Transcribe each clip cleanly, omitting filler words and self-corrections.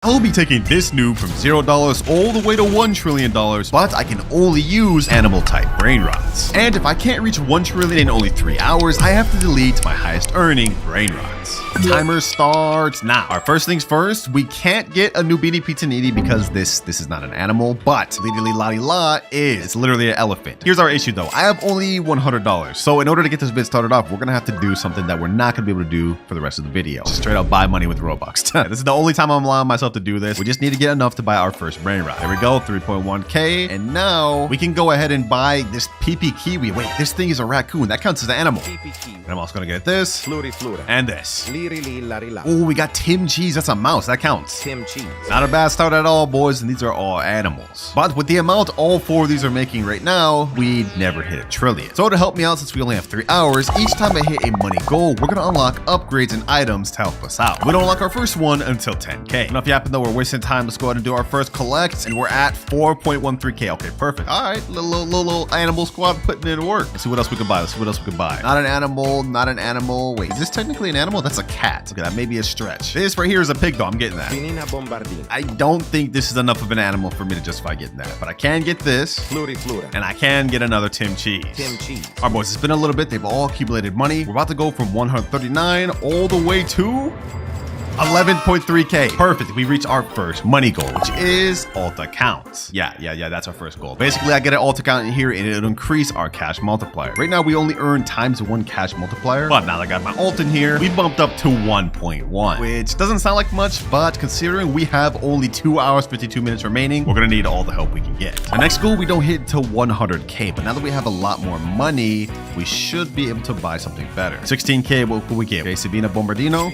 I'll be taking this noob from $0 all the way to $1 trillion, but I can only use animal type Brainrots. And if I can't reach 1 trillion in only 3 hours, I have to delete my highest earning Brainrots. Timer starts now. Our first things first, we can't get a Nubini Pitaniti because this is not an animal, but Lili is literally an elephant. Here's our issue though. I have only $100. So in order to get this vid started off, we're gonna have to do something that we're not gonna be able to do for the rest of the video. Just straight up buy money with Robux. This is the only time I'm allowing myself to do this. We just need to get enough to buy our first Brainrot. There we go, 3.1k. And now we can go ahead and buy this PP Kiwi. Wait, this thing is a raccoon. That counts as an animal. And I'm also gonna get this. And this. Oh, we got Tim Cheese. That's a mouse. That counts. Tim Cheese. Not a bad start at all, boys. And these are all animals. But with the amount all 4 of these are making right now, we'd never hit 1 trillion. So to help me out, since we only have 3 hours, each time I hit a money goal, we're gonna unlock upgrades and items to help us out. We don't unlock our first one until 10k. Enough yapping though, we're wasting time. Let's go ahead and do our first collect, and we're at 4.13k. Okay, perfect. All right, little animal squad putting in work. Let's see what else we can buy. Not an animal, not an animal. Wait, is this technically an animal? That's a cat. Okay, that may be a stretch. This right here is a pig though. I'm getting that. I don't think this is enough of an animal for me to justify getting that, but I can get this. And I can get another Tim Cheese. All right, boys, it's been a little bit. They've all accumulated money. We're about to go from 139 all the way to 11.3k. Perfect. We reach our first money goal, which is alt accounts. Yeah, that's our first goal. Basically, I get an alt account in here and it'll increase our cash multiplier. Right now, we only earn ×1 cash multiplier, but now that I got my alt in here, we bumped up to 1.1, which doesn't sound like much, but considering we have only 2 hours, 52 minutes remaining, we're gonna need all the help we can get. The next goal, we don't hit till 100k, but now that we have a lot more money, we should be able to buy something better. 16k, what can we get? Okay, Sabina Bombardino.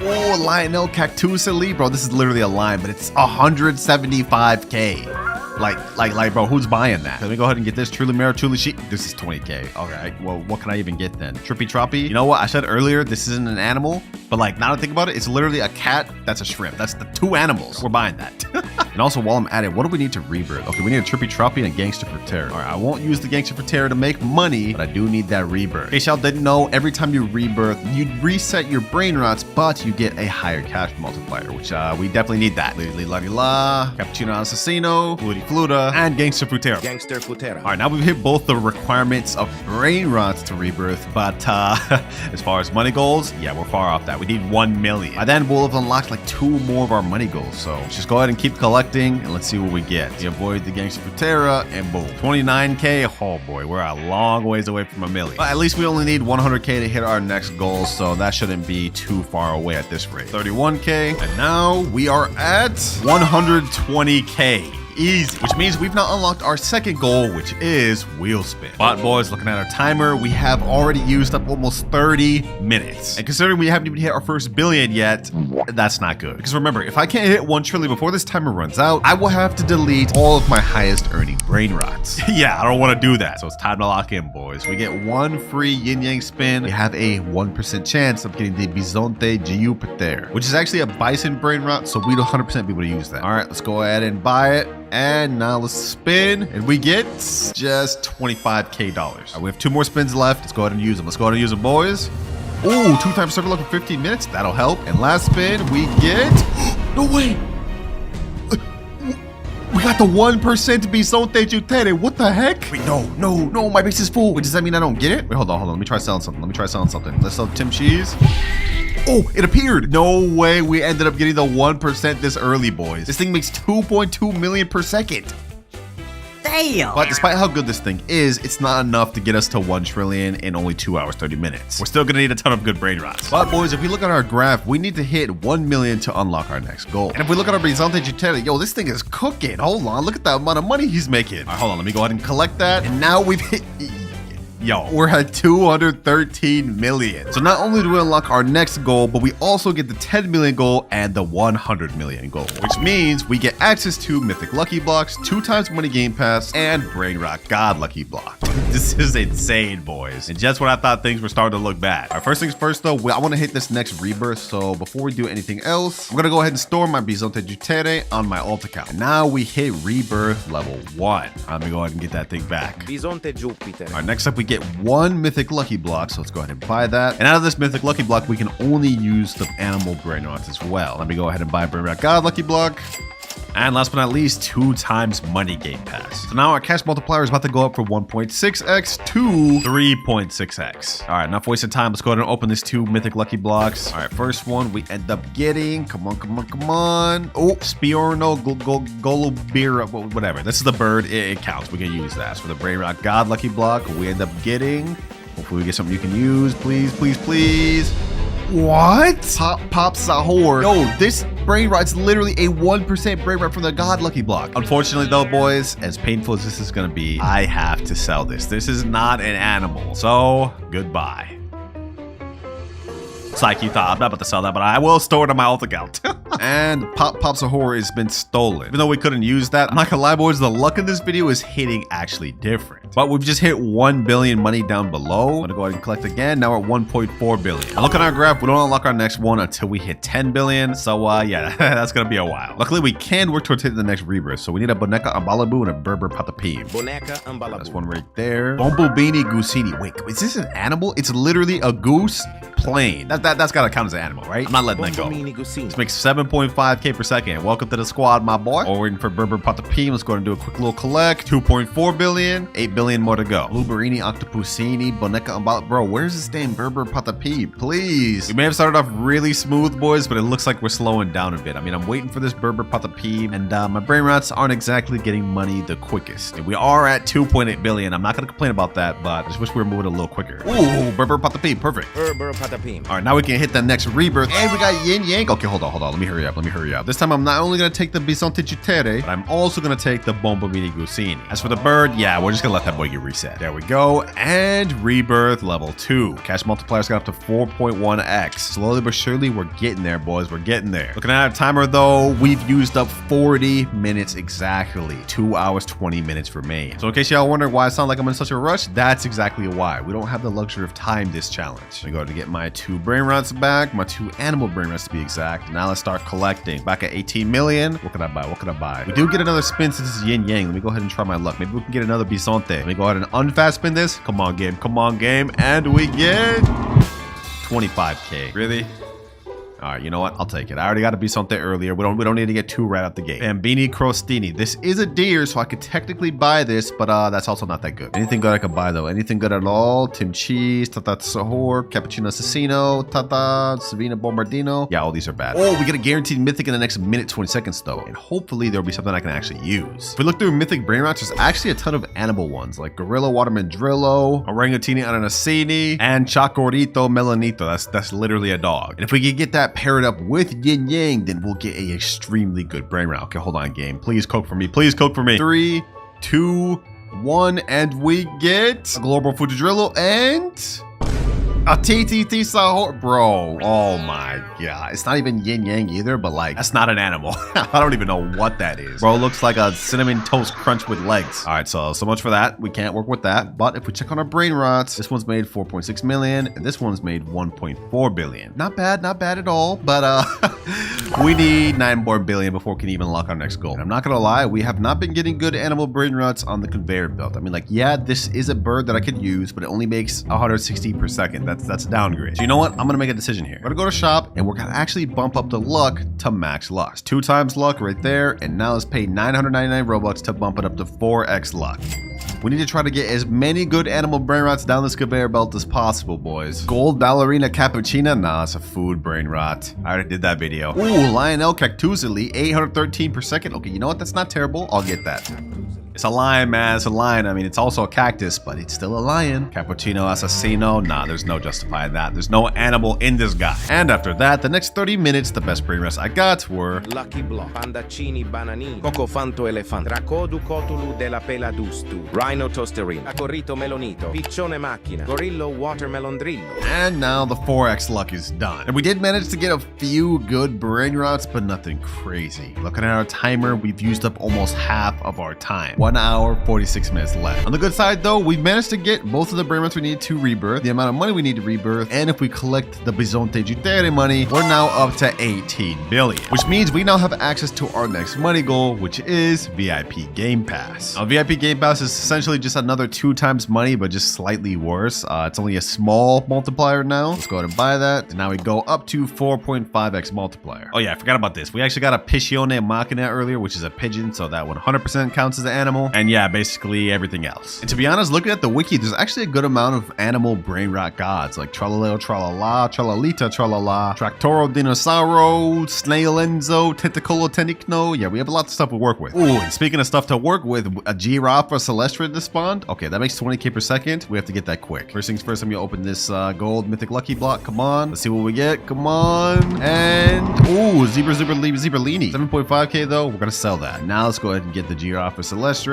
Oh, Lionel Cactusali, bro. This is literally a line, but it's 175k. Like, bro, who's buying that? Let me go ahead and get this. Truly Mara, Truly Sheep. This is 20k. Okay, well, what can I even get then? Trippy Troppy. You know what? I said earlier, this isn't an animal, but like, now that I think about it, it's literally a cat. That's a shrimp. That's the 2 animals. We're buying that. And also, while I'm at it, what do we need to rebirth? Okay, we need a Trippy Troppy and a Gangster for Terror. All right, I won't use the Gangster for Terror to make money, but I do need that rebirth. In case y'all didn't know, every time you rebirth, you reset your Brainrots, but you get a higher cash multiplier, which we definitely need that. La, Cappuccino Assassino, Fluta, and Gangster Futera. All right, now we've hit both the requirements of Brainrots to rebirth, but as far as money goals, yeah, we're far off that. We need 1 million. By then, we'll have unlocked like 2 more of our money goals. So let's just go ahead and keep collecting, and let's see what we get. We avoid the Gangster Futera, and boom, 29k. Oh boy, we're a long ways away from 1 million. But at least we only need 100k to hit our next goal, so that shouldn't be too far away at this rate. 31k, and now we are at 120k. Easy, which means we've now unlocked our second goal, which is wheel spin. But boys, looking at our timer, we have already used up almost 30 minutes. And considering we haven't even hit our first billion yet, that's not good. Because remember, if I can't hit 1 trillion before this timer runs out, I will have to delete all of my highest earning Brainrots. Yeah, I don't want to do that. So it's time to lock in, boys. We get 1 free yin yang spin. We have a 1% chance of getting the Bisonte Jupiter, which is actually a bison Brainrot, so we'd 100% be able to use that. All right, let's go ahead and buy it. And now let's spin, and we get just $25k. All right, we have 2 more spins left. Let's go ahead and use them. Boys. Ooh, 2 times server luck in 15 minutes. That'll help. And last spin, we get... No way! We got the 1% Bisonte Jutere. What the heck? Wait, no, my base is full. Wait, does that mean I don't get it? Wait, hold on. Let me try selling something. Let's sell Tim Cheese. Oh, it appeared. No way we ended up getting the 1% this early, boys. This thing makes 2.2 million per second. Damn. But despite how good this thing is, it's not enough to get us to 1 trillion in only 2 hours, 30 minutes. We're still gonna need a ton of good Brainrots. But boys, if we look at our graph, we need to hit 1 million to unlock our next goal. And if we look at our Brisante Jutele, yo, this thing is cooking. Hold on, look at the amount of money he's making. All right, hold on, let me go ahead and collect that. And now we've hit... Yo, we're at 213 million. So not only do we unlock our next goal, but we also get the 10 million goal and the 100 million goal, which means we get access to Mythic Lucky Blocks, 2 times Money Game Pass, and Brainrot God Lucky Block. This is insane, boys. And just when I thought things were starting to look bad. All right, first things first, though, I want to hit this next rebirth. So before we do anything else, I'm going to go ahead and store my Bisonte Jutere on my alt account. And now we hit rebirth level 1. Let me go ahead and get that thing back. Bisonte Jupiter. All right, next up, we get 1 mythic lucky block. So let's go ahead and buy that. And out of this mythic lucky block, we can only use the animal Brainrots as well. Let me go ahead and buy Brainrot God lucky block. And last but not least, 2 times money game pass. So now our cash multiplier is about to go up from 1.6x to 3.6x. All right, enough wasted time. Let's go ahead and open these 2 mythic lucky blocks. All right, first one we end up getting. Come on, come on, come on. Oh, Spiorno Golubira, whatever. This is the bird. It counts. We can use that. So for the Brainrot God lucky block, we end up getting. Hopefully we get something you can use. Please, please, please. What? Pop Sahur. Yo, this Brainrot's literally a 1% Brainrot from the God lucky block. Unfortunately though, boys, as painful as this is gonna be, I have to sell this. This is not an animal. So, goodbye. Psyche thought I'm not about to sell that, but I will store it on my alt account. And Pop Sahur has been stolen. Even though we couldn't use that, I'm not gonna lie, boys, the luck in this video is hitting actually different. But we've just hit 1 billion money down below. I'm gonna go ahead and collect again. Now we're at 1.4 billion. Now look at our graph. We don't unlock our next one until we hit 10 billion. So yeah, that's gonna be a while. Luckily, we can work towards hitting the next rebirth. So we need a Boneca Ambalabu and a Berber Patapim. Boneca Ambalabu. That's one right there. Bombolbini Gusini. Wait, is this an animal? It's literally a goose plane. That's gotta count as an animal, right? I'm not letting that go. Let's make 7.5k per second. Welcome to the squad, my boy. We're waiting for Berber Patapim. Let's go ahead and do a quick little collect. 2.4 billion. 8 billion more to go. Blueberini, Octopusini, Boneca Ambalabu. Bro, where's this damn Berber Patapim? Please. We may have started off really smooth, boys, but it looks like we're slowing down a bit. I mean, I'm waiting for this Berber Patapim, and my Brainrots aren't exactly getting money the quickest. And we are at 2.8 billion. I'm not gonna complain about that, but I just wish we were moving a little quicker. Ooh, Berber Patapim. Perfect. Berber Patapim. All right, now we can hit the next rebirth, and we got Yin Yang. Okay, hold on. Let me hurry up. This time, I'm not only gonna take the Bisonte Jutere, but I'm also gonna take the Bombomini Gusini. As for the bird, yeah, we're just gonna let that boy get reset. There we go, and rebirth level 2. Cash multiplier's got up to 4.1x. Slowly but surely, we're getting there, boys. We're getting there. Looking at our timer, though, we've used up 40 minutes exactly. 2 hours, 20 minutes remain. So in case y'all wonder why I sound like I'm in such a rush, that's exactly why. We don't have the luxury of time this challenge. I'm gonna go to get my 2 Brainrots back, my 2 animal Brainrots to be exact. Now let's start collecting. Back at 18 million. What can I buy? What can I buy? We do get another spin since this is Yin Yang. Let me go ahead and try my luck. Maybe we can get another Bisonte. Let me go ahead and unfast spin this. Come on, game. Come on, game. And we get 25k. Really? All right, you know what? I'll take it. I already got a Bisonte earlier. We don't need to get 2 right out the gate. Bambini Crostini. This is a deer, so I could technically buy this, but that's also not that good. Anything good I could buy, though? Anything good at all? Tim Cheese, Tata Sahur, Cappuccino Assassino, Tata, Savina Bombardino. Yeah, all these are bad. Oh, we get a guaranteed mythic in the next minute, 20 seconds, though. And hopefully there'll be something I can actually use. If we look through mythic Brainrots, there's actually a ton of animal ones, like Gorilla Watermandrillo, Orangutini Ananasini, and Chacorito Melanito. That's literally a dog. And if we could get that paired up with Yin Yang, then we'll get a extremely good Brainrot. Okay, hold on, game. Please coke for me. Please coke for me. 3, 2, 1, and we get a Global Fujidrillo and a TTT Sahur. Bro, oh my god. It's not even Yin Yang either, but like, that's not an animal. I don't even know what that is. Bro, it looks like a cinnamon toast crunch with legs. All right, so much for that. We can't work with that. But if we check on our Brainrots, this one's made 4.6 million, and this one's made 1.4 billion. Not bad at all. But we need 9 more billion before we can even lock our next goal. And I'm not gonna lie, we have not been getting good animal Brainrots on the conveyor belt. I mean, like, yeah, this is a bird that I could use, but it only makes 160 per second. That's a downgrade. So you know what? I'm gonna make a decision here. We're gonna go to shop, and we're gonna actually bump up the luck to max luck. 2 times luck right there, and now let's pay 999 Robux to bump it up to 4x luck. We need to try to get as many good animal Brainrots down this conveyor belt as possible, boys. Gold Ballerina Cappuccina? Nah, it's a food Brainrot. I already did that video. Ooh, Lionel Cactusily, 813 per second. Okay, you know what? That's not terrible. I'll get that. It's a lion, man. It's a lion. I mean, it's also a cactus, but it's still a lion. Cappuccino Assassino. Nah, there's no justifying that. There's no animal in this guy. And after that, the next 30 minutes, the best Brainrots I got were Lucky Block, Pandaccini Bananini, Cocofanto Elefant, Racodu Cotulu della Peladustu, Rhino Tosterino, Acorrito Melonito, Piccione Macchina, Gorillo Watermelon Drillo. And now the 4x luck is done. And we did manage to get a few good Brainrots, but nothing crazy. Looking at our timer, we've used up almost half of our time. 1 hour, 46 minutes left. On the good side though, we managed to get both of the Brainrots we need to rebirth, the amount of money we need to rebirth, and if we collect the Bisonte Jutere money, we're now up to 18 billion, which means we now have access to our next money goal, which is VIP Game Pass. Now, VIP Game Pass is essentially just another 2 times money, but just slightly worse. It's only a small multiplier now. Let's go ahead and buy that. And now we go up to 4.5x multiplier. Oh yeah, I forgot about this. We actually got a Piscione Machina earlier, which is a pigeon, so that 100% counts as an animal. And yeah, basically everything else. And to be honest, looking at the wiki, there's actually a good amount of animal Brainrot gods, like Tralaleo Tralala, Tralalita Tralala, Tractoro Dinosauro, Snaelenzo, Tentacolo Tenicno. Yeah, we have a lot of stuff to work with. Ooh, and speaking of stuff to work with, a Giraffa Celestra to spawn. Okay, that makes 20k per second. We have to get that quick. First things first, I'm gonna open this gold mythic lucky block. Come on, let's see what we get. Come on, and ooh, Zebralini. 7.5k though. We're gonna sell that. Now let's go ahead and get the Giraffa Celestra.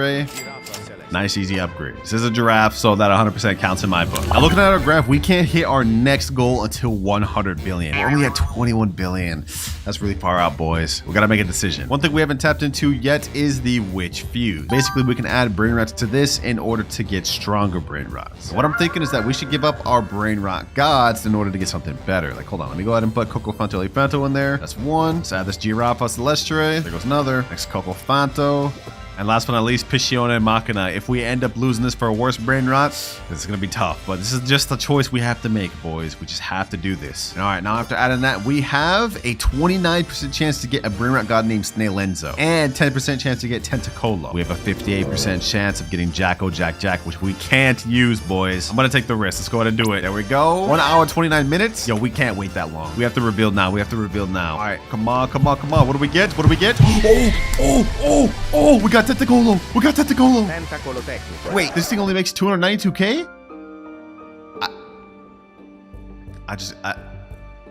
Nice, easy upgrade. This is a giraffe, so that 100% counts in my book. Now, looking at our graph, we can't hit our next goal until 100 billion. We're only at 21 billion. That's really far out, boys. We gotta make a decision. One thing we haven't tapped into yet is the Witch Fuse. Basically, we can add Brainrots to this in order to get stronger Brainrots. So what I'm thinking is that we should give up our Brainrot gods in order to get something better. Like, hold on, let me go ahead and put Coco Fanto Elefanto in there. That's one. Let's add this Giraffa Celestre. There goes another. Next Coco Fanto. And last but not least, Piscione Machina. If we end up losing this for a worse Brainrot, it's gonna be tough. But this is just a choice we have to make, boys. We just have to do this. And all right, now after adding that, we have a 29% chance to get a Brainrot god named Snaelenzo, and 10% chance to get Tentacolo. We have a 58% chance of getting Jacko Jack, which we can't use, boys. I'm gonna take the risk. Let's go ahead and do it. There we go. 1 hour, 29 minutes. Yo, we can't wait that long. We have to rebuild now. We have to rebuild now. All right, come on. What do we get? What do we get? Oh, we got Tentacolo. We got Tentacolo. Tentacolo tecnico. Wait, this thing only makes 292k?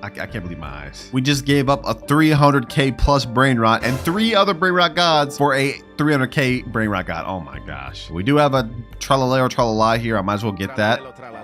I can't believe my eyes. We just gave up a 300k plus Brainrot and 3 other Brainrot gods for a 300k Brainrot god. Oh my gosh. We do have a Tralaleo Tralala here. I might as well get that.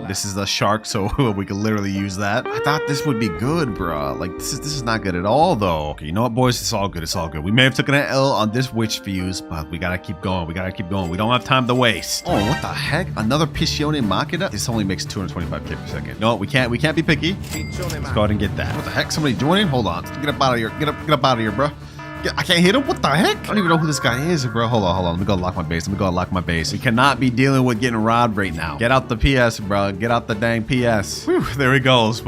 This is a shark, so we can literally use that. I thought this would be good, bro. Like, this is not good at all, though. Okay, you know what, boys? It's all good. It's all good. We may have taken an L on this Witch Fuse, but we gotta keep going. We gotta keep going. We don't have time to waste. Oh, what the heck? Another Piscione Machina? This only makes 225k per second. No, we can't be picky. Let's go ahead and get that. What the heck? Somebody joining? Hold on. Get up out of here. Get up out of here, bro. I can't hit him? What the heck? I don't even know who this guy is, bro. Hold on. Let me go unlock my base. We cannot be dealing with getting robbed right now. Get out the PS, bro. Get out the dang PS. Whew, there he goes.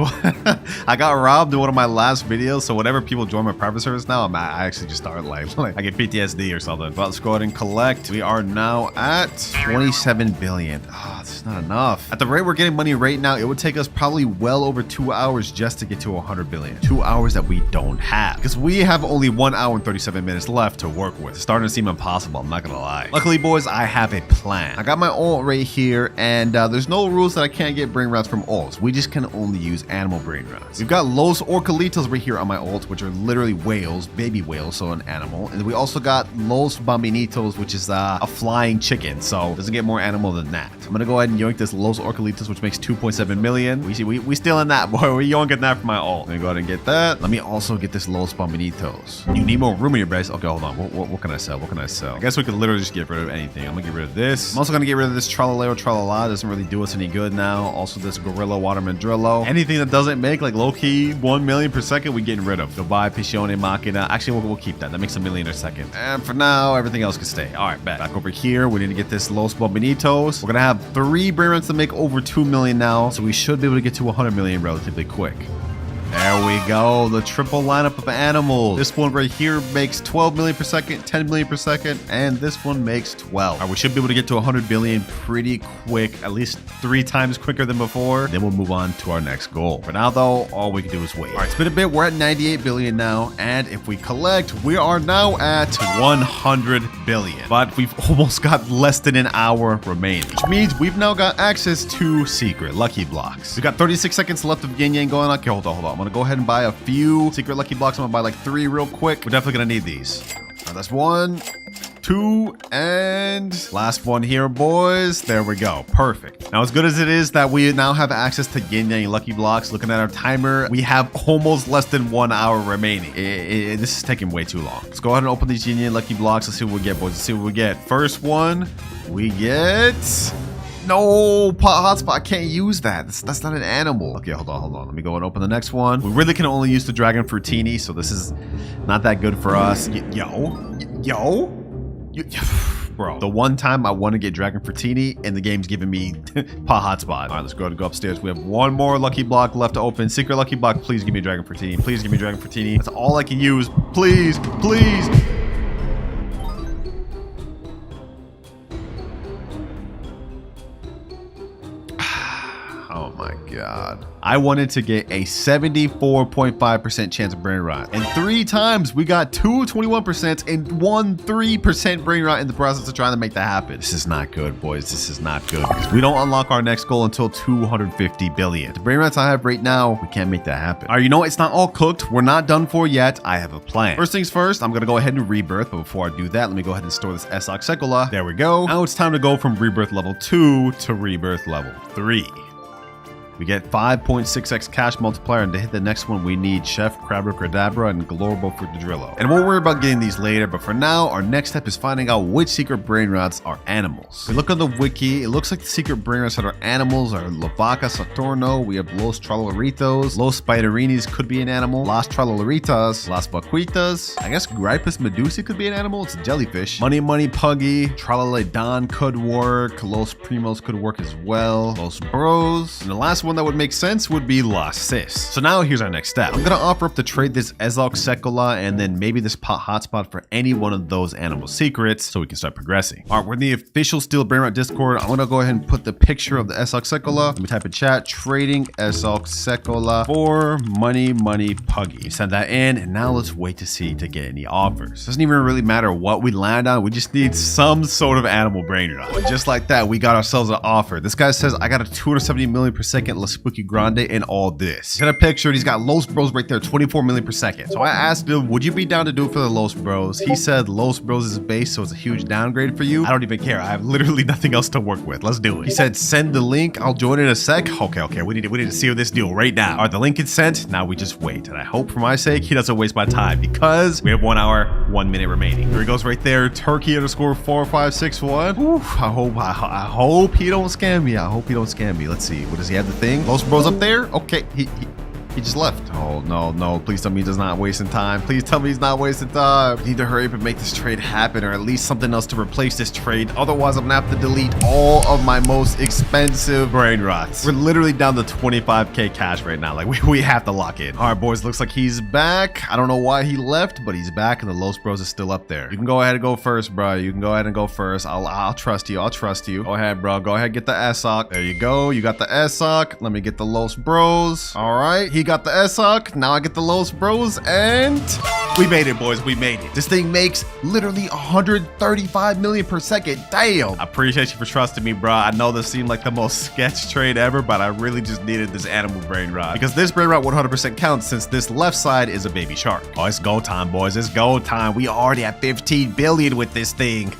I got robbed in one of my last videos, so whenever people join my private service now, I actually just start like I get PTSD or something. But let's go ahead and collect. We are now at 27 billion. Oh, this is not enough. At the rate we're getting money right now, it would take us probably well over 2 hours just to get to 100 billion. 2 hours that we don't have, because we have only 1 hour and 37 minutes left to work with. It's starting to seem impossible, I'm not gonna lie. Luckily, boys, I have a plan. I got my ult right here, and there's no rules that I can't get Brainrots from ults. We just can only use animal Brainrots. We've got Los Orcalitos right here on my ult, which are literally whales, baby whales, so an animal. And we also got Los Bambinitos, which is a flying chicken, so it doesn't get more animal than that. I'm gonna go ahead and yoink this Los Orcalitos, which makes 2.7 million. We still in that, boy. We're yoinking that from my ult. Let me go ahead and get that. Let me also get this Los Bambinitos. You need more room in your base. Okay, hold on. What can I sell? I guess we could literally just get rid of anything. I'm gonna get rid of this. I'm also gonna get rid of this Tralaleo Tralala. Doesn't really do us any good now. Also this Gorilla Water Mandrillo. Anything that doesn't make like low-key 1 million per second, we getting rid of. Goodbye, Piscione Machina. Actually, we'll keep that. That makes 1 million a second. And for now, everything else can stay. All right, back over here. We need to get this Los Bambinitos. We're gonna have 3 Brainrots to make over 2 million now, so we should be able to get to 100 million relatively quick. There we go, the triple lineup of animals. This one right here makes 12 million per second, 10 million per second, and this one makes 12. All right, we should be able to get to 100 billion pretty quick, at least 3 times quicker than before. Then we'll move on to our next goal. For now, though, all we can do is wait. All right, it's been a bit. We're at 98 billion now, and if we collect, we are now at 100 billion. But we've almost got less than an hour remaining, which means we've now got access to secret lucky blocks. We got 36 seconds left of yin yang going on. Okay, hold on. I'm gonna go ahead and buy a few secret lucky blocks. I'm gonna buy like 3 real quick. We're definitely gonna need these. That's 1, 2, and last one here, boys. There we go. Perfect. Now, as good as it is that we now have access to yin yang lucky blocks, looking at our timer, we have almost less than 1 hour remaining. This is taking way too long. Let's go ahead and open these yin yang lucky blocks. Let's see what we get, boys. Let's see what we get. First one, we get... No, hotspot, I can't use that. That's not an animal. Okay, hold on. Let me go and open the next one. We really can only use the dragon fruitini, so this is not that good for us. Bro, the one time I want to get dragon fruitini and the game's giving me hotspot. All right, let's go upstairs. We have one more lucky block left to open. Secret lucky block. Please give me dragon fruitini. Please give me dragon fruitini. That's all I can use. Please. Oh my god. I wanted to get a 74.5% chance of Brainrot. And 3 times we got 2 21% and 1 3% Brainrot in the process of trying to make that happen. This is not good, boys. This is not good. Because we don't unlock our next goal until 250 billion. The Brainrots I have right now, we can't make that happen. All right, you know what? It's not all cooked. We're not done for yet. I have a plan. First things first, I'm going to go ahead and rebirth. But before I do that, let me go ahead and store this Sekola. There we go. Now it's time to go from rebirth level 2 to rebirth level 3. We get 5.6x cash multiplier, and to hit the next one, we need Chef, Crabra, and Glorbo for the Drillo. And we'll worry about getting these later, but for now, our next step is finding out which secret Brainrots are animals. We look on the wiki, it looks like the secret Brainrots that are animals are Lovaca Saturno, we have Los Trololaritos, Los Spiderinis could be an animal, Las Trololaritas, Las Vaquitas, I guess Gripus Medusa could be an animal, it's a jellyfish, Money Puggy, Tralaledon could work, Los Primos could work as well, Los Bros, and the last one that would make sense would be Las Sis. So now here's our next step. I'm gonna offer up to trade this Ezok Sekola and then maybe this pot hotspot for any one of those animal secrets so we can start progressing. All right, we're in the official Steel Brainrot Discord. I'm gonna go ahead and put the picture of the Ezok Sekola. Let me type in chat, trading Ezok Sekola for money Puggy. Send that in, and now let's wait to get any offers. Doesn't even really matter what we land on. We just need some sort of animal Brainrot. And just like that, we got ourselves an offer. This guy says I got a 270 million per second La Spooky Grande and all this. He's got a picture, and he's got Los Bros right there, 24 million per second. So I asked him, would you be down to do it for the Los Bros? He said Los Bros is base, so it's a huge downgrade for you. I don't even care. I have literally nothing else to work with. Let's do it. He said, send the link. I'll join in a sec. Okay. We need to seal this deal right now. All right, the link is sent. Now we just wait. And I hope for my sake, he doesn't waste my time because we have 1 hour, 1 minute remaining. Here he goes right there. Turkey _4561. Oof, I hope he don't scam me. I hope he don't scam me. Let's see. What does he have the thing? Los Bros up there? Okay, he just left. Oh, no. Please tell me he's not wasting time. Please tell me he's not wasting time. I need to hurry up and make this trade happen, or at least something else to replace this trade. Otherwise, I'm gonna have to delete all of my most expensive Brainrots. We're literally down to 25k cash right now. Like, we have to lock in. All right, boys, looks like he's back. I don't know why he left, but he's back, and the Los Bros is still up there. You can go ahead and go first, bro. You can go ahead and go first. I'll trust you. I'll trust you. Go ahead, bro. Go ahead, get the SOC. There you go. You got the SOC. Let me get the Los Bros. All right, he got the SOC. Now I get the Los Bros, and we made it, boys. We made it. This thing makes literally 135 million per second. Damn. I appreciate you for trusting me, bro. I know this seemed like the most sketch trade ever, but I really just needed this animal Brainrot because this Brainrot 100% counts since this left side is a baby shark. Oh, it's go time, boys. It's go time. We already at 15 billion with this thing.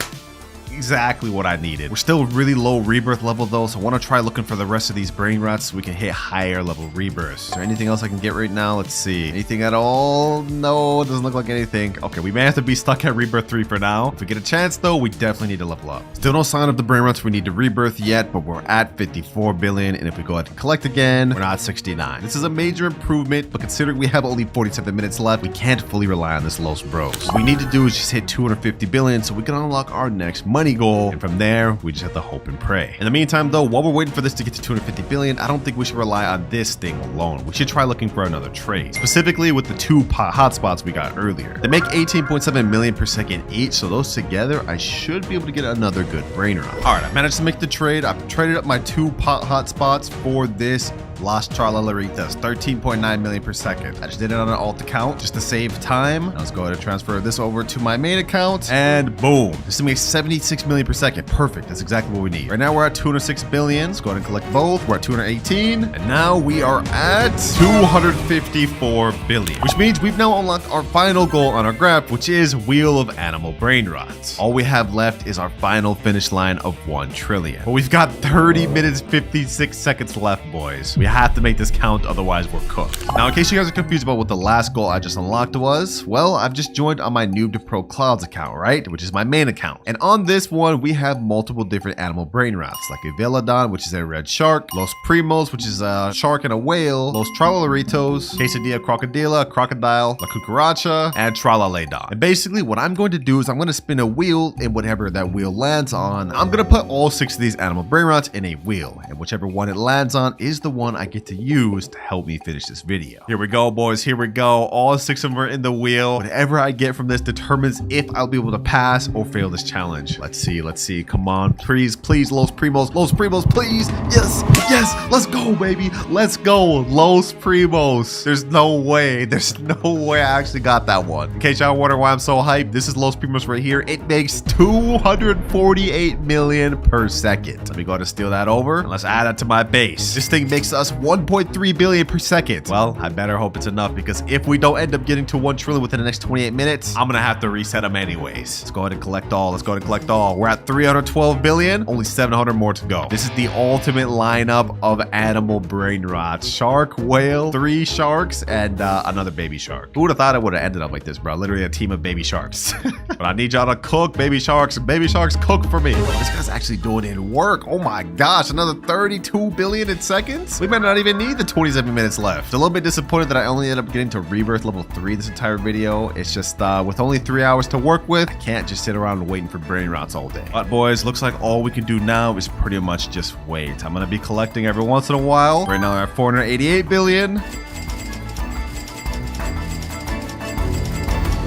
Exactly what I needed. We're still really low rebirth level though, so I want to try looking for the rest of these Brainrots so we can hit higher level rebirths. Is there anything else I can get right now? Let's see. Anything at all? No, it doesn't look like anything. Okay, we may have to be stuck at rebirth 3 for now. If we get a chance though, we definitely need to level up. Still no sign of the Brainrots we need to rebirth yet, but we're at 54 billion, and if we go ahead and collect again, we're not at 69. This is a major improvement, but considering we have only 47 minutes left, we can't fully rely on this Los Bros. What we need to do is just hit 250 billion so we can unlock our next money goal, and from there we just have to hope and pray. In the meantime though, while we're waiting for this to get to 250 billion, I don't think we should rely on this thing alone. We should try looking for another trade, specifically with the 2 hotspots we got earlier. They make 18.7 million per second each, so those together I should be able to get another good Brainrot. All right, I managed to make the trade. I've traded up my 2 hotspots for this Las Tralalaritas, 13.9 million per second. I just did it on an alt account just to save time. Now let's go ahead and transfer this over to my main account, and boom. This is gonna be 76 million per second. Perfect. That's exactly what we need. Right now we're at 206 billion. Let's go ahead and collect both. We're at 218, and now we are at 254 billion, which means we've now unlocked our final goal on our graph, which is Wheel of Animal Brainrots. All we have left is our final finish line of 1 trillion. But we've got 30 minutes, 56 seconds left, boys. We have to make this count, otherwise we're cooked. Now, in case you guys are confused about what the last goal I just unlocked was, well, I've just joined on my NoobToProKloudz account, right? Which is my main account. And on this one, we have multiple different animal Brainrots, like a Velodon, which is a red shark, Los Primos, which is a shark and a whale, Los Tralalaritos, Quesadilla Crocodila, Crocodile, La Cucaracha, and Tralaledon. And basically, what I'm going to do is I'm going to spin a wheel, and whatever that wheel lands on, I'm going to put all 6 of these animal Brainrots in a wheel. And whichever one it lands on is the one I get to use to help me finish this video. Here we go, boys. Here we go. All 6 of them are in the wheel. Whatever I get from this determines if I'll be able to pass or fail this challenge. Let's see. Let's see. Come on. Please, please, Los Primos. Los Primos, please. Yes. Yes. Let's go, baby. Let's go. Los Primos. There's no way. There's no way I actually got that one. In case y'all wonder why I'm so hyped, this is Los Primos right here. It makes 248 million per second. Let me go ahead and steal that over, and let's add that to my base. This thing makes us 1.3 billion per second. Well, I better hope it's enough, because if we don't end up getting to 1 trillion within the next 28 minutes, I'm gonna have to reset them anyways. Let's go ahead and collect all. Let's go ahead and collect all. We're at 312 billion, only 700 more to go. This is the ultimate lineup of animal Brainrots. Shark, whale, 3 sharks, and another baby shark. Who would have thought it would have ended up like this, bro? Literally a team of baby sharks. But I need y'all to cook, baby sharks. Baby sharks, cook for me. This guy's actually doing it in work. Oh my gosh, another 32 billion in seconds? We might not even need the 27 minutes left. A little bit disappointed that I only ended up getting to rebirth level 3 this entire video. It's just with only 3 hours to work with, I can't just sit around waiting for Brainrots all day. But boys, looks like all we can do now is pretty much just wait. I'm gonna be collecting every once in a while. Right now we're at 488 billion.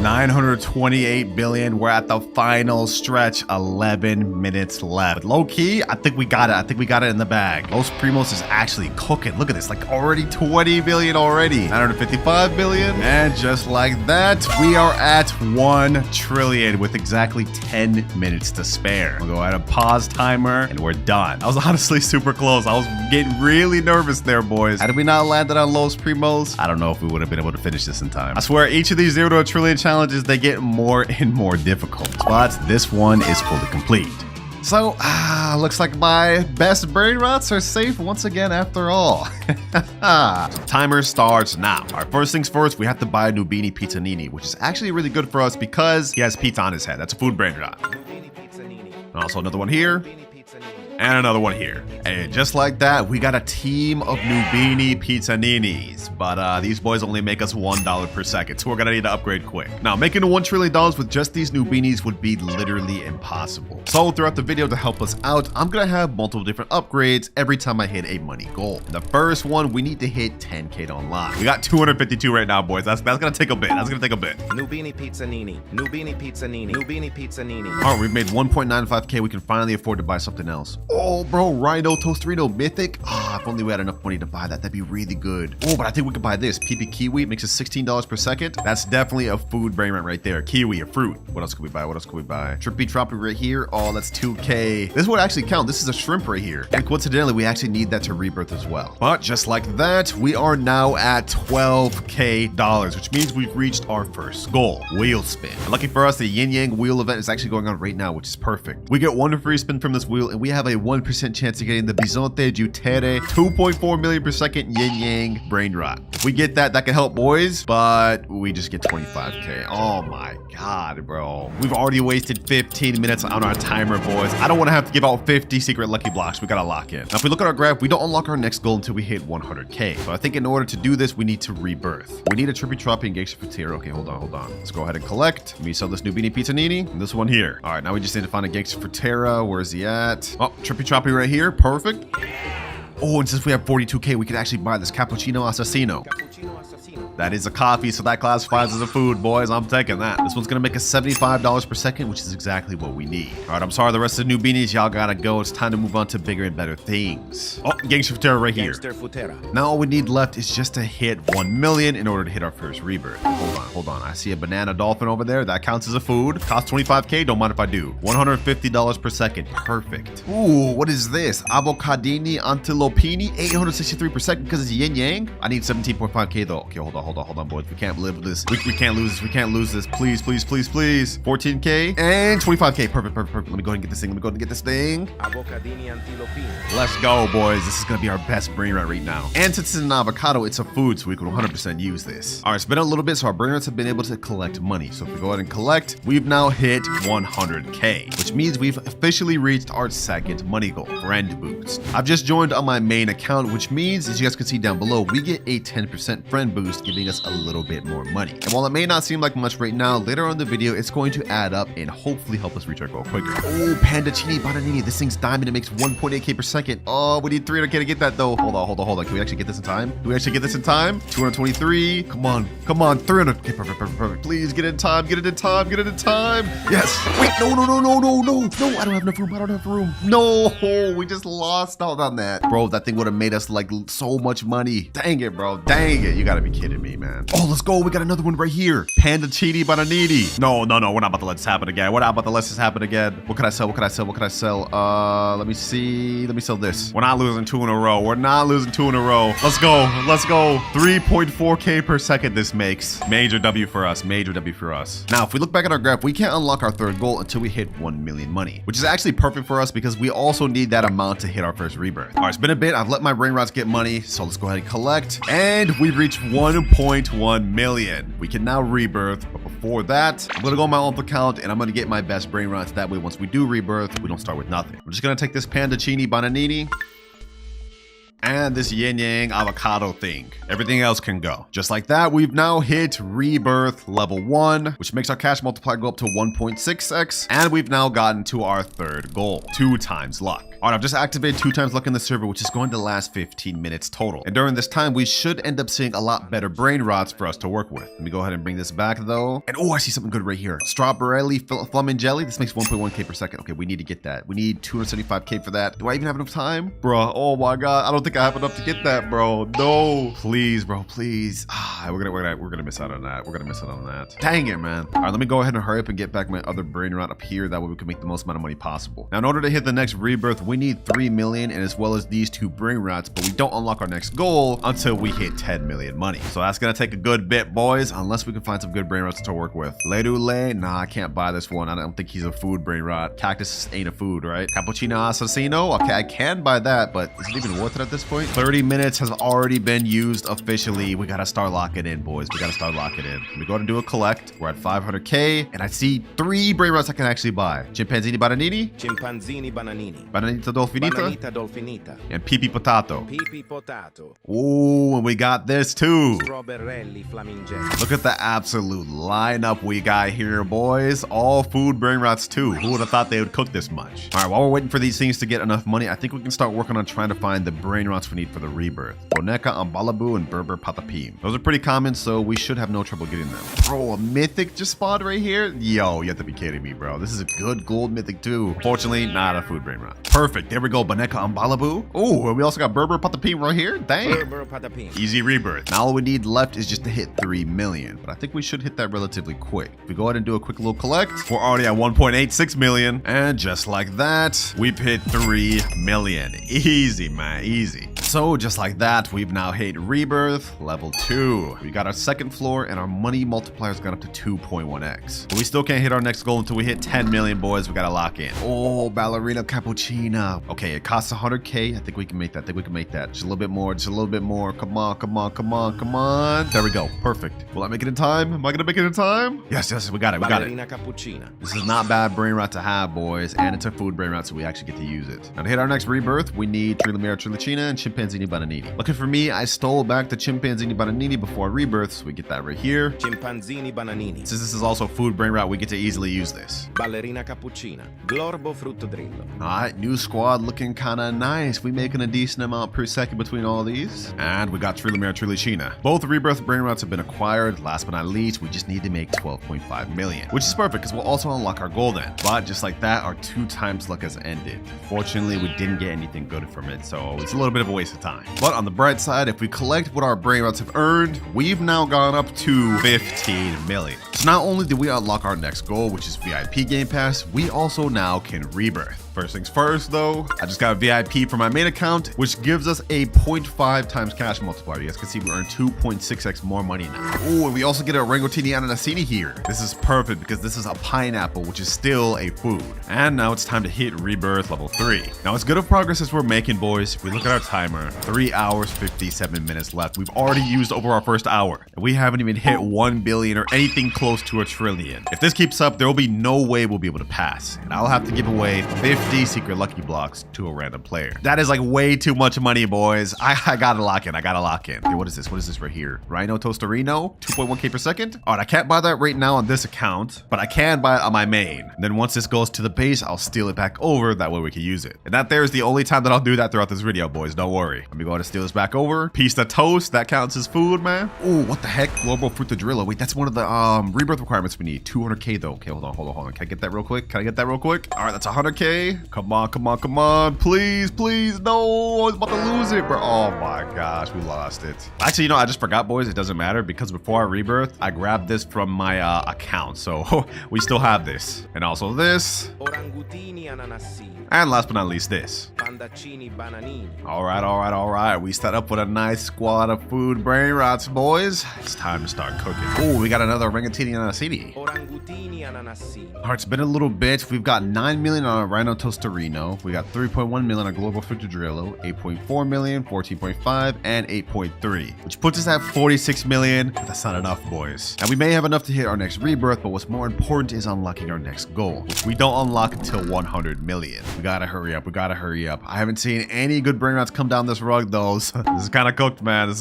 928 billion. We're at the final stretch. 11 minutes left. But low key, I think we got it. I think we got it in the bag. Los Primos is actually cooking. Look at this, like already 20 billion already. 955 billion. And just like that, we are at 1 trillion with exactly 10 minutes to spare. We'll go ahead and pause timer, and we're done. I was honestly super close. I was getting really nervous there, boys. Had we not landed on Los Primos, I don't know if we would have been able to finish this in time. I swear, each of these 0 to a trillion challenges, they get more and more difficult, but this one is fully complete. So, looks like my best Brainrots are safe once again after all. So timer starts now. All right, first things first, we have to buy a Nubini Pizzanini, which is actually really good for us because he has pizza on his head. That's a food Brainrot. And also another one here. And another one here. And just like that, we got a team of Nubini Pizzaninis. But these boys only make us $1 per second, so we're gonna need to upgrade quick. Now, making $1 trillion with just these Nubinis would be literally impossible. So throughout the video, to help us out, I'm gonna have multiple different upgrades every time I hit a money goal. The first one, we need to hit 10K to unlock. We got 252 right now, boys. That's gonna take a bit. That's gonna take a bit. Nubini Pizzanini. Nubini Pizzanini. Nubini Pizzanini. All right, we've made 1.95K. We can finally afford to buy something else. Oh, bro, Rhino Toasterino Mythic. If only we had enough money to buy that, that'd be really good. Oh, but I think we could buy this. PP Kiwi makes us $16 per second. That's definitely a food Brainrot right there. Kiwi, a fruit. What else could we buy? What else could we buy? Trippy Troppy right here. Oh, that's 2K. This would actually count. This is a shrimp right here. And coincidentally, we actually need that to rebirth as well. But just like that, we are now at $12K, which means we've reached our first goal, wheel spin. And lucky for us, the Yin Yang wheel event is actually going on right now, which is perfect. We get 1 free spin from this wheel, and we have a 1% chance of getting the Bisonte Jutere 2.4 million per second Yin Yang Brainrot. If we get that, that can help, boys, but we just get 25K. Oh my god, bro. We've already wasted 15 minutes on our timer, boys. I don't want to have to give out 50 secret lucky blocks. We gotta lock in. Now, if we look at our graph, we don't unlock our next goal until we hit 100K. So I think in order to do this, we need to rebirth. We need a Trippy Troppy and Gangster Frontier. Okay, hold on. Let's go ahead and collect. Let me sell this Nubini Pizzanini and this one here. All right, now we just need to find a Gangster Frontier. Where is he at? Oh, Trippy Troppy right here. Perfect. Oh, and since we have 42K, we could actually buy this Cappuccino Assassino. That is a coffee, so that classifies as a food, boys. I'm taking that. This one's gonna make us $75 per second, which is exactly what we need. All right, I'm sorry, the rest of the new beanies, y'all gotta go. It's time to move on to bigger and better things. Oh, Gangster Futera right here. Gangster Futera. Now all we need left is just to hit 1 million in order to hit our first rebirth. Hold on. I see a banana dolphin over there. That counts as a food. Costs 25K. Don't mind if I do. $150 per second. Perfect. Ooh, what is this? Avocadini antilopini. 863 per second because it's yin yang. I need 17.5K though. Okay, hold on, boys. We can't live with this. We can't lose this. We can't lose this. Please. 14K and 25K. Perfect. Let me go ahead and get this thing. Avocadini antilopini. Let's go, boys. This is gonna be our best Brainrot right now. And since it's an avocado, it's a food, so we can 100% use this. All right, it's been a little bit, so our Brainrots have been able to collect money. So if we go ahead and collect, we've now hit 100K, which means we've officially reached our second money goal, friend boost. I've just joined on my main account, which means, as you guys can see down below, we get a 10% friend boost, giving us a little bit more money. And while it may not seem like much right now, later on in the video, it's going to add up and hopefully help us reach our goal quicker. Oh, Panda Chini Bananini. This thing's diamond. It makes 1.8K per second. Oh, we need 300K to get that though. Hold on. Can we actually get this in time? 223. Come on. 300. Okay, perfect. Please get it in time. Yes. Wait, no. I don't have enough room. No, we just lost out on that. Bro, that thing would have made us like so much money. Dang it, bro. You gotta be kidding me, man. Oh, let's go. We got another one right here. Panda Chini Bananini. No. We're not about to let this happen again. What can I sell? Let me see. Let me sell this. We're not losing two in a row. Let's go. 3.4K per second this makes. Major W for us. Now, if we look back at our graph, we can't unlock our third goal until we hit 1 million money, which is actually perfect for us because we also need that amount to hit our first rebirth. All right, it's been a bit. I've let my Brainrots get money, so let's go ahead and collect. And we've reached 1.1 million. We can now rebirth, but before that, I'm gonna go on my own account and I'm gonna get my best Brainrots. That way, once we do rebirth, we don't start with nothing. I'm just gonna take this Panda Chini Bananini and this yin yang avocado thing. Everything else can go. Just like that, we've now hit rebirth level 1, which makes our cash multiplier go up to 1.6x, and we've now gotten to our third goal, 2 times luck. All right, I've just activated 2 times luck in the server, which is going to last 15 minutes total. And during this time, we should end up seeing a lot better Brainrots for us to work with. Let me go ahead and bring this back though. And oh, I see something good right here. Strawberry flamin jelly. This makes 1.1K per second. Okay, we need to get that. We need 275K for that. Do I even have enough time? Bro, oh my God. I don't think I have enough to get that, bro. No. Please, bro, please. We're gonna miss out on that. Dang it, man. All right, let me go ahead and hurry up and get back my other Brainrot up here. That way we can make the most amount of money possible. Now, in order to hit the next rebirth, we need 3 million and as well as these 2 Brainrots, but we don't unlock our next goal until we hit 10 million money. So that's gonna take a good bit, boys, unless we can find some good Brainrots to work with. Ledule, nah, I can't buy this one. I don't think he's a food Brainrot. Cactus ain't a food, right? Cappuccino Assassino, okay, I can buy that, but is it even worth it at this point? 30 minutes has already been used officially. We gotta start locking in, boys. Let me go ahead and do a collect. We're at 500K, and I see 3 Brainrots I can actually buy. Chimpanzini Bananini, Bananita Dolfinita, and Pipi Potato. Ooh, and we got this too. Strawberry flamingelli. Look at the absolute lineup we got here, boys. All food Brainrots too. Who would have thought they would cook this much? All right, while we're waiting for these things to get enough money, I think we can start working on trying to find the Brainrots we need for the rebirth. Boneka, Ambalabu, and Berber Patapim. Those are pretty common, so we should have no trouble getting them. Bro, a mythic just spawned right here? Yo, you have to be kidding me, bro. This is a good gold mythic too. Fortunately, not a food Brainrot. Perfect. There we go. Boneka, Ambalabu. Oh, and we also got Berber Patapim right here. Dang. Berber Patapim. Easy rebirth. Now all we need left is just to hit 3 million, but I think we should hit that relatively quick. If we go ahead and do a quick little collect, we're already at 1.86 million. And just like that, we've hit 3 million. Easy, man, easy. So just like that, we've now hit rebirth level 2. We got our second floor and our money multiplier's gone up to 2.1x. But we still can't hit our next goal until we hit 10 million, boys. We gotta lock in. Oh, ballerina cappuccino. Okay, it costs 100K. I think we can make that. Just a little bit more. Come on. There we go. Perfect. Will I make it in time? Am I gonna make it in time? Yes, we got it. Ballerina cappuccino. This is not bad Brainrot to have, boys. And it's a food Brainrot, so we actually get to use it. Now to hit our next rebirth, we need Trilamera Trilachina and Chimpanzee chimpanzini bananini. Lucky for me, I stole back the chimpanzini bananini before rebirth, so we get that right here. Chimpanzini bananini. Since this is also food brain rot, we get to easily use this. Ballerina cappuccina. Glorbo fruttodrillo. Alright, new squad looking kinda nice. We making a decent amount per second between all these. And we got Trilimera Trilicina. Both rebirth brain rots have been acquired. Last but not least, we just need to make 12.5 million, which is perfect because we'll also unlock our goal then. But just like that, our 2 times luck has ended. Fortunately, we didn't get anything good from it, so it's a little bit of a waste of time. But on the bright side, if we collect what our brain rots have earned, we've now gone up to 15 million. So not only did we unlock our next goal, which is VIP Game Pass, we also now can rebirth. First things first though, I just got a VIP for my main account, which gives us a 0.5 times cash multiplier. You guys can see we earn 2.6x more money now. Oh, and we also get a Rangotini Ananasini here. This is perfect because this is a pineapple, which is still a food. And now it's time to hit rebirth level 3. Now as good of progress as we're making, boys, if we look at our timer, 3 hours, 57 minutes left. We've already used over our first hour, and we haven't even hit 1 billion or anything close to a trillion. If this keeps up, there will be no way we'll be able to pass, and I'll have to give away 50 secret lucky blocks to a random player. That is like way too much money, boys. I gotta lock in. I gotta lock in. Okay, what is this? What is this right here? Rhino Tostarino, 2.1k per second. All right, I can't buy that right now on this account, but I can buy it on my main. And then once this goes to the base, I'll steal it back over. That way we can use it. And that there is the only time that I'll do that throughout this video, boys. Don't worry. Let me go ahead and steal this back over. Piece of toast. That counts as food, man. Oh, what the heck? Global Fruitadrillo. Wait, that's one of the rebirth requirements we need. 200k though. Okay, hold on. Can I get that real quick? All right, that's 100k. Come on. Please. No, I was about to lose it, bro. Oh my gosh, we lost it. Actually, you know, I just forgot, boys. It doesn't matter because before I rebirth, I grabbed this from my account. So we still have this. And also this. Orangutini ananasini. And last but not least, this. Pandaccini bananini. All right. We set up with a nice squad of food brain rots, boys. It's time to start cooking. Oh, we got another Rangotini Ananasini. Orangutini ananasini. All right, it's been a little bit. We've got 9 million on a Rhino Tostarino. We got 3.1 million on Global Fruitadrillo, 8.4 million, 14.5, and 8.3, which puts us at 46 million. That's not enough, boys. Now we may have enough to hit our next rebirth, but what's more important is unlocking our next goal, which we don't unlock until 100 million. We gotta hurry up. I haven't seen any good brain rots come down this rug though. So this is kind of cooked, man.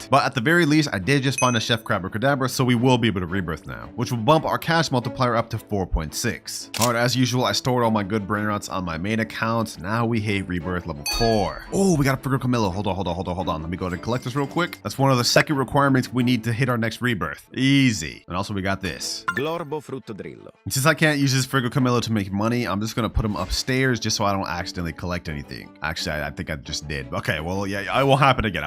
But at the very least, I did just find a Chef Crabber, so we will be able to rebirth now, which will bump our cash multiplier up to 4.6. All right, as usual, I stored all my good brain rots on my main account. Now we hit rebirth level 4. Oh, we got a Frigo Camillo. Hold on. Let me go to collect this real quick. That's one of the second requirements we need to hit our next rebirth. Easy. And also we got this. Glorbo fruttodrillo. And since I can't use this Frigo Camillo to make money, I'm just gonna put them upstairs just so I don't accidentally collect anything. Actually, I think I just did. Okay, well, yeah, it won't happen again.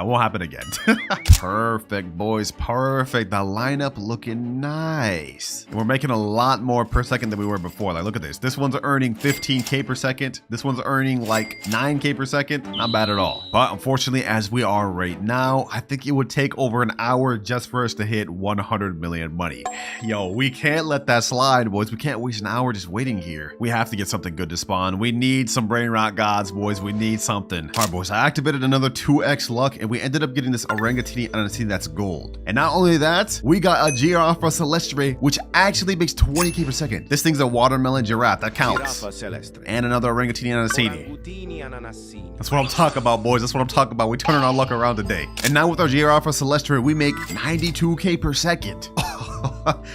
Perfect, boys. Perfect. The lineup looking nice. And we're making a lot more per second than we were before. Like, look at this. This one's earning 15k per second. This one's earning like 9k per second. Not bad at all. But unfortunately, as we are right now, I think it would take over an hour just for us to hit 100 million money. Yo, we can't let that slide, boys. We can't waste an hour just waiting here. We have to get something good to spawn. We need some brain rot gods, boys. We need something. All right, boys. I activated another 2x luck, and we ended up getting this Orangutini Ananasini that's gold. And not only that, we got a Giraffa Celestre, which actually makes 20k per second. This thing's a watermelon giraffe. That counts. And another Orangutini Ananasini. That's what I'm talking about, boys. That's what I'm talking about. We're turning our luck around today. And now with our Giraffa Celestre, we make 92k per second.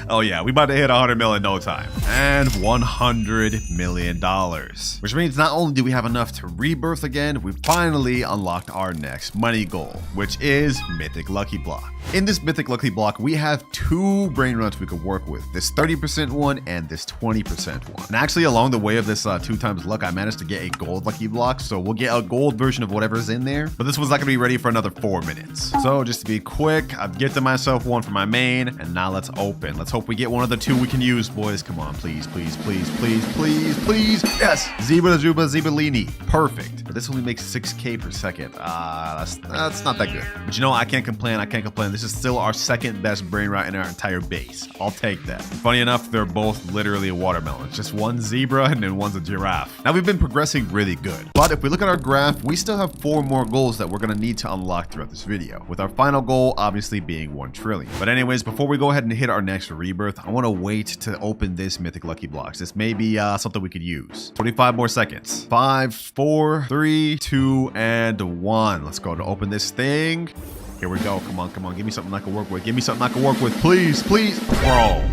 Oh yeah, we about to hit 100 million in no time. And $100 million. Which means not only do we have enough to rebirth again, we finally unlocked our next money goal, which is Mythic Lucky Block. In this Mythic Lucky Block, we have 2 brain runs we could work with. This 30% one and this 20% one. And actually along the way of this 2 times luck, I managed to get a gold lucky block. So we'll get a gold version of whatever's in there. But this one's not gonna be ready for another 4 minutes. So just to be quick, I've gifted myself one for my main. And now let's open. Let's hope we get one of the 2 we can use, boys. Come on, please. Yes, Zebra Zubalini. Perfect. But this only makes 6k per second. That's not that good. But you know, I can't complain. This is still our second best brain rot in our entire base. I'll take that. And funny enough, they're both literally watermelons. Just one zebra and then one's a giraffe. Now we've been progressing really good. But if we look at our graph, we still have 4 more goals that we're gonna need to unlock throughout this video. With our final goal obviously being 1 trillion. But anyways, before we go ahead and hit hit our next rebirth, I want to wait to open this mythic lucky blocks. This may be something we could use. 25 more seconds. 5, 4, 3, 2, and 1. Let's go to open this thing. Here we go. Come on, come on. Give me something I can work with. Give me something I can work with. Please, please. Bro.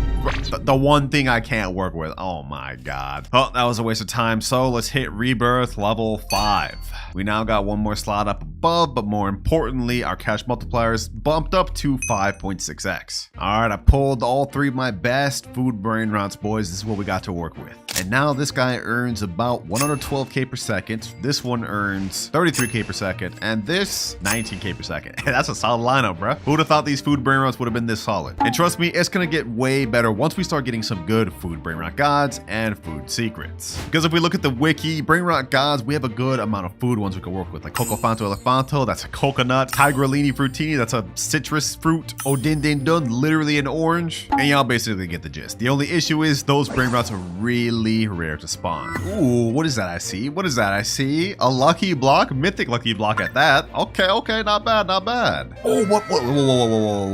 The one thing I can't work with. Oh my god. Oh, that was a waste of time. So let's hit rebirth level 5. We now got one more slot up above, but more importantly, our cash multipliers bumped up to 5.6x. All right, I pulled all 3 of my best food Brainrots, boys. This is what we got to work with. And now this guy earns about 112k per second. This one earns 33k per second. And this 19k per second. That's a solid lineup, bro. Who would have thought these food Brainrots would have been this solid? And trust me, it's going to get way better once we start getting some good food Brainrot gods and food secrets. Because if we look at the wiki, Brainrot gods, we have a good amount of food ones we can work with. Like Coco Fanto Elefanto, that's a coconut. Tigralini Frutini, that's a citrus fruit. Odin Din Dun, literally an orange. And y'all basically get the gist. The only issue is those Brainrots are really rare to spawn. Ooh, what is that I see? What is that I see? A lucky block? Mythic lucky block at that. Okay, okay, not bad, not bad. Oh,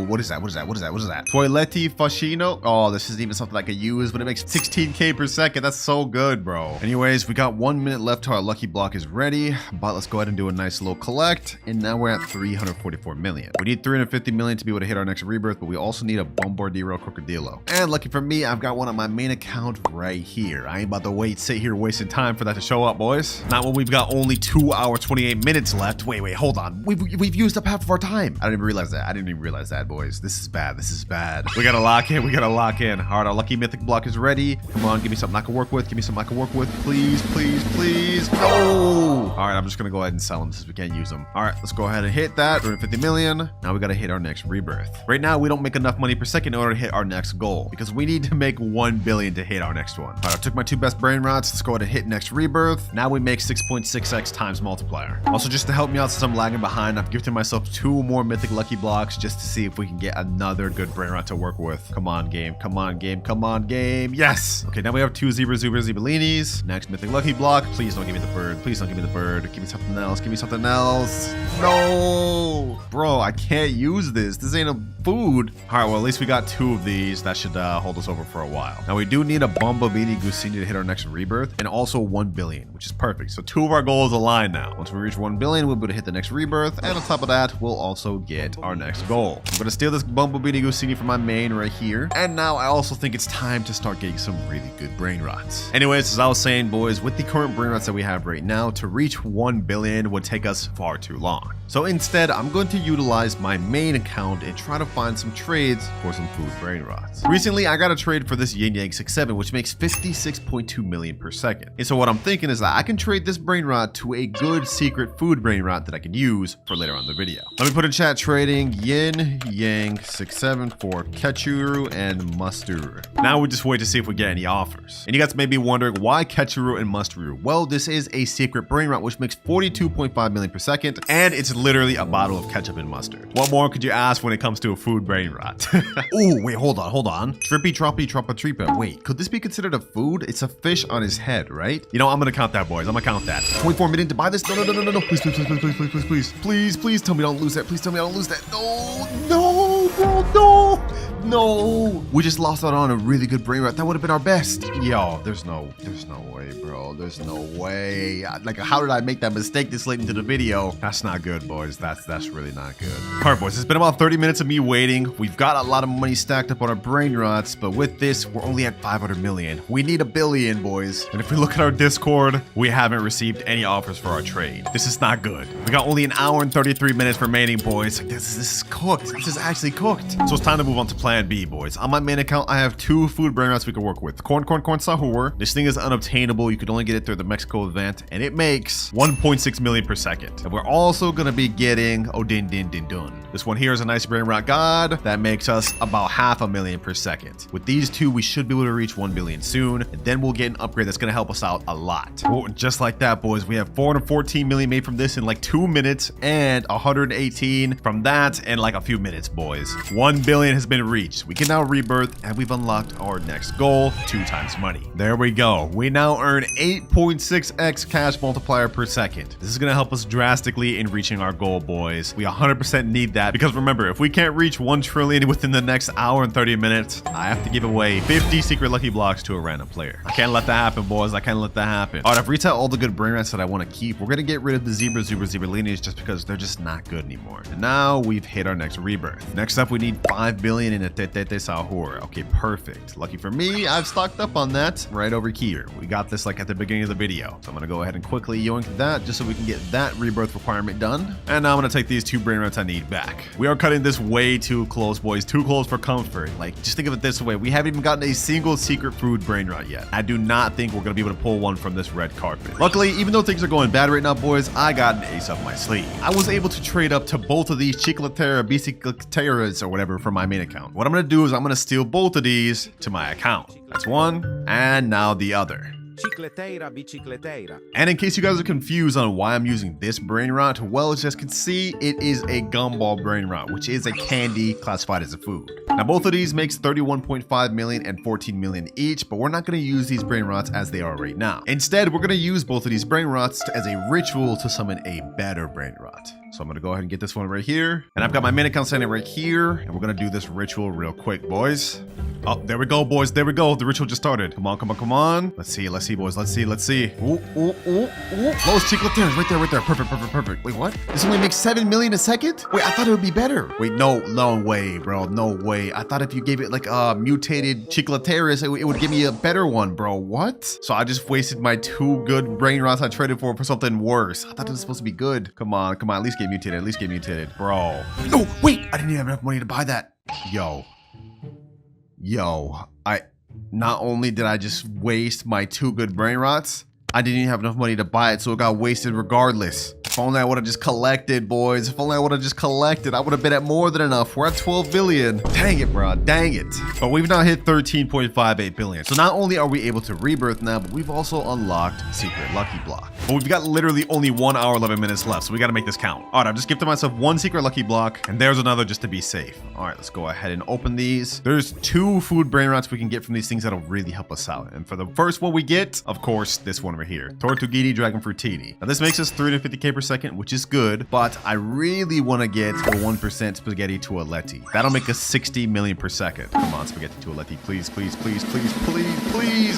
what is that? What is that? What is that? What is that? Toiletti Fascino? Oh, this isn't even something I could use, but it makes 16k per second. That's so good, bro. Anyways, we got 1 minute left till our lucky block is ready, but let's go ahead and do a nice little collect. And now we're at 344 million. We need 350 million to be able to hit our next rebirth, but we also need a Bombardiro Crocodilo. And lucky for me, I've got one on my main account right here. I ain't about to sit here wasting time for that to show up, boys. Not when we've got only 2 hours, 28 minutes left. Wait, hold on. We've used up half of our time. I didn't even realize that. I didn't even realize that, boys. This is bad. This is bad. We gotta lock in. We gotta lock in. All right, our lucky mythic block is ready. Come on, give me something I can work with. Give me something I can work with. Please, please, please. No! All right, I'm just gonna go ahead and sell them since we can't use them. All right, let's go ahead and hit that. 350 million. Now we gotta hit our next rebirth. Right now, we don't make enough money per second in order to hit our next goal because we need to make 1 billion to hit our next one. All right, I took my 2 best Brainrots. Let's go ahead and hit next rebirth. Now we make 6.6x times multiplier. Also, just to help me out since I'm lagging behind, I've gifted myself 2 more mythic lucky blocks just to see if we can get another good Brainrot to work with. Come on, game. Come on, game. Come on, game. Yes! Okay, now we have 2 Zebalinis. Next mythic lucky block. Please don't give me the bird. Please don't give me the bird. Give me something else. Give me something else. No! Bro, I can't use this. This ain't a food. All right, well, at least we got 2 of these. That should hold us over for a while. Now, we do need a Bombabini Gusini to hit our next rebirth and also 1 billion, which is perfect. So 2 of our goals align now. Once we reach 1 billion, we'll be able to hit the next rebirth. And on top of that, we'll also get our next goal. I'm going to steal this Bombabini Gusini from my main right here. And now I also think it's time to start getting some really good Brainrots. Anyways, as I was saying, boys, with the current Brainrots that we have right now, to reach 1 billion would take us far too long. So instead, I'm going to utilize my main account and try to find some trades for some food Brainrots. Recently, I got a trade for this Yin Yang 67, which makes 56.2 million per second. And so what I'm thinking is that I can trade this Brainrot to a good secret food Brainrot that I can use for later on in the video. Let me put in chat trading Yin Yang 67 for Ketchuru and Musturu. Now we just wait to see if we get any offers. And you guys may be wondering why Ketchuru and Musturu. Well, this is a secret Brainrot which makes 42.5 million per second, and it's literally a bottle of ketchup and mustard. What more could you ask when it comes to a food Brainrot? Oh, wait, hold on. Trippy Troppy Troppa Tripa. Wait, could this be considered a food? It's a fish on his head, right? You know, I'm gonna count that, boys. I'm gonna count that. 24 million to buy this? No. Please tell me I don't lose that. Please tell me I don't lose that. No, bro, no. No, we just lost out on a really good Brainrot. That would have been our best. Yo, there's no way, bro. There's no way. Like, how did I make that mistake this late into the video? That's not good, boys. That's really not good. All right, boys, it's been about 30 minutes of me waiting. We've got a lot of money stacked up on our Brainrots, but with this, we're only at 500 million. We need 1 billion, boys. And if we look at our Discord, we haven't received any offers for our trade. This is not good. We got only 1 hour and 33 minutes remaining, boys. Like, this is cooked. This is actually cooked. So it's time to move on to plan B, boys. On my main account, I have 2 food Brainrots we can work with. Corn Sahur. This thing is unobtainable. You can only get it through the Mexico event, and it makes 1.6 million per second. And we're also going to be getting Odin Din Din Dun. This one here is a nice Brainrot god that makes us about 500,000 per second. With these 2, we should be able to reach 1 billion soon, and then we'll get an upgrade that's going to help us out a lot. Oh, just like that, boys, we have 414 million made from this in like 2 minutes, and 118 from that in like a few minutes, boys. 1 billion has been reached. reached. We can now rebirth, and we've unlocked our next goal, 2 times money. There we go. We now earn 8.6x cash multiplier per second. This is going to help us drastically in reaching our goal, boys. We 100% need that because remember, if we can't reach 1 trillion within the next hour and 30 minutes, I have to give away 50 secret lucky blocks to a random player. I can't let that happen, boys. I can't let that happen. All right, I've reached out all the good Brainrots that I want to keep. We're going to get rid of the zebra lineage just because they're just not good anymore. And now we've hit our next rebirth. Next up, we need 5 billion in a Tete Sahur. Okay, perfect. Lucky for me, I've stocked up on that right over here. We got this like at the beginning of the video. So I'm going to go ahead and quickly yoink that just so we can get that rebirth requirement done. And now I'm going to take these 2 Brainrots I need back. We are cutting this way too close, boys. Too close for comfort. Like, just think of it this way. We haven't even gotten a single secret food Brainrot yet. I do not think we're going to be able to pull one from this red carpet. Luckily, even though things are going bad right now, boys, I got an ace up my sleeve. I was able to trade up to both of these Bicicleteras or whatever from my main account. What I'm going to do is I'm going to steal both of these to my account. That's one, and now the other. Bicicleteira. And in case you guys are confused on why I'm using this Brainrot, well, as you guys can see, it is a gumball Brainrot, which is a candy classified as a food. Now, both of these makes 31.5 million and 14 million each, but we're not going to use these Brainrots as they are right now. Instead, we're going to use both of these Brainrots as a ritual to summon a better Brainrot. So I'm going to go ahead and get this one right here. And I've got my main account standing right here. And we're going to do this ritual real quick, boys. Oh, there we go, boys. There we go. The ritual just started. Come on, come on, come on. Let's see, boys. Let's see. Ooh. Those chicleteras right there. Perfect. Wait, what? This only makes 7 million a second? Wait, I thought it would be better. Wait, no way, bro. No way. I thought if you gave it like a mutated chicleteras, it would give me a better one, bro. What? So I just wasted my 2 good Brainrots I traded for something worse. I thought it was supposed to be good. Come on. At least get mutated. Bro. No, wait. I didn't even have enough money to buy that. Yo, not only did I just waste my 2 good Brainrots, I didn't even have enough money to buy it, so it got wasted regardless. If only I would have just collected, boys. If only I would have just collected, I would have been at more than enough. We're at 12 billion. Dang it, bro. Dang it. But we've now hit 13.58 billion. So not only are we able to rebirth now, but we've also unlocked Secret Lucky Block. But we've got literally only 1 hour, 11 minutes left, so we got to make this count. All right, I've just gifted myself 1 Secret Lucky Block, and there's another just to be safe. All right, let's go ahead and open these. There's 2 food Brainrots we can get from these things that'll really help us out. And for the first one we get, of course, this one right here. Tortuguini Dragon Fruitini. Now this makes us 350k per second, which is good, but I really want to get a 1% Spaghetti Toaletti. That'll make us 60 million per second. Come on, Spaghetti Toaletti, please.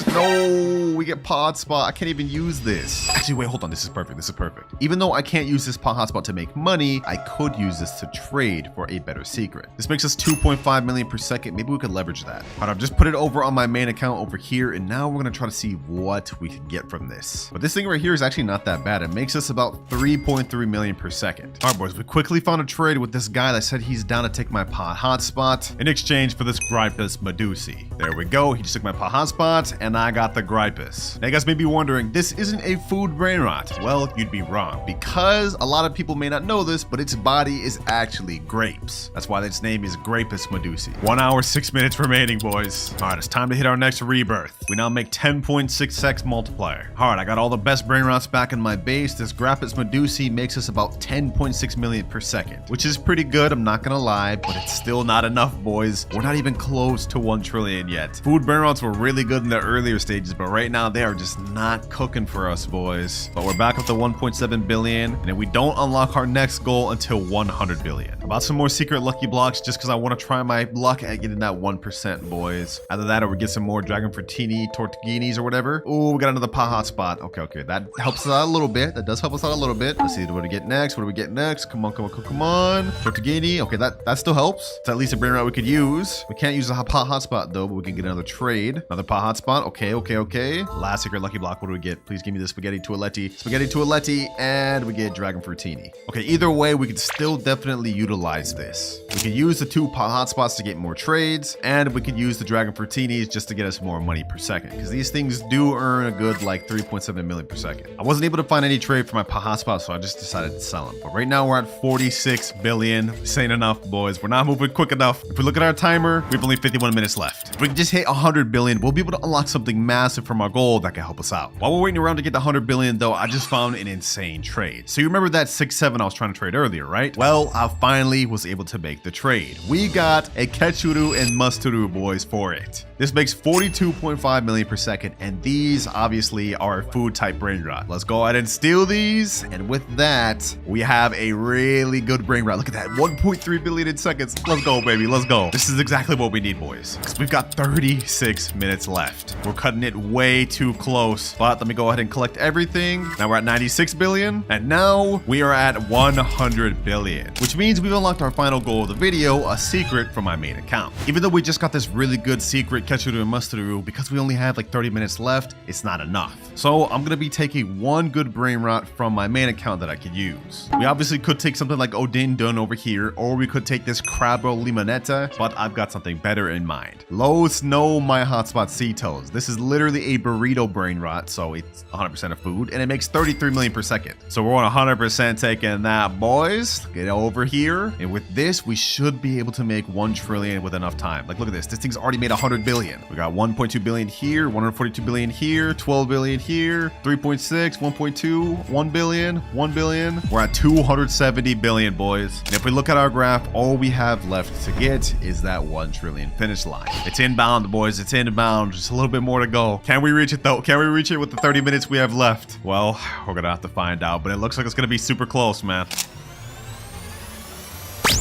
No, we get Pod Spot. I can't even use this. Actually, wait, hold on. This is perfect. Even though I can't use this Pod Hotspot to make money, I could use this to trade for a better secret. This makes us 2.5 million per second. Maybe we could leverage that. All right, I've just put it over on my main account over here, and now we're going to try to see what we can get from this. But this thing right here is actually not that bad. It makes us about 3.3 million per second. All right, boys, we quickly found a trade with this guy that said he's down to take my Pod Hotspot in exchange for this Gripus Medusi. There we go. He just took my Pod Hotspot, and I got the Gripus. Now, you guys may be wondering, this isn't a food Brainrot. Well, you'd be wrong, because a lot of people may not know this, but its body is actually grapes. That's why its name is Grapus Medusi. 1 hour, 6 minutes remaining, boys. All right, it's time to hit our next rebirth. We now make 10.6x multiplier. All right, I got all the best Brainrots back in my base. This Grapus Medusi makes us about 10.6 million per second, which is pretty good, I'm not gonna lie, but it's still not enough, boys. We're not even close to 1 trillion yet. Food Brainrots were really good in the earlier stages, but right now they are just not cooking for us, boys. But we're back up to 1.7 billion, and we don't unlock our next goal until 100 billion. About some more secret lucky blocks just because I want to try my luck at getting that 1%, boys. Either that or we get some more Dragon Fruitini, Tortuguinis or whatever. Oh, we got another Paha spot. Okay. That helps us out a little bit. That does help us out a little bit. Let's see what do we get next. Come on. Tortuguini. Okay, that still helps. It's at least a Brainrot we could use. We can't use the Paha spot though, but we can get another trade. Another Paha spot. Okay. Last secret lucky block. What do we get? Please give me the Spaghetti Toaletti, and we get Dragon Fruitini. Okay, either way, we can still definitely utilize this. We could use the 2 hotspots to get more trades, and we could use the Dragon Fruitinis just to get us more money per second, because these things do earn a good like 3.7 million per second. I wasn't able to find any trade for my hotspots so I just decided to sell them. But right now we're at 46 billion. This ain't enough, boys. We're not moving quick enough. If we look at our timer, we have only 51 minutes left. If we can just hit 100 billion, we'll be able to unlock something massive from our goal that can help us out. While we're waiting around to get the 100 billion though, I just found an insane trade. So you remember that 6-7 I was trying to trade earlier, right? Well, I finally was able to make the trade. We got a Ketchuru and Musturu, boys, for it. This makes 42.5 million per second, and these obviously are food type Brainrot. Let's go ahead and steal these, and with that, we have a really good Brainrot. Look at that, 1.3 billion in seconds. Let's go, baby, let's go. This is exactly what we need, boys, because we've got 36 minutes left. We're cutting it way too close, but let me go ahead and collect everything. Now we're at 96 billion, and now we are at 100 billion, which means we've unlocked our final goal of the video, a secret from my main account. Even though we just got this really good secret Ketchuru and Musturu, because we only have like 30 minutes left, it's not enough. So I'm gonna be taking one good Brainrot from my main account that I could use. We obviously could take something like Odin Dun over here, or we could take this Crabro Limonetta, but I've got something better in mind. Los No My Hotspot Cetos. This is literally a burrito Brainrot, so it's 100% of food, and it makes 33 million per second. So we're on 100% taking that, boys. Get over here, and with this, we should be able to make 1 trillion with enough time. Like, look at this. This thing's already made 100 billion. We got 1.2 billion here, 142 billion here, 12 billion here, 3.6, 1.2, 1 billion, 1 billion. We're at 270 billion, boys. And if we look at our graph, all we have left to get is that 1 trillion finish line. It's inbound, boys. It's inbound. Just a little bit more to go. Can we reach it, though? Can we reach it with the 30 minutes we have left? Well, we're gonna have to find out, but it looks like it's gonna be super close, man.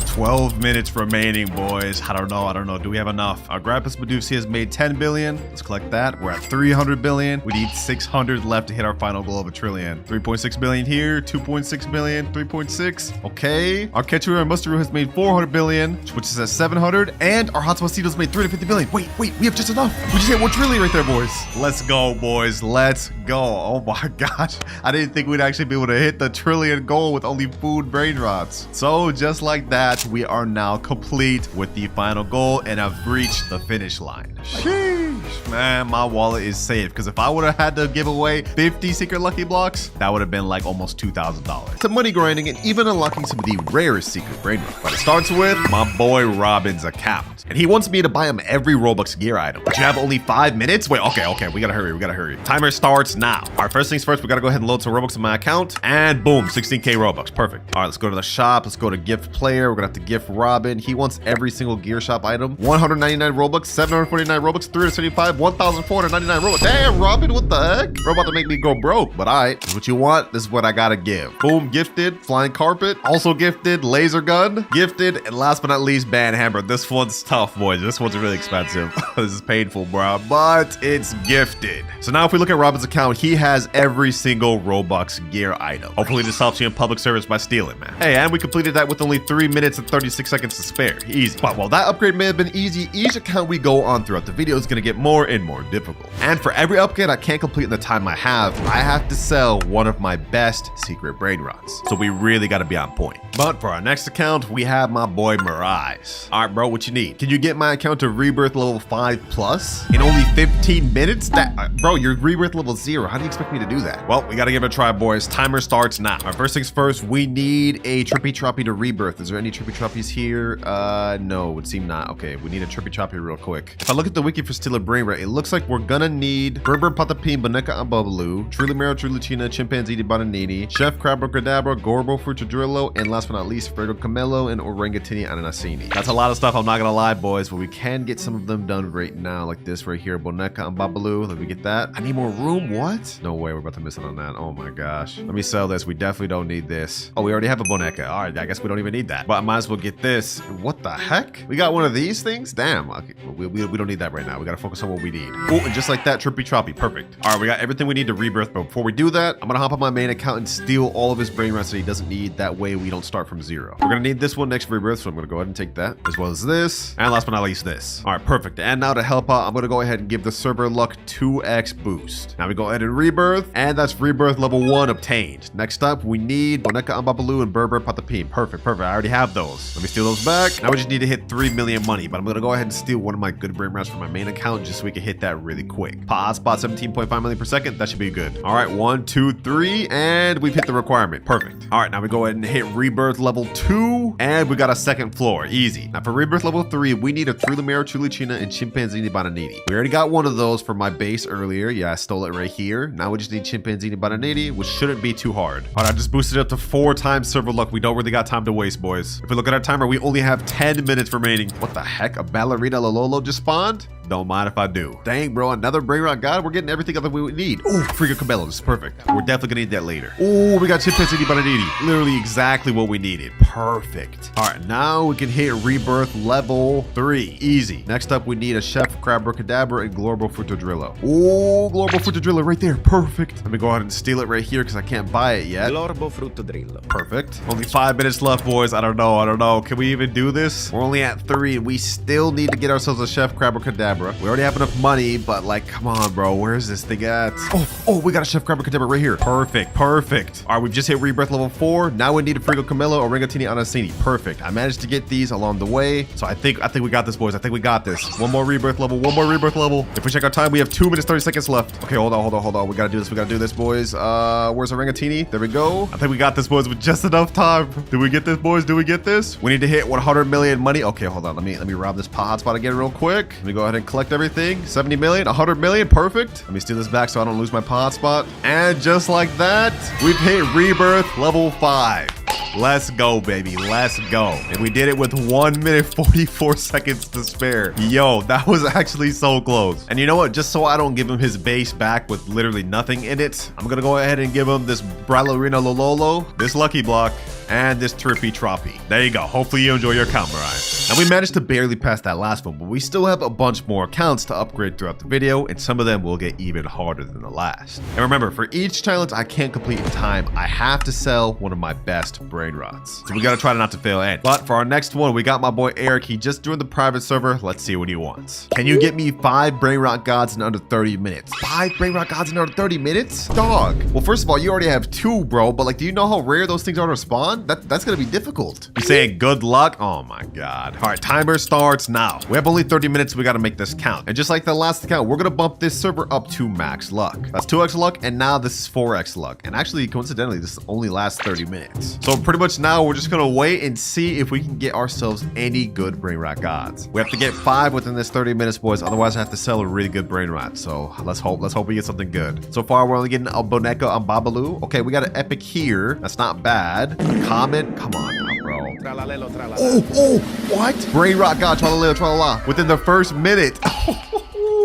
12 minutes remaining, boys. I don't know. Do we have enough? Our Grappus Medusa has made 10 billion. Let's collect that. We're at 300 billion. We need 600 left to hit our final goal of a trillion. 3.6 billion here, 2.6 billion, 3.6. Okay. Our Ketchuru and Musturu has made 400 billion, which is at 700. And our Hotspot made 350 billion. Wait, we have just enough. We just hit 1 trillion right there, boys. Let's go, boys. Let's go. Oh my gosh. I didn't think we'd actually be able to hit the trillion goal with only food Brainrots. So just like that, we are now complete with the final goal and have reached the finish line. Sheesh, man, my wallet is safe, because if I would have had to give away 50 secret lucky blocks, that would have been like almost $2,000. Some money grinding and even unlocking some of the rarest secret Brainrot. But it starts with my boy Robin's account, and he wants me to buy him every Roblox gear item. But you have only 5 minutes? Wait, okay, we gotta hurry. Timer starts now. All right, first things first, we gotta go ahead and load some Robux in my account, and boom, 16k Robux, perfect. All right, let's go to the shop. Let's go to gift player. We're gonna have to gift Robin. He wants every single gear shop item. 199 Robux, 749 Robux, 375, 1,499 Robux. Damn, Robin, what the heck? Bro, about to make me go broke, but all right. This is what you want. This is what I gotta give. Boom, gifted. Flying carpet, also gifted. Laser gun, gifted. And last but not least, band hammer. This one's tough, boys. This one's really expensive. This is painful, bro, but it's gifted. So now if we look at Robin's account, he has every single Robux gear item. Hopefully this helps you in public service by stealing, man. Hey, and we completed that with only 3 minutes and 36 seconds to spare. Easy. But while that upgrade may have been easy, each account we go on throughout the video is going to get more and more difficult. And for every upgrade I can't complete in the time I have to sell one of my best secret Brainrots. So we really got to be on point. But for our next account, we have my boy Mirage. All right, bro, what you need? Can you get my account to rebirth level 5+ in only 15 minutes? Bro, you're rebirth level 0. How do you expect me to do that? Well, we got to give it a try, boys. Timer starts now. All right, first things first, we need a Trippy Troppy to rebirth. Is there any Trippy Troppies here? No, it would seem not. Okay, we need a Trippy Troppy real quick. If I look at the wiki for Steal a Brainrot, it looks like we're gonna need Berber Patapim, Boneka and Bubblu, Trulimero, Trulicina, Chimpanzee di Bananini, Chef Crabro Cadabra, Gorbo Frutadrillo, and last but not least, Fergo Camelo and Orangatini Ananasini. That's a lot of stuff, I'm not gonna lie, boys, but we can get some of them done right now, like this right here, Boneka and Babalu. Let me get that. I need more room. What? No way, we're about to miss it on that. Oh my gosh. Let me sell this. We definitely don't need this. Oh, we already have a Boneka. All right, I guess we don't even need that. But I might as well get this. What the heck? We got one of these things? Damn. Okay, we don't need that right now. We gotta focus on what we need. Oh, and just like that, Trippy Troppy. Perfect. All right, we got everything we need to rebirth. But before we do that, I'm gonna hop on my main account and steal all of his Brainrots that he doesn't need. That way we don't start from 0. We're gonna need this one next rebirth, so I'm gonna go ahead and take that, as well as this, and last but not least this. All right, perfect. And now to help out, I'm gonna go ahead and give the server luck 2x boost. Now we go ahead and rebirth, and that's rebirth level 1 obtained. Next up, we need Boneka Ambabaloo and Berber Patapim. Perfect, perfect. I already have those. Let me steal those back. Now we just need to hit 3 million money, but I'm gonna go ahead and steal one of my good Brainrots from my main account just so we can hit that really quick. Pot spot 17.5 million per second. That should be good. All right, 1, 2, 3, and we've hit the requirement. Perfect. All right, now we go ahead and hit rebirth level 2, and we got a second floor. Easy. Now for rebirth level 3, we need a Through the Mirror Chulicina and Chimpanzini Bananini. We already got one of those for my base earlier. Yeah, I stole it right here. Now we just need Chimpanzini Bananini, which shouldn't be too hard. All right, I just boosted it up to 4 times server luck. We don't really got time to waste, boys. If we look at our timer, we only have 10 minutes remaining. What the heck? A Ballerina Lololo just spawned? Don't mind if I do. Dang, bro, another Brainrot god. We're getting everything that we need. Oh, Frigo Cabello. This is perfect. We're definitely gonna need that later. Oh, we got Chimpanzini Bananini. Literally exactly what we needed. Perfect. All right, now we can hit rebirth level 3. Easy. Next up, we need a Chef Crabracadabra and Glorbo Frutodrillo. Oh, Glorbo Frutodrillo right there. Perfect. Let me go ahead and steal it right here because I can't buy it yet. Glorbo Frutodrillo. Perfect. Only 5 minutes left, boys. I don't know. Can we even do this? We're only at 3 and we still need to get ourselves a Chef Crabracadabra. We already have enough money, but like, come on, bro. Where's this thing at? Oh, we got a Chef Crabracadabra right here. Perfect. All right, we've just hit rebirth level 4. Now we need a Frigo Camillo or Ringatini Anasini. Perfect. I managed to get these along the way. So I think we got this, boys. I think we got this. One more rebirth level. If we check our time, we have 2 minutes, 30 seconds left. Okay, hold on. We gotta do this, boys. Where's our Ringatini? There we go. I think we got this, boys, with just enough time. Did we get this, boys? Do we get this? We need to hit 100 million money. Okay, hold on. Let me rob this hotspot again real quick. Let me go ahead and collect everything. 70 million, 100 million. Perfect. Let me steal this back so I don't lose my hotspot. And just like that, we've hit rebirth level 5. Let's go, baby. Let's go. And we did it with 1 minute 44 seconds to spare. Yo, that was actually so close. And you know what? Just so I don't give him his base back with literally nothing in it, I'm gonna go ahead and give him this Ballerina Lololo, this Lucky Block, and this Trippy Troppy. There you go. Hopefully you enjoy your account, Mariah. Now we managed to barely pass that last one, but we still have a bunch more accounts to upgrade throughout the video, and some of them will get even harder than the last. And remember, for each challenge I can't complete in time, I have to sell one of my best Brainrots. So we gotta try not to fail at. But for our next one, we got my boy Eric. He just joined the private server. Let's see what he wants. Can you get me 5 Brainrot gods in under 30 minutes? 5 Brainrot gods in under 30 minutes? Dog. Well, first of all, you already have 2, bro, but like, do you know how rare those things are to spawn? That's gonna be difficult. You saying good luck? Oh my god. All right, timer starts now. We have only 30 minutes. We gotta make this count. And just like the last account, we're gonna bump this server up to max luck. That's 2x luck, and now this is 4x luck. And actually, coincidentally, this only lasts 30 minutes. So pretty much now we're just gonna wait and see if we can get ourselves any good Brainrot gods. We have to get 5 within this 30 minutes, boys. Otherwise, I have to sell a really good Brainrot. So let's hope we get something good. So far, we're only getting a Boneka on Babaloo. Okay, we got an epic here. That's not bad. Comment. Come on now, bro. Oh, what? Brainrot god, tralala, tralala. Within the first minute.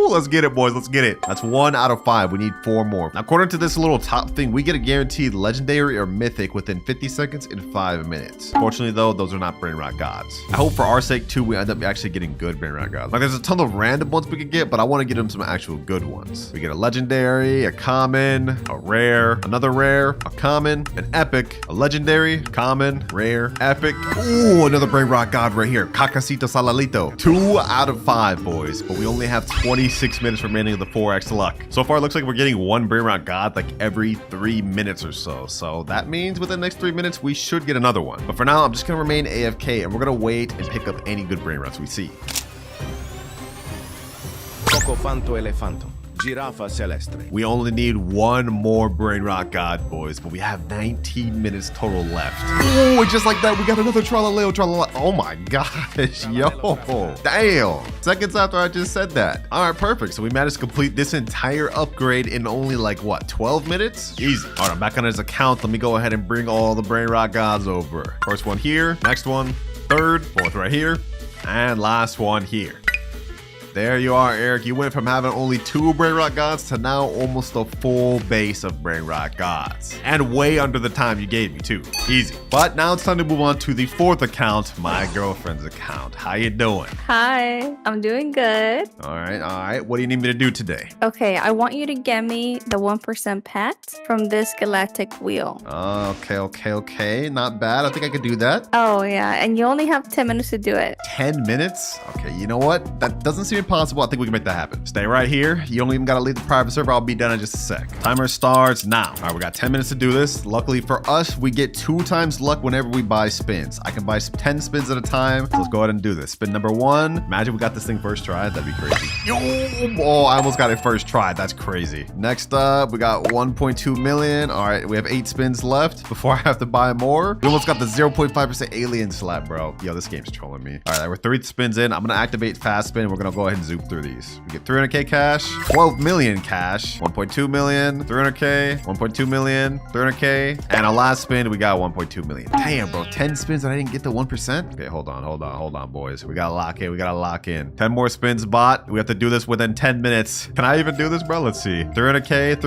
Let's get it, boys. Let's get it. That's 1 out of 5. We need 4 more. Now, according to this little top thing, we get a guaranteed legendary or mythic within 50 seconds in 5 minutes. Fortunately, though, those are not Brainrot gods. I hope for our sake, too, we end up actually getting good Brainrot gods. Like, there's a ton of random ones we could get, but I want to get them some actual good ones. We get a legendary, a common, a rare, another rare, a common, an epic, a legendary, common, rare, epic. Ooh, another Brainrot god right here. Cacacito Salalito. 2 out of 5, boys. But we only have 26 minutes remaining of the 4x luck. So far, it looks like we're getting 1 Brainrot god like every 3 minutes or so. So that means within the next 3 minutes, we should get another one. But for now, I'm just gonna remain AFK and we're gonna wait and pick up any good Brainrots we see. Cocofanto elefanto. Giraffa celestre. We only need 1 more Brainrot god, boys, but we have 19 minutes total left. Oh, just like that, we got another Tralaleo Tralala. Oh my gosh, yo. Damn. Seconds after I just said that. All right, perfect. So we managed to complete this entire upgrade in only like, what, 12 minutes? Easy. All right, I'm back on his account. Let me go ahead and bring all the Brainrot gods over. First one here, next one, third, fourth right here, and last one here. There you are, Eric. You went from having only 2 Brainrot gods to now almost a full base of Brainrot gods. And way under the time you gave me too. Easy. But now it's time to move on to the 4th account, my girlfriend's account. How you doing? Hi, I'm doing good. All right. What do you need me to do today? Okay, I want you to get me the 1% pet from this galactic wheel. Okay. Not bad. I think I could do that. Oh, yeah, and you only have 10 minutes to do it. 10 minutes? Okay, you know what? That doesn't seem impossible. I think we can make that happen. Stay right here. You don't even gotta leave the private server. I'll be done in just a sec. Timer starts now. All right, we got 10 minutes to do this. Luckily for us, we get 2 times luck whenever we buy spins. I can buy 10 spins at a time. So let's go ahead and do this. Spin number 1. Imagine we got this thing first try. That'd be crazy. Oh, I almost got it first try. That's crazy. Next up, we got 1.2 million. All right, we have 8 spins left before I have to buy more. We almost got the 0.5% alien slap, bro. Yo, this game's trolling me. All right, we're 3 spins in. I'm gonna activate fast spin. We're gonna go ahead and zoom through these. We get 300k cash, 12 million cash, 1.2 million, 300k, 1.2 million, 300k, and a last spin, we got 1.2 million. Damn, bro, 10 spins and I didn't get the 1%. Okay, hold on, boys. We gotta lock in. 10 more spins, bot. We have to do this within 10 minutes. Can I even do this, bro? Let's see. 300k.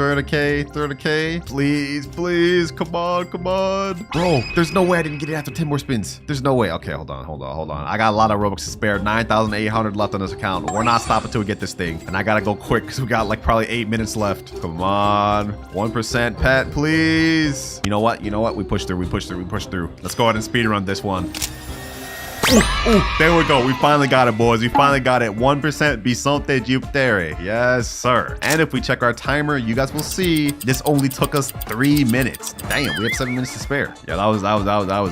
Please. Come on. Bro, there's no way I didn't get it after 10 more spins. There's no way. Okay, hold on. I got a lot of Robux to spare. 9,800 left on this account. We're not stopping until we get this thing. And I gotta go quick because we got like probably 8 minutes left. Come on. 1% pet, please. You know what? We push through. Let's go ahead and speedrun this one. Ooh, there we go. We finally got it, boys. We finally got it. 1% Bisonte Jupiter. Yes, sir. And if we check our timer, you guys will see this only took us 3 minutes. Damn, we have 7 minutes to spare. Yeah, that was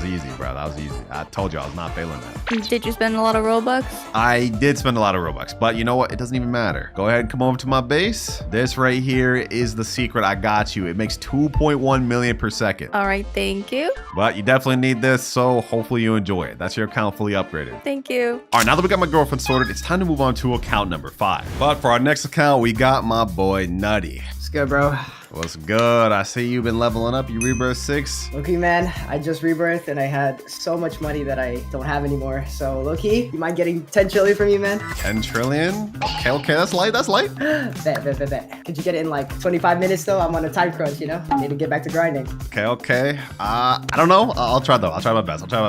easy, bro. That was easy. I told you I was not failing that. Did you spend a lot of Robux? I did spend a lot of Robux, but you know what? It doesn't even matter. Go ahead and come over to my base. This right here is the secret. I got you. It makes 2.1 million per second. All right, thank you. But you definitely need this, so hopefully you enjoy it. That's your account fully upgraded. Thank you. All right, now that we got my girlfriend sorted, it's time to move on to account number 5. But for our next account, we got my boy Nutty. What's good, bro? What's good? I see you've been leveling up. You rebirth 6. Low-key, man, I just rebirthed and I had so much money that I don't have anymore. So, low-key, you mind getting 10 trillion from you, man? 10 trillion? Okay, that's light. Bet. Could you get it in like 25 minutes, though? I'm on a time crunch, you know? I need to get back to grinding. Okay. I don't know. I'll try, though. I'll try my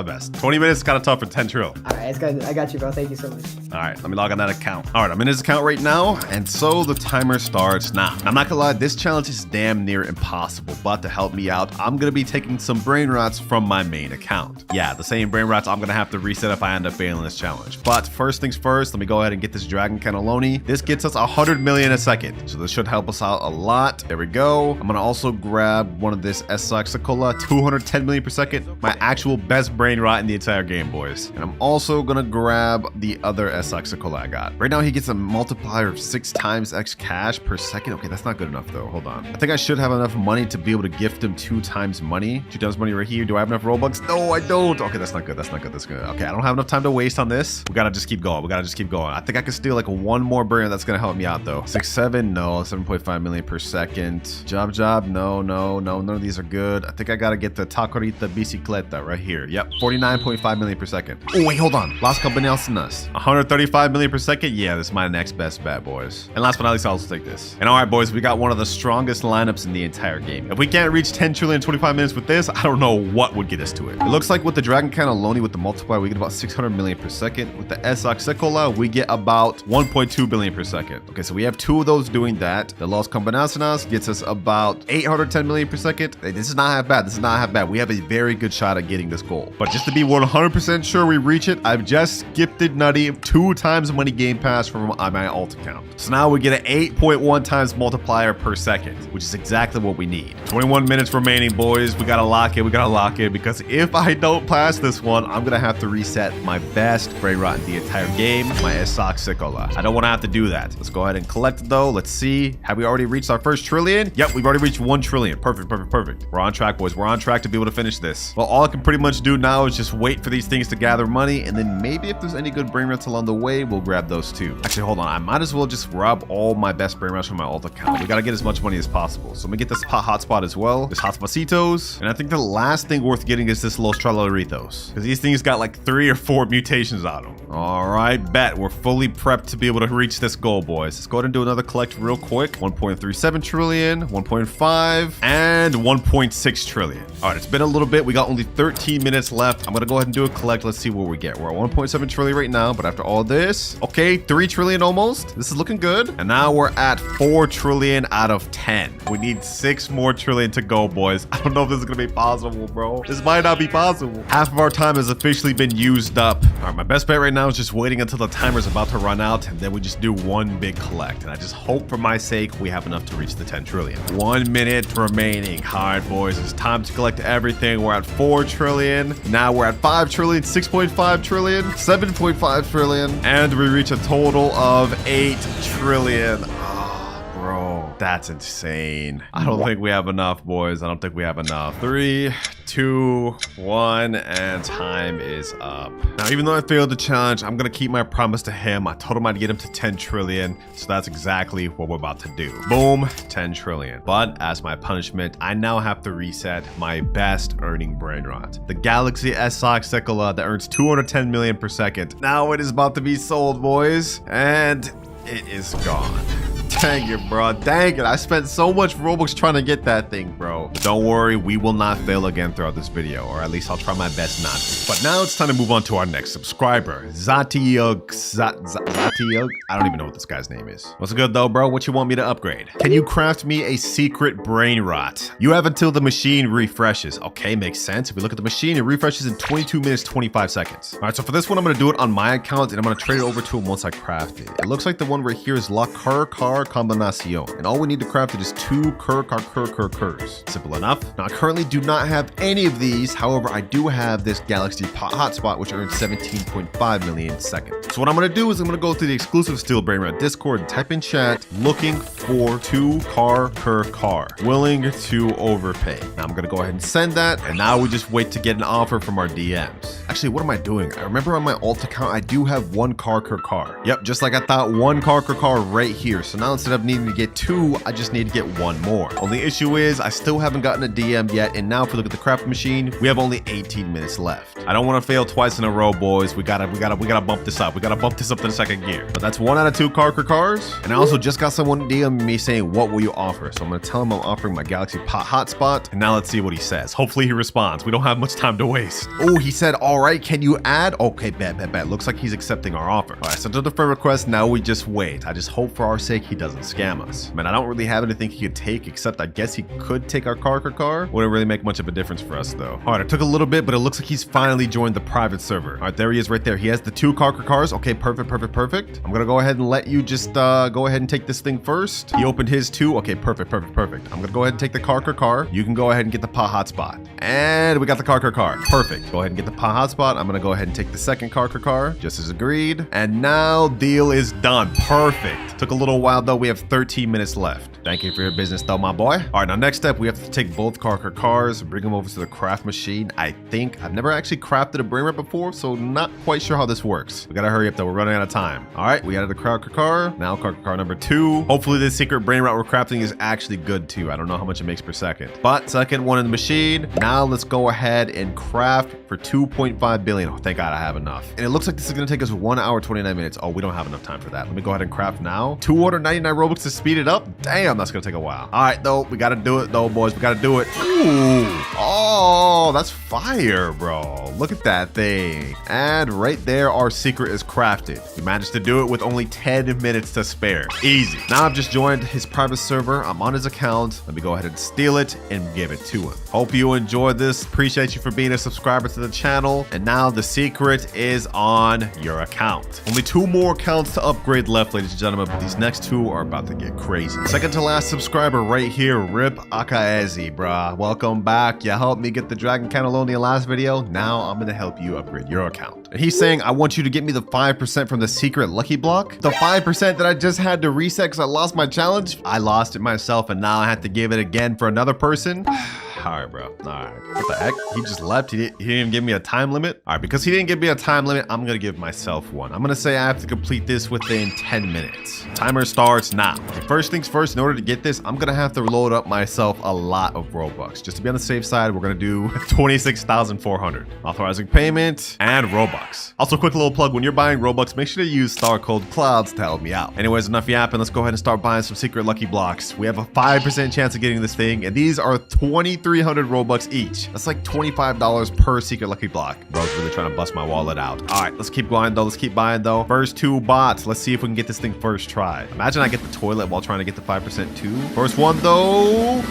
best. 20 minutes is kind of tough for 10 trill. All right, it's good. I got you, bro. Thank you so much. All right, let me log on that account. All right, I'm in his account right now, and so the timer starts now. I'm not gonna lie, this challenge is damn near impossible, but to help me out, I'm gonna be taking some Brainrots from my main account. Yeah, the same Brainrots I'm gonna have to reset if I end up failing this challenge. But first things first, let me go ahead and get this Dragon Cannelloni. This gets us 100 million a second, so this should help us out a lot. There we go. I'm gonna also grab one of this Esaxicola, 210 million per second, my actual best Brainrot in the entire game, boys. And I'm also gonna grab the other Esaxicola I got. Right now, he gets a multiplier of 6 times X cash per second. Okay, that's not good enough though. Hold on. I think I should have enough money to be able to gift him 2 times money. 2 times money right here. Do I have enough Robux? No, I don't. Okay, that's not good. That's good. Okay, I don't have enough time to waste on this. We gotta just keep going. I think I can steal like one more Brain that's gonna help me out though. 6, 7, no. 7.5 million per second. Job, no. None of these are good. I think I gotta get the Tacorita Bicicleta right here. Yep, 49.5 million per second. Oh, wait, hold on. Las Cabanelsinas. 135 million per second. Yeah, this is my next best bet, boys. And last but not least, I'll also take this. And all right, boys, we got one of the strongest lineups in the entire game. If we can't reach 10 trillion in 25 minutes with this, I don't know what would get us to it. It looks like with the Dragon Cannelloni with the multiplier, we get about 600 million per second. With the Esaxicola, we get about 1.2 billion per second. Okay, so we have 2 of those doing that. The Las Combinaciones gets us about 810 million per second. Hey, this is not half bad. We have a very good shot at getting this goal. But just to be 100% sure we reach it, I've just gifted Nutty 2 times money game pass from my alt account. So now we get an 8.1 times multiplier per second, which is exactly what we need. 21 minutes remaining, boys. We gotta lock it because if I don't pass this one, I'm gonna have to reset my best Brainrot in the entire game, my Esaxicola. I don't want to have to do that. Let's go ahead and collect it though. Let's see. Have we already reached our first trillion? Yep, we've already reached 1 trillion. Perfect. We're on track, boys. We're on track to be able to finish this. Well, all I can pretty much do now is just wait for these things to gather money, and then maybe if there's any good Brainrots along the way, we'll grab those too. Actually, hold on. I might as well just grab all my best Brainrots from my alt account. We gotta get as much money as possible. possible. So I'm gonna get this hotspot as well. This hotspocitos. And I think the last thing worth getting is this Los Tralaritos. Because these things got like 3 or 4 mutations on them. All right, bet. We're fully prepped to be able to reach this goal, boys. Let's go ahead and do another collect real quick. 1.37 trillion, 1.5, and 1.6 trillion. All right, it's been a little bit. We got only 13 minutes left. I'm gonna go ahead and do a collect. Let's see what we get. We're at 1.7 trillion right now, but after all this, okay, 3 trillion almost. This is looking good. And now we're at 4 trillion out of 10. We need 6 more trillion to go, boys. I don't know if this is gonna be possible, bro. This might not be possible. Half of our time has officially been used up. All right, my best bet right now is just waiting until the timer's about to run out, and then we just do one big collect. And I just hope for my sake we have enough to reach the 10 trillion. 1 minute remaining. All right, boys, it's time to collect everything. We're at 4 trillion. Now we're at 5 trillion, 6.5 trillion, 7.5 trillion, and we reach a total of 8 trillion. Bro, that's insane. I don't think we have enough, boys. I don't think we have enough. 3, 2, 1, and time is up. Now, even though I failed the challenge, I'm gonna keep my promise to him. I told him I'd get him to 10 trillion, so that's exactly what we're about to do. Boom, 10 trillion. But as my punishment, I now have to reset my best earning Brainrot, the Galaxy S-Sox Sekola that earns 210 million per second. Now it is about to be sold, boys, and it is gone. Dang it, bro. Dang it. I spent so much Robux trying to get that thing, bro. But don't worry, we will not fail again throughout this video, or at least I'll try my best not to. But now it's time to move on to our next subscriber, Zatiug. Zatiug? I don't even know what this guy's name is. What's good though, bro? What you want me to upgrade? Can you craft me a secret Brainrot? You have until the machine refreshes. Okay, makes sense. If we look at the machine, it refreshes in 22 minutes, 25 seconds. All right, so for this one, I'm going to do it on my account, and I'm going to trade it over to him once I craft it. It looks like the one right here is La Car Combinacion, and all we need to craft it is 2 Curs. Simple enough. Now, I currently do not have any of these. However, I do have this Galaxy Hotspot, which earns 17.5 million seconds. So what I'm going to do is I'm going to go to the exclusive Steel Brainrot Discord and type in chat, looking for 2 Car, willing to overpay. Now I'm going to go ahead and send that, and now we just wait to get an offer from our DMs. Actually, what am I doing? I remember on my alt account, I do have 1 Car. Yep, just like I thought, 1 Car right here. So now instead of needing to get 2, I just need to get 1 more. Only issue is I still haven't gotten a DM yet, and now if we look at the craft machine, we have only 18 minutes left. I don't want to fail twice in a row, boys. We gotta bump this up. We gotta bump this up to the second gear. But that's 1 out of 2 cars. And I also just got someone DM me saying, what will you offer? So I'm gonna tell him I'm offering my Galaxy Hotspot, and now let's see what he says. Hopefully he responds. We don't have much time to waste. Oh, he said, all right, can you add? Okay, bet. Looks like he's accepting our offer. All right, sent to the friend request. Now we just wait. I just hope for our sake he doesn't scam us. Man, I don't really have anything he could take, except I guess he could take our car. Wouldn't really make much of a difference for us though. All right, it took a little bit, but it looks like he's finally joined the private server. All right, there he is right there. He has the 2 cars. Okay, perfect. I'm gonna go ahead and let you just go ahead and take this thing first. He opened his 2. Okay, perfect. I'm gonna go ahead and take the car. You can go ahead and get the hotspot. And we got the car. Perfect. Go ahead and get the hotspot. I'm gonna go ahead and take the second car, just as agreed. And now deal is done. Perfect. Took a little while though. We have 13 minutes left. Thank you for your business though, my boy. All right, now next step, we have to take both cars, bring them over to the craft machine. I think I've never actually crafted a Brainrot before, so not quite sure how this works. We gotta hurry up though. We're running out of time. All right, we added the car. Now car number 2. Hopefully this secret Brainrot we're crafting is actually good too. I don't know how much it makes per second, but second one in the machine. Now let's go ahead and craft for 2.5 billion. Oh, thank God I have enough. And it looks like this is gonna take us 1 hour, 29 minutes. Oh, we don't have enough time for that. Let me go ahead and craft now. 299 Robux to speed it up. Damn, that's gonna take a while. All right, though, we gotta do it though, boys. We gotta do it. Ooh, oh, that's fire, bro. Look at that thing. And right there, our secret is crafted. We managed to do it with only 10 minutes to spare. Easy. Now I've just joined his private server. I'm on his account. Let me go ahead and steal it and give it to him. Hope you enjoyed this. Appreciate you for being a subscriber to the channel. And now the secret is on your account. Only 2 more accounts to upgrade left, ladies and gentlemen, but these next 2 are about to get crazy. Second to last subscriber right here, Rip Akaezi, bruh. Welcome back. You helped me get the Dragon Cannelloni in the last video. Now I'm gonna help you upgrade your account. And he's saying, I want you to get me the 5% from the secret lucky block. The 5% that I just had to reset because I lost my challenge. I lost it myself, and now I have to give it again for another person. hard, bro. All right. What the heck? He just left. He didn't even give me a time limit. All right, because he didn't give me a time limit, I'm gonna give myself one. I'm gonna say I have to complete this within 10 minutes. Timer starts now. Okay, first things first, in order to get this, I'm gonna have to load up myself a lot of Robux. Just to be on the safe side, we're gonna do 26,400. Authorizing payment and Robux. Also, quick little plug, when you're buying Robux, make sure to use star code Clouds to help me out. Anyways, enough yapping, let's go ahead and start buying some secret lucky blocks. We have a 5% chance of getting this thing, and these are 2,300 Robux each. That's like $25 per secret lucky block. Bro's really trying to bust my wallet out. All right, let's keep going though. Let's keep buying though. First 2 bots. Let's see if we can get this thing first try. Imagine I get the toilet while trying to get the 5% too. First one though.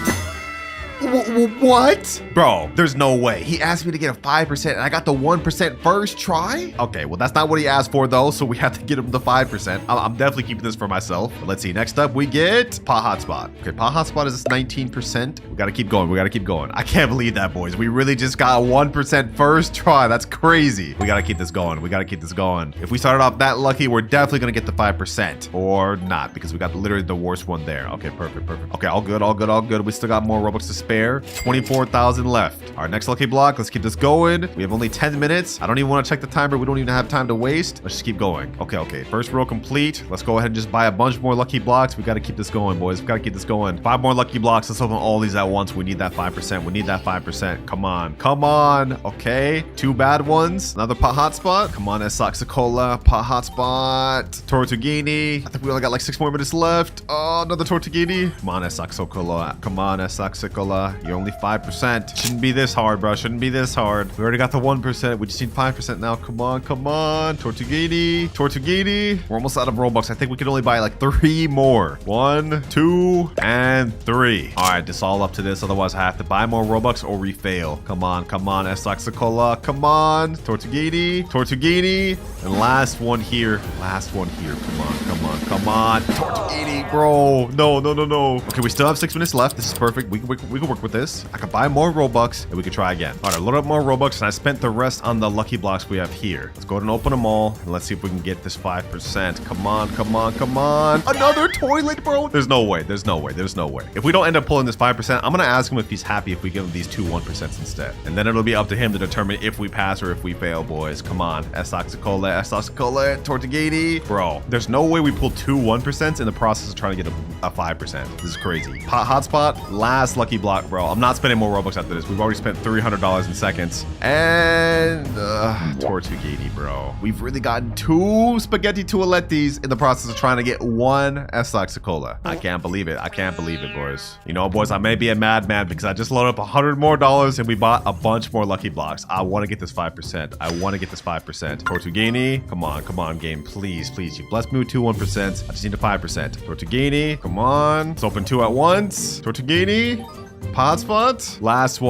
What? Bro, there's no way. He asked me to get a 5% and I got the 1% first try? Okay, well, that's not what he asked for though, so we have to get him the 5%. I'm definitely keeping this for myself. But let's see. Next up, we get Pot Hotspot. Okay, Pot Hotspot is 19%. We gotta keep going. We gotta keep going. I can't believe that, boys. We really just got a 1% first try. That's crazy. We gotta keep this going. We gotta keep this going. If we started off that lucky, we're definitely gonna get the 5%. Or not, because we got literally the worst one there. Okay, perfect, perfect. Okay, all good, all good, all good. We still got more Robux to spare. 24,000 left. Our next lucky block. Let's keep this going. We have only 10 minutes. I don't even want to check the timer. We don't even have time to waste. Let's just keep going. Okay, okay. First row complete. Let's go ahead and just buy a bunch more lucky blocks. We got to keep this going, boys. We got to keep this going. 5 more lucky blocks. Let's open all these at once. We need that 5%. We need that 5%. Come on. Come on. Okay. 2 bad ones. Another Pot Hotspot. Come on, Saxacola. Pot Hotspot. Tortuguini. I think we only got like 6 more minutes left. Oh, another Tortuguini. Come on, Saxacola. Come on, Saxacola. You're only 5%. Shouldn't be this hard, bro. Shouldn't be this hard. We already got the 1%. We just need 5% now. Come on, come on. Tortuguini. Tortuguini. We're almost out of Robux. I think we can only buy like 3 more. 1, 2, and 3. All right, this all up to this. Otherwise, I have to buy more Robux or we fail. Come on, come on, Saxacola. Come on. Tortuguini. Tortuguini. And last one here. Last one here. Come on, come on, come on. Tortuguini, bro. No, no, no, no. Okay, we still have 6 minutes left. This is perfect. We can work with this. I can buy more Robux and we can try again. All right, load up more Robux and I spent the rest on the lucky blocks we have here. Let's go ahead and open them all and let's see if we can get this 5%. Come on, come on, come on. Another toilet, bro. There's no way. There's no way. There's no way. If we don't end up pulling this 5%, I'm going to ask him if he's happy if we give him these 2 1% instead. And then it'll be up to him to determine if we pass or if we fail, boys. Come on. Saxacola, Tortuguini. Bro, there's no way we pull 2 1% in the process of trying to get a 5%. This is crazy. Pot Hotspot, last lucky block, bro. I'm not spending more Robux after this. We've already spent $300 in seconds. And Tortuguini, bro. We've really gotten 2 spaghetti toilettis in the process of trying to get 1 Saxacola. I can't believe it. I can't believe it, boys. You know, boys, I may be a madman because I just loaded up $100 more and we bought a bunch more lucky blocks. I want to get this 5%. I want to get this 5%. Tortuguini, come on, game. Please, please. You blessed me with 2 1%. I just need a 5%. Tortuguini, come on. Let's open 2 at once. Tortuguini. Hotspot. Last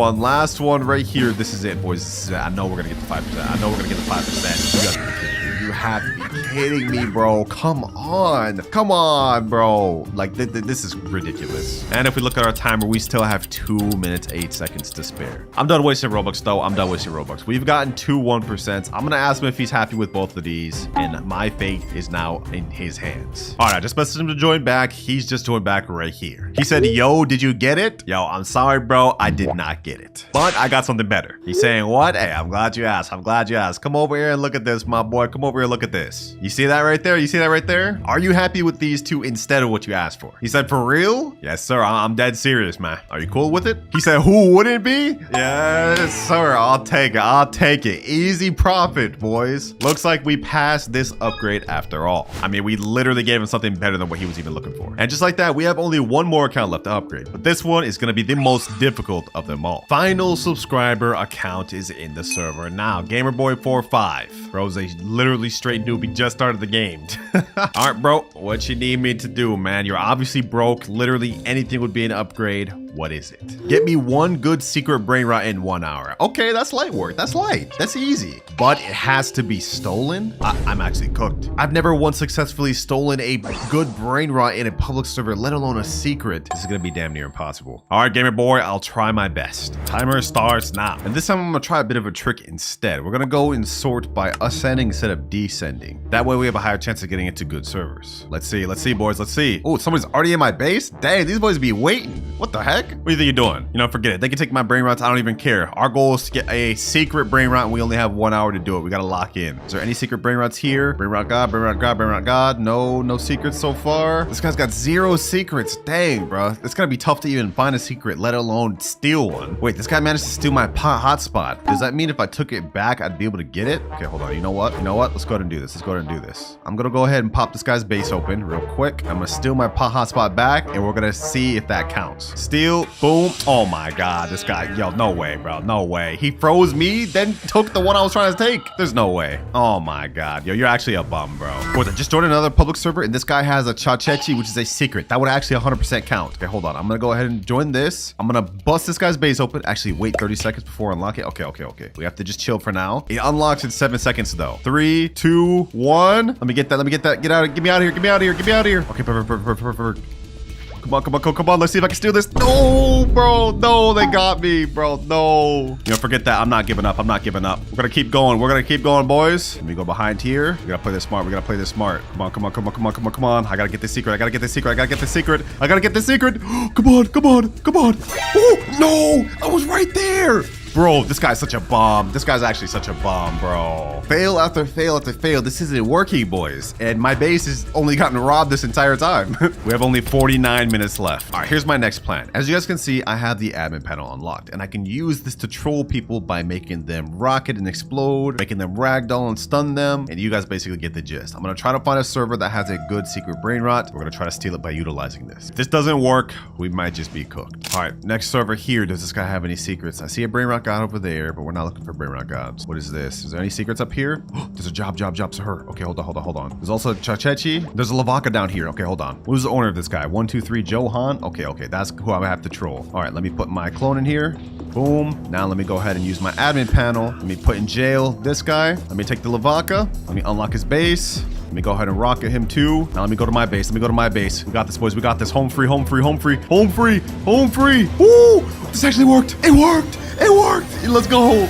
one right here. This is it, boys. This is it. I know we're gonna get the 5%. I know we're gonna get the 5%. You gotta be kidding me. You have to be kidding me, bro. Come on. Come on, bro. Like, this is ridiculous. And if we look at our timer, we still have 2 minutes, 8 seconds to spare. I'm done wasting Robux, though. I'm done wasting Robux. We've gotten 2 1%. I'm gonna ask him if he's happy with both of these, and my fate is now in his hands. All right, I just messaged him to join back. He's just joined back right here. He said, yo, did you get it? Yo, I'm sorry, bro. I did not get it. But I got something better. He's saying, what? Hey, I'm glad you asked. I'm glad you asked. Come over here and look at this, my boy. Come over here and look at this. You see that right there? You see that right there? Are you happy with these 2 instead of what you asked for? He said, for real? Yes, sir. I'm dead serious, man. Are you cool with it? He said, who wouldn't be? Yes, sir. I'll take it. I'll take it. Easy profit, boys. Looks like we passed this upgrade after all. I mean, we literally gave him something better than what he was even looking for. And just like that, we have only 1 more account left to upgrade. But this one is going to be the most difficult of them all. Final subscriber account is in the server now. Gamerboy45. Bro's a literally straight newbie, just started the game. All right, bro, what you need me to do, man? You're obviously broke. Literally anything would be an upgrade. What is it? Get me 1 good secret Brainrot in 1 hour. Okay, that's light work. That's light. That's easy. But it has to be stolen? I'm actually cooked. I've never once successfully stolen a good Brainrot in a public server, let alone a secret. This is gonna be damn near impossible. All right, gamer boy, I'll try my best. Timer starts now. And this time I'm gonna try a bit of a trick instead. We're gonna go and sort by ascending instead of descending. That way we have a higher chance of getting into good servers. Let's see, boys, let's see. Oh, somebody's already in my base? Dang, these boys be waiting. What the heck? What do you think you're doing? You know, forget it. They can take my Brainrots. I don't even care. Our goal is to get a secret Brainrot, and we only have 1 hour to do it. We gotta lock in. Is there any secret Brainrots here? Brainrot God, Brainrot God, Brainrot God. No secrets so far. This guy's got 0 secrets. Dang, bro. It's gonna be tough to even find a secret, let alone steal one. Wait, this guy managed to steal my hotspot. Does that mean if I took it back, I'd be able to get it? Okay, hold on. You know what? Let's go ahead and do this. I'm gonna go ahead and pop this guy's base open real quick. I'm gonna steal my hotspot back, and we're gonna see if that counts. Steal, boom. Oh my God, this guy, yo, no way, bro, no way. He froze me, then took the one I was trying to take. There's no way. Oh my God, yo, you're actually a bum, bro. What, just joined another public server, and this guy has a Chachechi, which is a secret. That would actually 100% count. Okay, hold on. I'm gonna go ahead and join this. I'm gonna bust this guy's base open. Actually, wait 30 seconds before I unlock it. Okay. We have to just chill for now. It unlocks in 7 seconds though. 3, 2, 1. Let me get that. Get out. Get me out of here. Okay, perfect. Come on. Let's see if I can steal this. No, bro. No, they got me, bro. No. You know, forget that. I'm not giving up. We're gonna keep going. boys. Let me go behind here. We gotta play this smart. Come on. I gotta get this secret. Come on. Oh, no. I was right there. Bro, this guy's such a bomb. This guy's actually such a bomb, bro. Fail after fail. This isn't working, boys. And my base has only gotten robbed this entire time. We have only 49 minutes left. All right, here's my next plan. As you guys can see, I have the admin panel unlocked, and I can use this to troll people by making them rocket and explode, making them ragdoll and stun them, and you guys basically get the gist. I'm gonna try to find a server that has a good secret brain rot. We're gonna try to steal it by utilizing this. If this doesn't work, we might just be cooked. All right, next server here. Does this guy have any secrets? I see a brain rot god over there, but we're not looking for Brainrot gods. What is this? Is there any secrets up here? There's a job to her. Okay, hold on. There's also a Chachechi. There's a Lavaka down here. Okay, hold on. Who's the owner of this guy? 1, 2, 3, Johan. Okay, that's who I have to troll. All right, let me put my clone in here. Boom. Now let me go ahead and use my admin panel. Let me put in jail this guy. Let me take the Lavaka. Let me unlock his base. Let me go ahead and rocket him too. Now let me go to my base. We got this, boys. We got this. Home free. Woo! This actually worked. It worked. Let's go.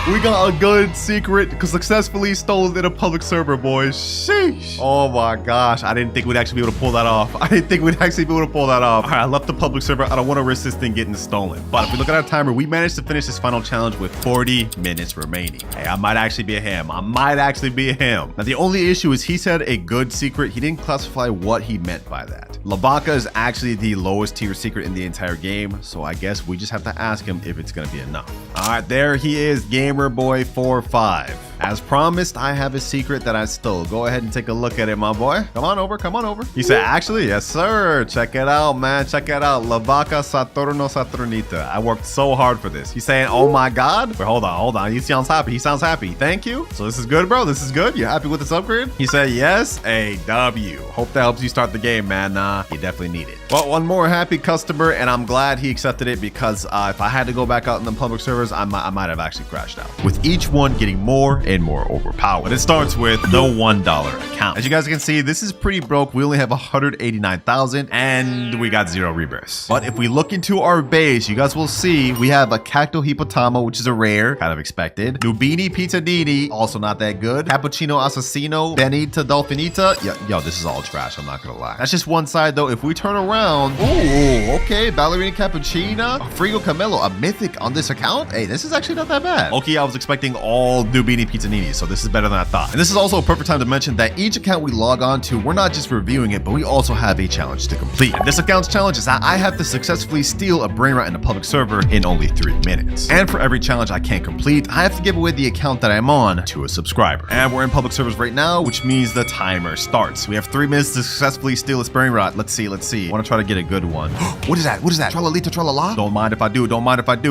We got a good secret because successfully stolen in a public server, boys. Sheesh. Oh my gosh. I didn't think we'd actually be able to pull that off. All right, I left the public server. I don't want to risk this thing getting stolen. But if we look at our timer, we managed to finish this final challenge with 40 minutes remaining. Hey, I might actually be a him. Now, the only issue is he said a good secret. He didn't classify what he meant by that. Lavaka is actually the lowest tier secret in the entire game, so I guess we just have to ask him if it's gonna be enough. All right, there he is, Gamer Boy 45. As promised, I have a secret that I stole. Go ahead and take a look at it, my boy. Come on over. He said, actually, yes, sir. Check it out, man. Lavaka Saturno Saturnita. I worked so hard for this. He's saying, oh my God. Wait, hold on. He sounds happy. Thank you. So this is good, bro. You happy with this upgrade? He said, yes, a W. Hope that helps you start the game, man. You definitely need it. But one more happy customer, and I'm glad he accepted it because if I had to go back out in the public servers, I might have actually crashed out. With each one getting more and more overpowered. It starts with the $1 account. As you guys can see, this is pretty broke. We only have 189,000 and we got 0 rebirths. But if we look into our base, you guys will see we have a Cacto Hippotamo, which is a rare, kind of expected. Nubini Pizzadini, also not that good. Cappuccino Assassino, Benita Dolfinita. Yo, this is all trash, I'm not gonna lie. That's just one side though. If we turn around, ooh, okay, Ballerina Cappuccina, Frigo Camelo, a mythic on this account. Hey, this is actually not that bad. Okay, I was expecting all Nubini Pizzanini, so this is better than I thought. And this is also a perfect time to mention that each account we log on to, we're not just reviewing it, but we also have a challenge to complete. And this account's challenge is that I have to successfully steal a Brainrot in a public server in only 3 minutes. And for every challenge I can't complete, I have to give away the account that I'm on to a subscriber. And we're in public servers right now, which means the timer starts. We have 3 minutes to successfully steal this Brainrot. Let's see. I want to try to get a good one. What is that? Tralalita tralala? Don't mind if I do.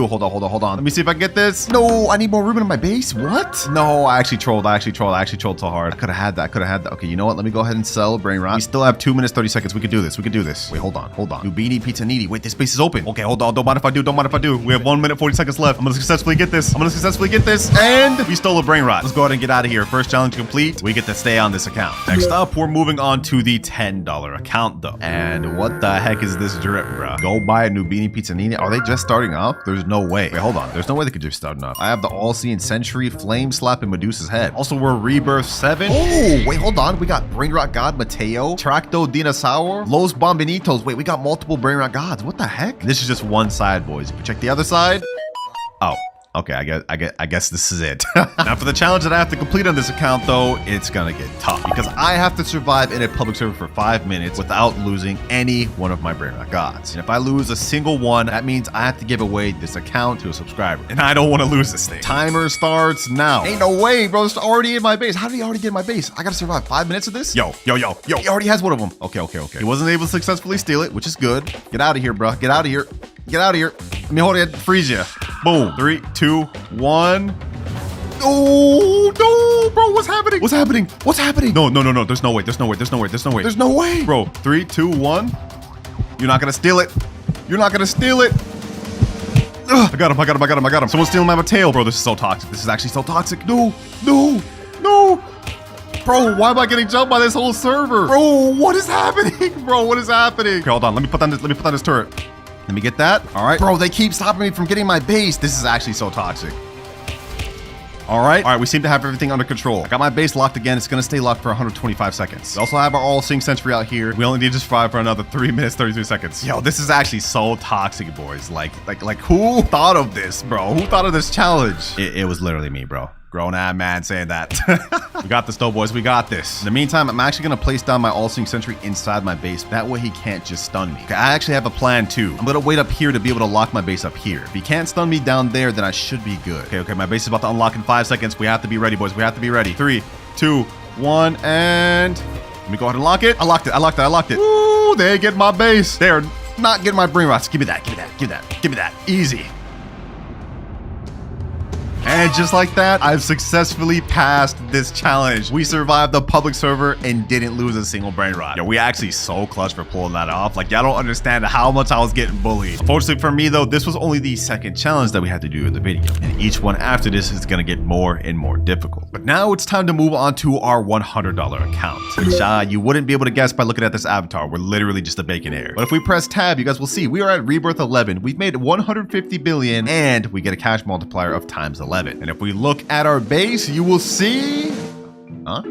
Hold on. Let me see if I can get this. No, I need more Ruben in my base. What? No, I actually trolled so hard. I could have had that. Okay, you know what? Let me go ahead and sell Brainrot. We still have 2 minutes, 30 seconds. We can do this. Wait, hold on. Nubini Pizzanini. Wait, this space is open. Okay, hold on. Don't mind if I do. We have 1 minute, 40 seconds left. I'm gonna successfully get this. And we stole a Brainrot. Let's go ahead and get out of here. First challenge complete. We get to stay on this account. Next up, we're moving on to the $10 account though. And what the heck is this drip, bro? Go buy a Nubini Pizzanini. Are they just starting off? There's no way. Wait, hold on. There's no way they could just start off. I have the all-seeing Sentry, Flame Slap, and Medusa's Head. Also, we're Rebirth 7. Oh, wait, hold on. We got Brainrot God Mateo, Tracto Dinosaur, Los Bombinitos. Wait, we got multiple Brainrot Gods. What the heck? This is just one side, boys. If we check the other side. Oh. Okay, I guess this is it. Now for the challenge that I have to complete on this account though, it's gonna get tough because I have to survive in a public server for 5 minutes without losing any one of my Brainrot Gods. And if I lose a single one, that means I have to give away this account to a subscriber. And I don't want to lose this thing. Timer starts now. Ain't no way, bro. It's already in my base. How did he already get in my base? I gotta survive 5 minutes of this? Yo. He already has one of them. Okay. He wasn't able to successfully steal it, which is good. Get out of here, bro. Get out of here. Get out of here. Let me hold it. Freeze you. Boom. 3, 2, 1. Oh, no, bro. What's happening? What's happening? What's happening? No. There's no way. There's no way. There's no way. There's no way. There's no way. Bro, 3, 2, 1. You're not going to steal it. You're not going to steal it. Ugh, I got him. Someone's stealing my Mateo. Bro, this is so toxic. This is actually so toxic. No. Bro, why am I getting jumped by this whole server? Bro, what is happening? Bro, what is happening? Okay, hold on. Let me put down this turret. Let me get that. All right. Bro, they keep stopping me from getting my base. This is actually so toxic. All right, we seem to have everything under control. I got my base locked again. It's gonna stay locked for 125 seconds. We also have our all-seeing Sentry out here. We only need to survive for another 3 minutes, 33 seconds. Yo, this is actually so toxic, boys. Like who thought of this, bro? Who thought of this challenge? It was literally me, bro. Grown-ass man saying that. We got this though, boys. We got this. In the meantime, I'm actually gonna place down my all-seeing Sentry inside my base. That way he can't just stun me. Okay, I actually have a plan too. I'm gonna wait up here to be able to lock my base up here. If he can't stun me down there, then I should be good. Okay, my base is about to unlock in 5 seconds. We have to be ready, boys. We have to be ready. 3, 2, 1, and let me go ahead and lock it. I locked it. Ooh, they get my base. They're not getting my Brainrots. Give me that. Easy. And just like that, I've successfully passed this challenge. We survived the public server and didn't lose a single Brainrot. Yo, we actually so clutch for pulling that off. Like, y'all don't understand how much I was getting bullied. Unfortunately for me though, this was only the second challenge that we had to do in the video. And each one after this is gonna get more and more difficult. But now it's time to move on to our $100 account, which you wouldn't be able to guess by looking at this avatar. We're literally just a bacon hair. But if we press tab, you guys will see we are at Rebirth 11. We've made 150 billion and we get a cash multiplier of times 11. And if we look at our base, you will see... Huh?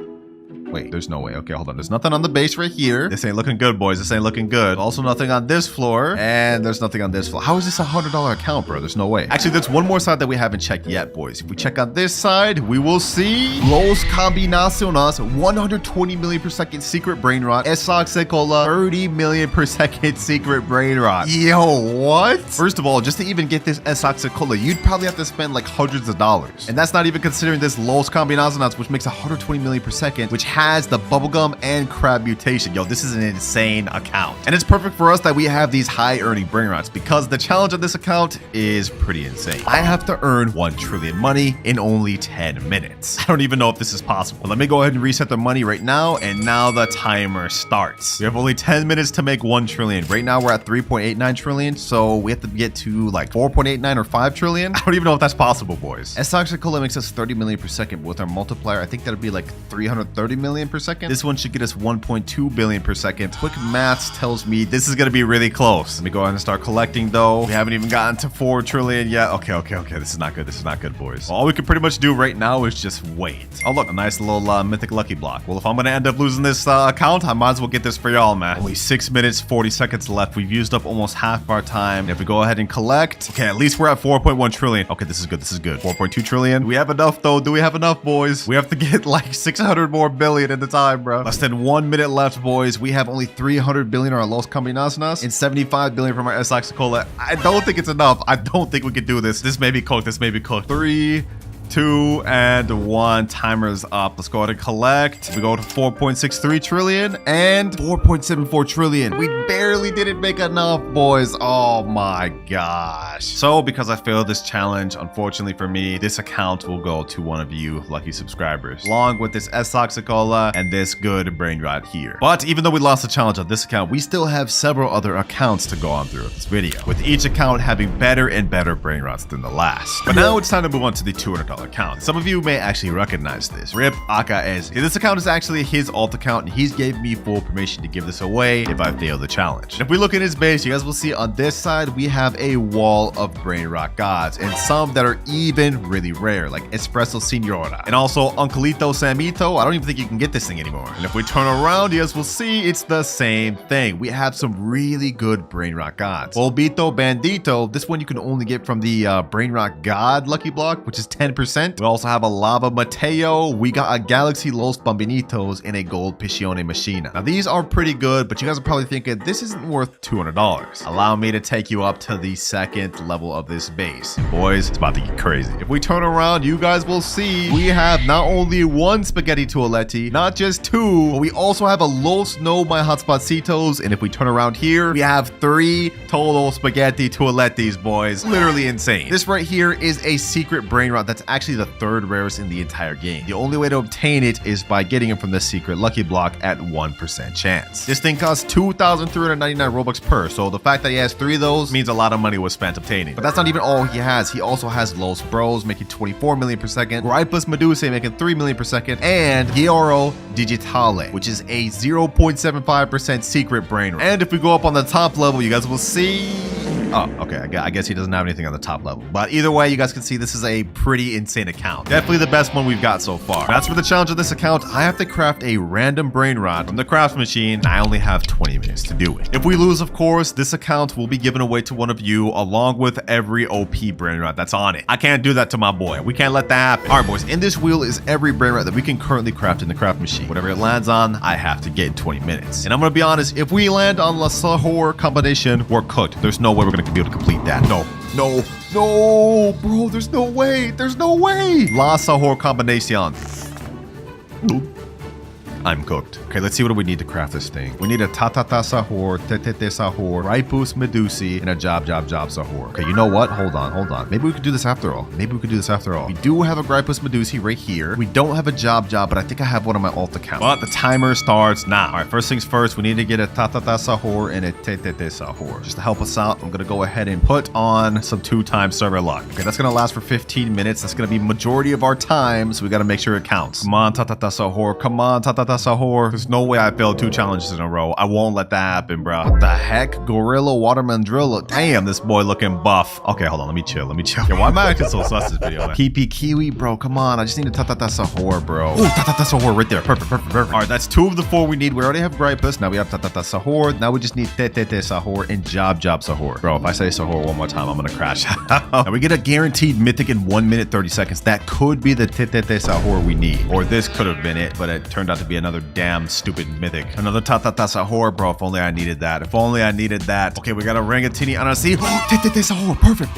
Wait, there's no way. Okay, hold on. There's nothing on the base right here. This ain't looking good, boys. This ain't looking good. Also nothing on this floor. And there's nothing on this floor. How is this a $100 account, bro? There's no way. Actually, there's one more side that we haven't checked yet, boys. If we check on this side, we will see Los Combinaciones, 120 million per second secret Brainrot. Esoxicola, 30 million per second secret Brainrot. Yo, what? First of all, just to even get this Esoxicola, you'd probably have to spend like hundreds of dollars. And that's not even considering this Los Combinaciones, which makes 120 million per second, which has the bubblegum and crab mutation. Yo, this is an insane account. And it's perfect for us that we have these high earning Brainrots because the challenge of this account is pretty insane. I have to earn 1 trillion money in only 10 minutes. I don't even know if this is possible. But let me go ahead and reset the money right now. And now the timer starts. We have only 10 minutes to make 1 trillion. Right now we're at 3.89 trillion. So we have to get to like 4.89 or 5 trillion. I don't even know if that's possible, boys. Esoxicola makes us 30 million per second. But with our multiplier, I think that'd be like 330 million per second. This one should get us 1.2 billion per second. Quick maths tells me this is gonna be really close. Let me go ahead and start collecting though. We haven't even gotten to 4 trillion yet. Okay. This is not good. This is not good, boys. All we can pretty much do right now is just wait. Oh, look, a nice little mythic lucky block. Well, if I'm gonna end up losing this account, I might as well get this for y'all, man. Only 6 minutes, 40 seconds left. We've used up almost half of our time. And if we go ahead and collect, okay, at least we're at 4.1 trillion. Okay, this is good. 4.2 trillion. We have enough though. Do we have enough, boys? We have to get like 600 more billion at the time, bro. Less than 1 minute left, boys. We have only 300 billion on our Los Combinaciones and 75 billion from our Esoxicola. I don't think it's enough. I don't think we can do this. This may be cooked. 3, 2, and 1. Timer's up. Let's go ahead and collect. We go to 4.63 trillion and 4.74 trillion. We barely didn't make enough, boys. Oh my gosh. So because I failed this challenge, unfortunately for me, this account will go to one of you lucky subscribers, along with this Esoxicola and this good Brainrot here. But even though we lost the challenge on this account, we still have several other accounts to go on through this video, with each account having better and better Brainrots than the last. But now it's time to move on to the $200 $20 account. Some of you may actually recognize this. Rip Akaez. This account is actually his alt account, and he's gave me full permission to give this away if I fail the challenge. If we look at his base, you guys will see on this side, we have a wall of Brainrot gods, and some that are even really rare, like Espresso Signora. And also Unculito Samito. I don't even think you can get this thing anymore. And if we turn around, you guys will see it's the same thing. We have some really good Brainrot gods. Polvito Bandito, this one you can only get from the Brainrot God lucky block, which is 10%. We also have a Lava Mateo. We got a Galaxy Los Bambinitos and a Gold Piscione Machina. Now these are pretty good, but you guys are probably thinking this isn't worth $200. Allow me to take you up to the second level of this base. Boys, it's about to get crazy. If we turn around, you guys will see we have not only one Spaghetti Toaletti, not just two, but we also have a Los No My Hotspotcitos. And if we turn around here, we have 3 total Spaghetti Toalettis, boys. Literally insane. This right here is a secret Brainrot that's actually the 3rd rarest in the entire game. The only way to obtain it is by getting it from the secret lucky block at 1% chance. This thing costs 2,399 Robux per, so the fact that he has 3 of those means a lot of money was spent obtaining. But that's not even all he has. He also has Los Bros making 24 million per second, Gripus Medusa making 3 million per second, and Gioro Digitale, which is a 0.75% secret Brainrot. And if we go up on the top level, you guys will see... Oh, okay. I guess he doesn't have anything on the top level. But either way, you guys can see this is a pretty insane account. Definitely the best one we've got so far. That's for the challenge of this account. I have to craft a random Brainrot from the craft machine, and I only have 20 minutes to do it. If we lose, of course, this account will be given away to one of you along with every OP Brainrot that's on it. I can't do that to my boy. We can't let that happen. All right, boys. In this wheel is every Brainrot that we can currently craft in the craft machine. Whatever it lands on, I have to get in 20 minutes. And I'm going to be honest, if we land on La Sahor combination, we're cooked. There's no way we're going to be able to complete that. No, bro, there's no way. La Sahor combination. I'm cooked. Okay, let's see what we need to craft this thing. We need a Tatata Sahor, Tetete Sahor, Ripus Medusi, and a Job Sahor. Okay, you know what? Hold on. Maybe we could do this after all. We do have a Gripus Medusi right here. We don't have a Job, but I think I have one on my alt account. But the timer starts now. All right, first things first, we need to get a Tatata Sahor and a Tetete Sahor. Just to help us out, I'm going to go ahead and put on some 2-time server luck. Okay, that's going to last for 15 minutes. That's going to be majority of our time, so we got to make sure it counts. Come on, Tatata Sahor. Come on, Tatata Sahor. There's no way I failed 2 challenges in a row. I won't let that happen, bro. What the heck? Gorilla Watermelon Drill. Damn, this boy looking buff. Okay, hold on. Let me chill. Yeah, why am I acting so sus this video? PP Kiwi, bro. Come on. I just need a Tatata Sahor, bro. Ooh, Tatata Sahor right there. Perfect. All right, that's 2 of the 4 we need. We already have Gripus. Now we have Tatata Sahor. Now we just need Tetete Sahor and Job Sahor. Bro, if I say Sahor one more time, I'm gonna crash. Now we get a guaranteed mythic in 1 minute 30 seconds. That could be the Tetete Sahor we need. Or this could have been it, but it turned out to be another damn stupid mythic. Another Tatata Sahor, bro. If only I needed that. Okay, we got a Rangatini Anasi. Tetete Sahor. Perfect.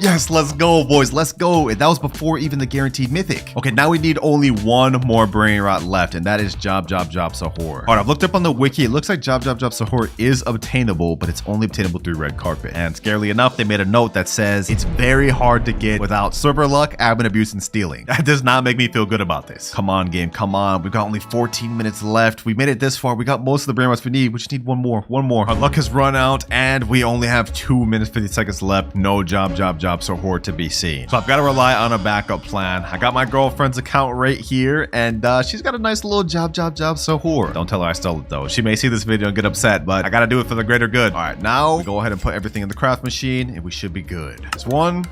Yes, let's go, boys. Let's go. And that was before even the guaranteed mythic. Okay, now we need only 1 more Brainrot left, and that is Job Sahor. All right, I've looked up on the wiki. It looks like Job Sahor is obtainable, but it's only obtainable through red carpet. And scarily enough, they made a note that says it's very hard to get without server luck, admin abuse, and stealing. That does not make me feel good about this. Come on, game. Come on. We've got only 14 minutes left. We made it this far. We got most of the Brainrots we need. We just need one more. Our luck has run out, and we only have 2 minutes 50 seconds left. No Job Sahor to be seen. So I've got to rely on a backup plan. I got my girlfriend's account right here, and she's got a nice little Job Sahor. Don't tell her I stole it though. She may see this video and get upset, but I gotta do it for the greater good. All right, now we go ahead and put everything in the craft machine, and we should be good. This one.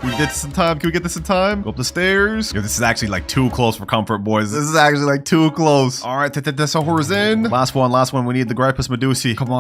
We get this in time. Can we get this in time? Go up the stairs. Yo, this is actually like too close for comfort, boys. This is actually like too close. All right, Sahor's in. Last one. We need the Gripus Medusi. Come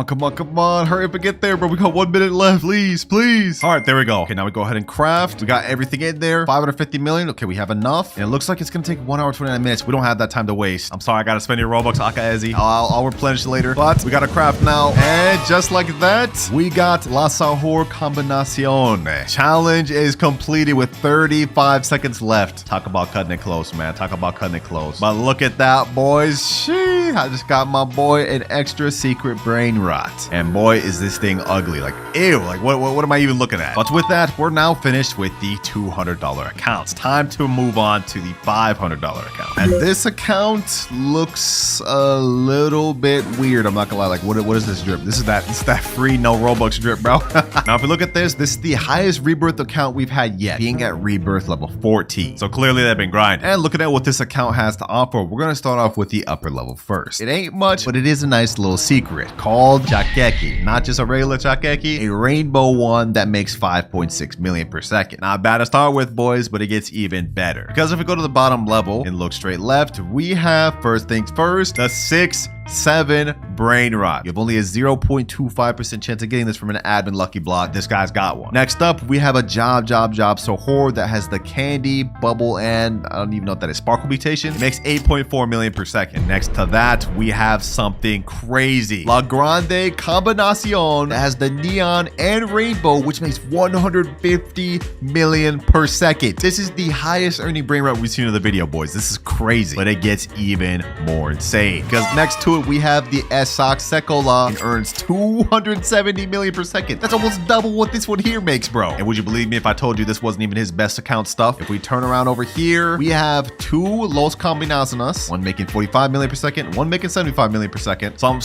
on. Hurry up and get there, bro. We got 1 minute left. Please. All right, there we go. Okay, now we go ahead and craft. We got everything in there. 550 million. Okay, we have enough. And it looks like it's going to take 1 hour, 29 minutes. We don't have that time to waste. I'm sorry. I got to spend your Robux, Akaezi. I'll replenish later. But we got to craft now. And just like that, we got La Sahor Combinacion. Challenge is completed with 35 seconds left. Talk about cutting it close, man. But look at that, boys. Sheesh. I just got my boy an extra secret Brainrot. And boy, is this thing ugly. Like, ew, like what am I even looking at? But with that, we're now finished with the $200 accounts. Time to move on to the $500 account. And this account looks a little bit weird. I'm not gonna lie. Like, what is this drip? This is that free no Robux drip, bro. Now, if we look at this is the highest rebirth account we've had yet, being at rebirth level 14. So clearly they've been grinding. And looking at what this account has to offer, we're gonna start off with the upper level first. It ain't much, but it is a nice little secret called Chakeki. Not just a regular Chakeki, a rainbow one that makes 5.6 million per second. Not bad to start with, boys, but it gets even better. Because if we go to the bottom level and look straight left, we have, first things first, the 6-7 Brainrot. You have only a 0.25% chance of getting this from an admin lucky block. This guy's got one. Next up, we have a job so horde that has the candy, bubble, and I don't even know what that is, sparkle mutation. It makes 8.4 million per second. Next to that, we have something crazy. La Grande Combinacion that has the neon and rainbow, which makes 150 million per second. This is the highest earning Brainrot we've seen in the video, boys. This is crazy, but it gets even more insane because next to it, we have the Esak Sekola and earns 270 million per second. That's almost double what this one here makes, bro. And would you believe me if I told you this wasn't even his best account stuff? If we turn around over here, we have two Los Combinaciones, one making 45 million per second, one making 75 million per second. Something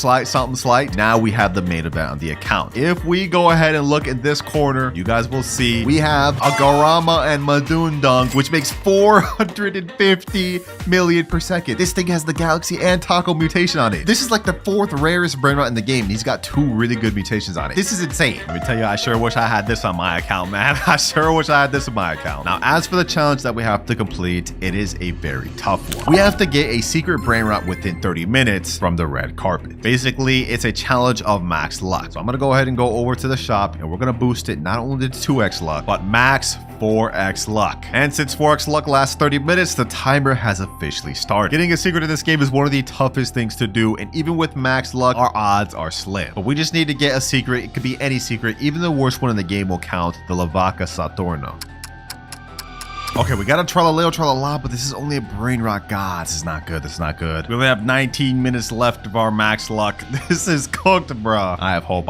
slight. Now we have the main event on the account. If we go ahead and look in this corner, you guys will see we have a Garama and Madundung, which makes 450 million per second. This thing has the Galaxy and Taco mutation on it. This is like the 4th rarest Brainrot in the game. And he's got 2 really good mutations on it. This is insane. Let me tell you, I sure wish I had this on my account, man. I sure wish I had this on my account. Now, as for the challenge that we have to complete, it is a very tough one. We have to get a secret Brainrot within 30 minutes from the red carpet. Basically, it's a challenge of max luck. So I'm gonna go ahead and go over to the shop and we're gonna boost it not only to 2x luck, but max 4x luck. And since 4x luck lasts 30 minutes, the timer has officially started. Getting a secret in this game is one of the toughest things to do, and even with max luck, our odds are slim. But we just need to get a secret. It could be any secret. Even the worst one in the game will count, the Lavaca Saturno. Okay, we got a Tralala, but this is only a Brainrot. God, this is not good. This is not good. We only have 19 minutes left of our max luck. This is cooked, bro. I have hope.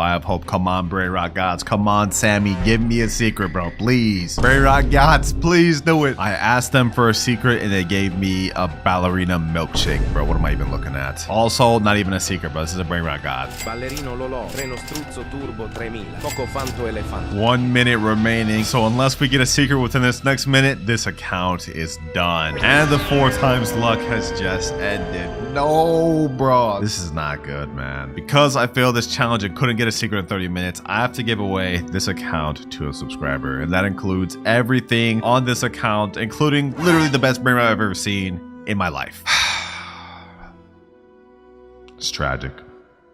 Come on, Brainrot gods. Come on, Sammy. Give me a secret, bro. Please. Brainrot gods, please do it. I asked them for a secret, and they gave me a ballerina milkshake, bro. What am I even looking at? Also, not even a secret, bro. This is a Brainrot god. Ballerino Lolo, Treno Struzzo Turbo 3000, Coco Fanto Elefante. 1 minute remaining. So unless we get a secret within this next minute, this account is done. And the 4 times luck has just ended. No, bro. This is not good, man. Because I failed this challenge and couldn't get a secret in 30 minutes, I have to give away this account to a subscriber. And that includes everything on this account, including literally the best Brainrot I've ever seen in my life. It's tragic.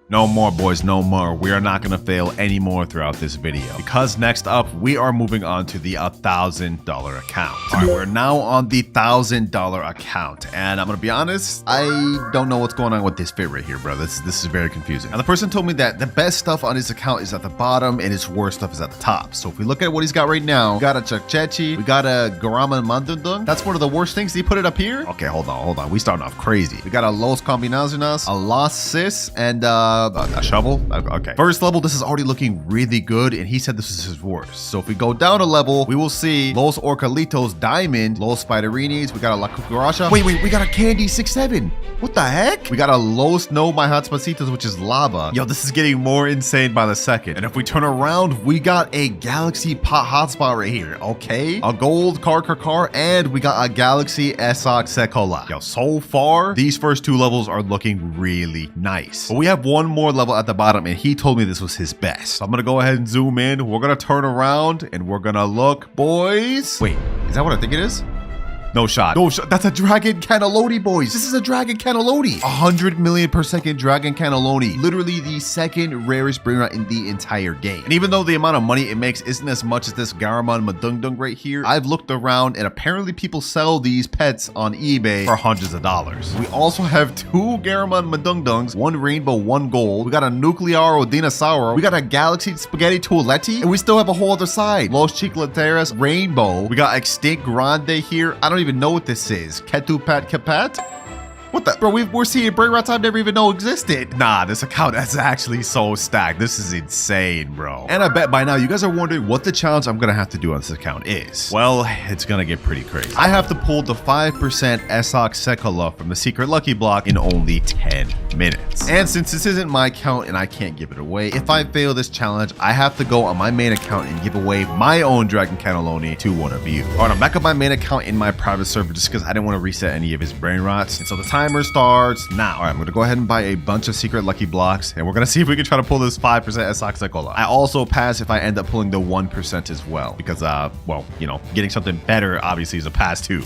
No more, boys, no more. We are not going to fail anymore throughout this video. Because next up, we are moving on to the $1,000 account. All right, we're now on the $1,000 account. And I'm going to be honest, I don't know what's going on with this fit right here, bro. This is very confusing. And the person told me that the best stuff on his account is at the bottom and his worst stuff is at the top. So if we look at what he's got right now, we got a Chakchechi, we got a Garama and Mandundung. That's one of the worst things. He put it up here. Okay, hold on. We starting off crazy. We got a Los Combinaciones, a Las Sis, and a shovel. Okay. First level, this is already looking really good, and he said this is his worst. So if we go down a level, we will see Los Orcalitos Diamond, Los Spiderinis, we got a La Cucaracha. Wait, we got a Candy 6-7. What the heck? We got a Los No My Hotspacitos, which is lava. Yo, this is getting more insane by the second. And if we turn around, we got a Galaxy Pot Hotspot right here. Okay. A Gold Car, and we got a Galaxy Esak Sekola. Yo, so far, these first 2 levels are looking really nice. But we have one more level at the bottom, and he told me this was his best. So I'm gonna go ahead and zoom in. We're gonna turn around, and we're gonna look, boys. Wait, is that what I think it is? No shot. That's a Dragon Cannelloni, boys. This is a Dragon Cannelloni. 100 million per second Dragon Cannelloni. Literally the 2nd rarest Brainrot in the entire game. And even though the amount of money it makes isn't as much as this Garamon Madungdung right here, I've looked around and apparently people sell these pets on eBay for hundreds of dollars. We also have 2 Garamon Madungdungs, 1 rainbow, 1 gold. We got a Nuclearo Dinosauro. We got a Galaxy Spaghetti Toiletti. And we still have a whole other side. Los Chicleteras Rainbow. We got Extinct Grande here. I don't even know what this is. Ketupat Kapat? What the? Bro, we're seeing Brainrots I've never even know existed. Nah, this account is actually so stacked. This is insane, bro. And I bet by now you guys are wondering what the challenge I'm gonna have to do on this account is. Well, it's gonna get pretty crazy. I have to pull the 5% Esok Sekola from the secret lucky block in only 10 minutes. And since this isn't my account and I can't give it away, if I fail this challenge, I have to go on my main account and give away my own Dragon Cannelloni to one of you. All right, I'm back on my main account in my private server just because I didn't want to reset any of his Brainrots. And so the timer starts now. All right, I'm going to go ahead and buy a bunch of secret lucky blocks and we're going to see if we can try to pull this 5% Esok Sekola. I also pass if I end up pulling the 1% as well because, well, you know, getting something better obviously is a pass too.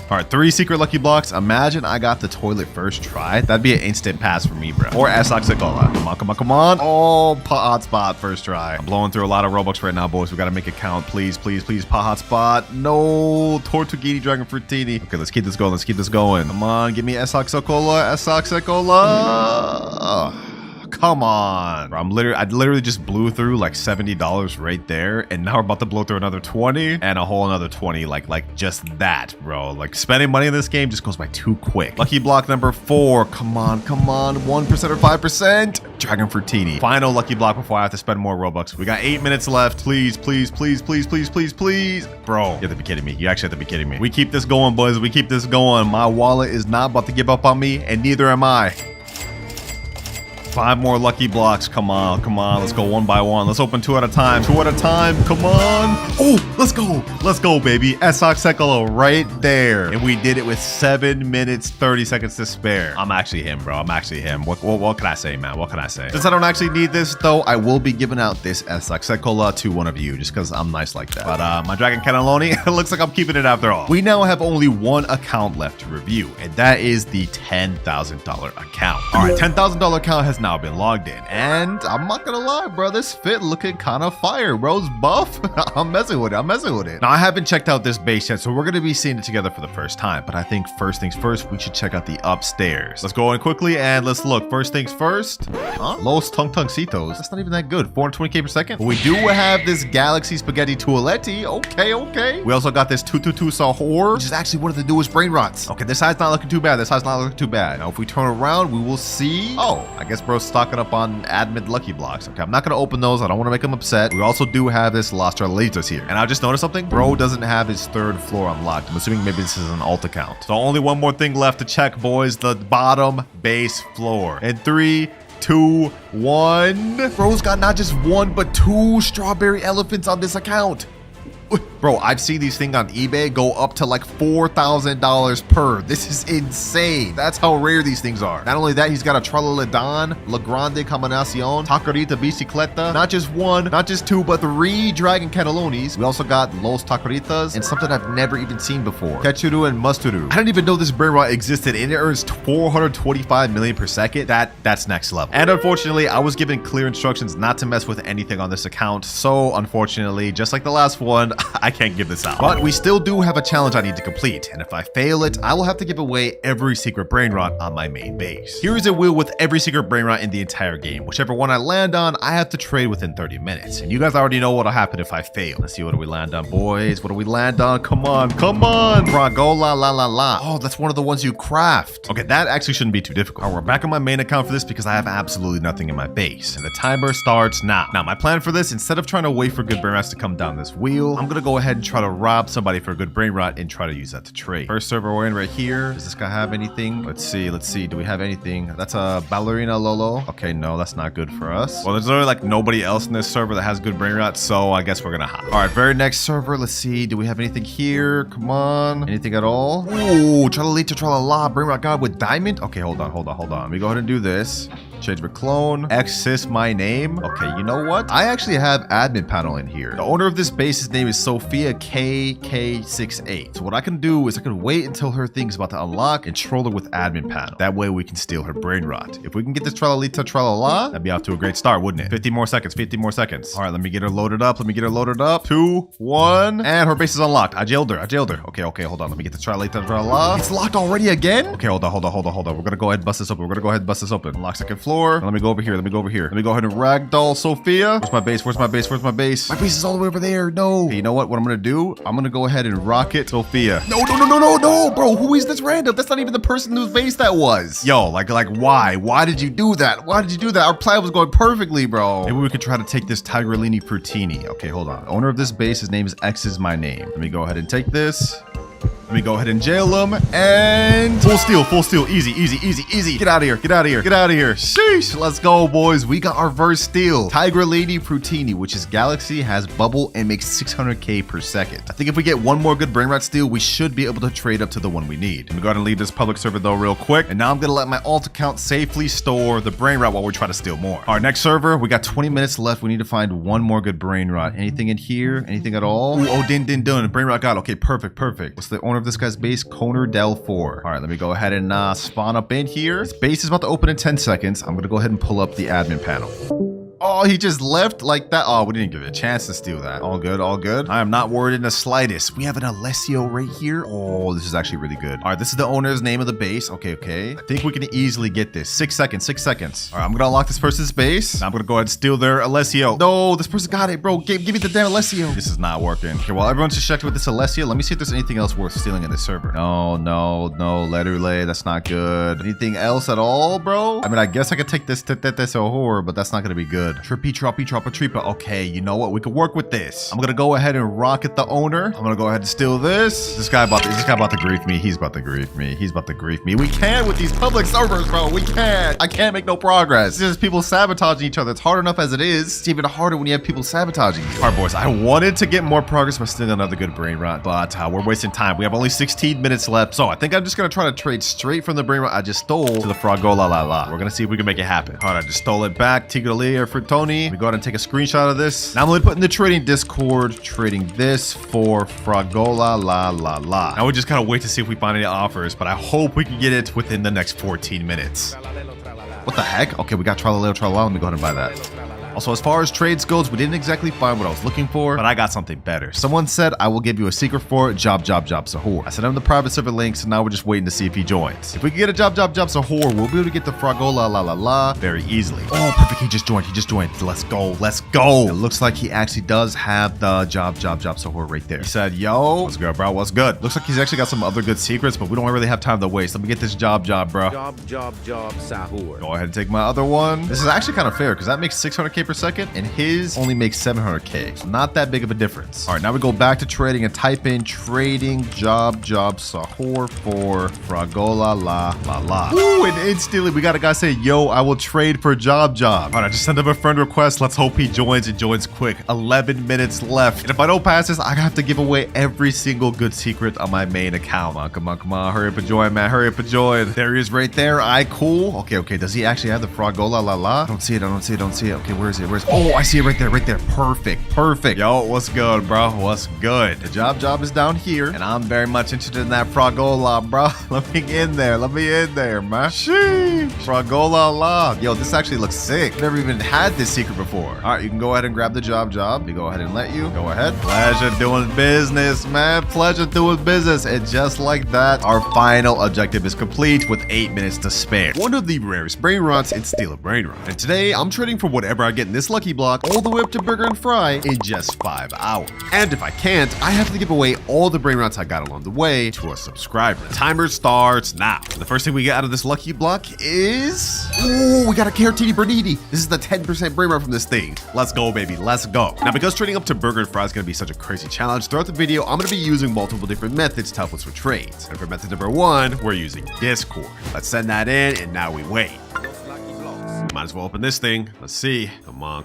All right, 3 secret lucky blocks. Imagine I got the toilet first try. That'd be an instant pass for me, bro. Or Esok Sekola. Come on, come on, come on. Oh, pot hotspot first try. I'm blowing through a lot of Robux right now, boys. We gotta make it count. Please, please, please. Pot hotspot. No. Tortuguini Dragon Fruitini. Okay, let's keep this going. Let's keep this going. Come on, give me Esok Sekola. Esok Sekola. Come on. Bro, I literally just blew through like $70 right there. And now we're about to blow through another 20 and a whole another 20. Like just that, bro. Like spending money in this game just goes by too quick. Lucky block number 4. Come on, come on. 1% or 5%. Dragon Fruitini. Final lucky block before I have to spend more Robux. We got 8 minutes left. Please, please, please, please, please, please, please. Bro, you have to be kidding me. You actually have to be kidding me. We keep this going, boys. We keep this going. My wallet is not about to give up on me and neither am I. 5 more lucky blocks. Come on, come on. Let's go one by one. Let's open 2 at a time. 2 at a time. Come on. Oh, let's go. Let's go, baby. Esok Sekola right there. And we did it with 7 minutes, 30 seconds to spare. I'm actually him, bro. I'm actually him. What can I say, man? What can I say? Since I don't actually need this, though, I will be giving out this Esok Sekola to one of you just because I'm nice like that. But my Dragon Cannelloni, it looks like I'm keeping it after all. We now have only one account left to review, and that is the $10,000 account. All right, $10,000 account has now been logged in, and I'm not gonna lie, bro, this fit looking kind of fire. Bro's buff. I'm messing with it. I'm messing with it. Now I haven't checked out this base yet, so we're gonna be seeing it together for the first time. But I think first things first, we should check out the upstairs. Let's go in quickly and let's look. First things first. Huh? Los Tung-Tung-Citos. That's not even that good. 420k per second. But we do have this Galaxy Spaghetti Toiletti. Okay, okay. We also got this 222 Sahur, which is actually one of the newest Brainrots. Okay, this side's not looking too bad. This side's not looking too bad. Now if we turn around, we will see. Oh, I guess bro's stocking up on admin lucky blocks. Okay, I'm not gonna open those. I don't want to make him upset. We also do have this Las Charlitas here. And I just noticed something. Bro doesn't have his 3rd floor unlocked. I'm assuming maybe this is an alt account. So only one more thing left to check, boys. The bottom base floor. In 3, 2, 1. Bro's got not just 1, but 2 strawberry elephants on this account. Bro, I've seen these things on eBay go up to like $4,000 per. This is insane. That's how rare these things are. Not only that, he's got a Tralaledon, La Grande Combinacion, Taquerita Bicicleta. Not just 1, not just 2, but 3 Dragon Cannellonis. We also got Los Taqueritas and something I've never even seen before. Ketchuru and Musturu. I didn't even know this Brainrot existed and it earns 425 million per second. That's next level. And unfortunately, I was given clear instructions not to mess with anything on this account. So unfortunately, just like the last one, I can't give this out. But we still do have a challenge I need to complete, and if I fail it, I will have to give away every secret Brainrot on my main base. Here is a wheel with every secret Brainrot in the entire game. Whichever one I land on, I have to trade within 30 minutes. And you guys already know what'll happen if I fail. Let's see, what do we land on, boys? What do we land on? Come on, come on! Bragola la la la. Oh, that's one of the ones you craft. Okay, that actually shouldn't be too difficult. All right, we're back on my main account for this because I have absolutely nothing in my base. And the timer starts now. Now, my plan for this, instead of trying to wait for good Brainrots to come down this wheel, I'm gonna go ahead and try to rob somebody for a good Brainrot and try to use that to trade. First server we're in right here. Does this guy have anything? Let's see. Do we have anything? That's a Ballerina Lolo. Okay, no, that's not good for us. Well, there's literally like nobody else in this server that has good Brainrots, so I guess we're gonna hop. All right, very next server. Let's see. Do we have anything here? Come on. Anything at all? Ooh, Tralalita Tralala. Brainrot God with diamond? Okay, hold on. Let me go ahead and do this. Change my clone. Access my name. Okay, you know what? I actually have admin panel in here. The owner of this base's name is Sophia KK68. So what I can do is I can wait until her thing's about to unlock and troll her with admin panel. That way we can steal her Brainrot. If we can get this Tralalita Tralala, that'd be off to a great start, wouldn't it? 50 more seconds. All right, let me get her loaded up. 2, 1. And her base is unlocked. I jailed her. Okay, hold on. Let me get the Tralalita Tralala. It's locked already again? Okay, hold on. We're gonna go ahead and bust this open. Unlock second floor. floor. Let me go over here. Let me go over here. Let me go ahead and ragdoll Sophia. Where's my base? Where's my base? Where's my base? My base is all the way over there. No. Okay, you know what? What I'm gonna do? I'm gonna go ahead and rocket Sophia. No, no, no, no, no, no, bro. Who is this random? That's not even the person whose base that was. Yo, like why? Why did you do that? Why did you do that? Our plan was going perfectly, bro. Maybe we could try to take this Tigrellini Frutini. Okay, hold on. Owner of this base, his name is X is my name. Let me go ahead and take this. Let me go ahead and jail him, and full steal, easy, easy, easy, easy. Get out of here, get out of here, get out of here. Sheesh, let's go, boys. We got our first steal. Tigrellini Frutini, which is Galaxy, has bubble, and makes 600k per second. I think if we get one more good Brainrot steal, we should be able to trade up to the one we need. Let me go ahead and leave this public server though real quick, and now I'm gonna let my alt account safely store the Brainrot while we try to steal more. Our next server, we got 20 minutes left. We need to find one more good Brainrot. Anything in here? Anything at all? Ooh, oh, dun. Brainrot got it. Okay, perfect. What's the owner of this guy's base? Koner Del 4. All right, let me go ahead and spawn up in here. This base is about to open in 10 seconds. I'm gonna go ahead and pull up the admin panel. Oh, he just left like that. Oh, we didn't give it a chance to steal that. All good, all good. I am not worried in the slightest. We have an Alessio right here. Oh, this is actually really good. All right, this is the owner's name of the base. Okay. I think we can easily get this. 6 seconds. All right, I'm gonna unlock this person's base. Now I'm gonna go ahead and steal their Alessio. No, this person got it, bro. Give me the damn Alessio. This is not working. Okay, while everyone's just checked with this Alessio, let me see if there's anything else worth stealing in this server. No. Letterlay, that's not good. Anything else at all, bro? I mean, I guess I could take this horror, but that's not gonna be good. Trippy, tripa. Okay, you know what? We could work with this. I'm gonna go ahead and rocket the owner. I'm gonna go ahead and steal this. This guy about to grief me. He's about to grief me. We can't with these public servers, bro. We can't. I can't make no progress. It's just people sabotaging each other. It's hard enough as it is. It's even harder when you have people sabotaging you. All right, boys. I wanted to get more progress by stealing another good Brainrot, but we're wasting time. We have only 16 minutes left, so I think I'm just gonna try to trade straight from the Brainrot I just stole to the Fragola La La. We're gonna see if we can make it happen. All right, I just stole it back. Tigrellini or Frutoni. We go ahead and take a screenshot of this. Now I'm gonna put in the trading Discord, trading this for Fragola La La La. Now we just gotta wait to see if we find any offers, but I hope we can get it within the next 14 minutes. What the heck? Okay, we got Tralalero Tralala. Let me go ahead and buy that. Also, as far as trades goes, we didn't exactly find what I was looking for, but I got something better. Someone said, I will give you a secret for it, job, Sahur. I sent him the private server link, so now we're just waiting to see if he joins. If we can get a job, Sahur, we'll be able to get the Fragola La La La very easily. Oh, perfect, he just joined. Let's go. It looks like he actually does have the job, Sahur right there. He said, yo, what's good, bro? What's good? Looks like he's actually got some other good secrets, but we don't really have time to waste. Let me get this job, bro. Job, Sahur. Go ahead and take my other one. This is actually kind of fair, because that makes 600k per second, and his only makes 700k. So not that big of a difference. All right, now we go back to trading and type in trading job Sahur for Fragola La La La. Ooh, and instantly we got a guy say, yo, I will trade for job. All right, I just sent him a friend request. Let's hope he joins and joins quick. 11 minutes left. And if I don't pass this, I have to give away every single good secret on my main account. Come on. Hurry up and join, man. There he is right there. Cool. Okay. Does he actually have the Fragola La La? I don't see it. Okay, where is it? Oh, I see it right there. Perfect. Yo, what's good, bro? What's good? The job is down here, and I'm very much interested in that Fragola, bro. Let me in there, man. Sheesh. Fragola La. Yo, this actually looks sick. I've never even had this secret before. All right, you can go ahead and grab the job. Let me go ahead and let you. Go ahead. Pleasure doing business, man. And just like that, our final objective is complete with 8 minutes to spare. One of the rarest Brainrots in Steal a Brainrot. And today, I'm trading for whatever I get in this lucky block all the way up to burger and fry in just 5 hours. And if I can't, I have to give away all the Brainrots I got along the way to a subscriber. The timer starts now. The first thing we get out of this lucky block is... ooh, we got a Caratini Bernini. This is the 10% Brainrot from this thing. Let's go, baby. Let's go. Now, because trading up to burger and fry is going to be such a crazy challenge, throughout the video, I'm going to be using multiple different methods to help us with trades. And for method number 1, we're using Discord. Let's send that in, and now we wait. Might as well open this thing. Let's see. Come on.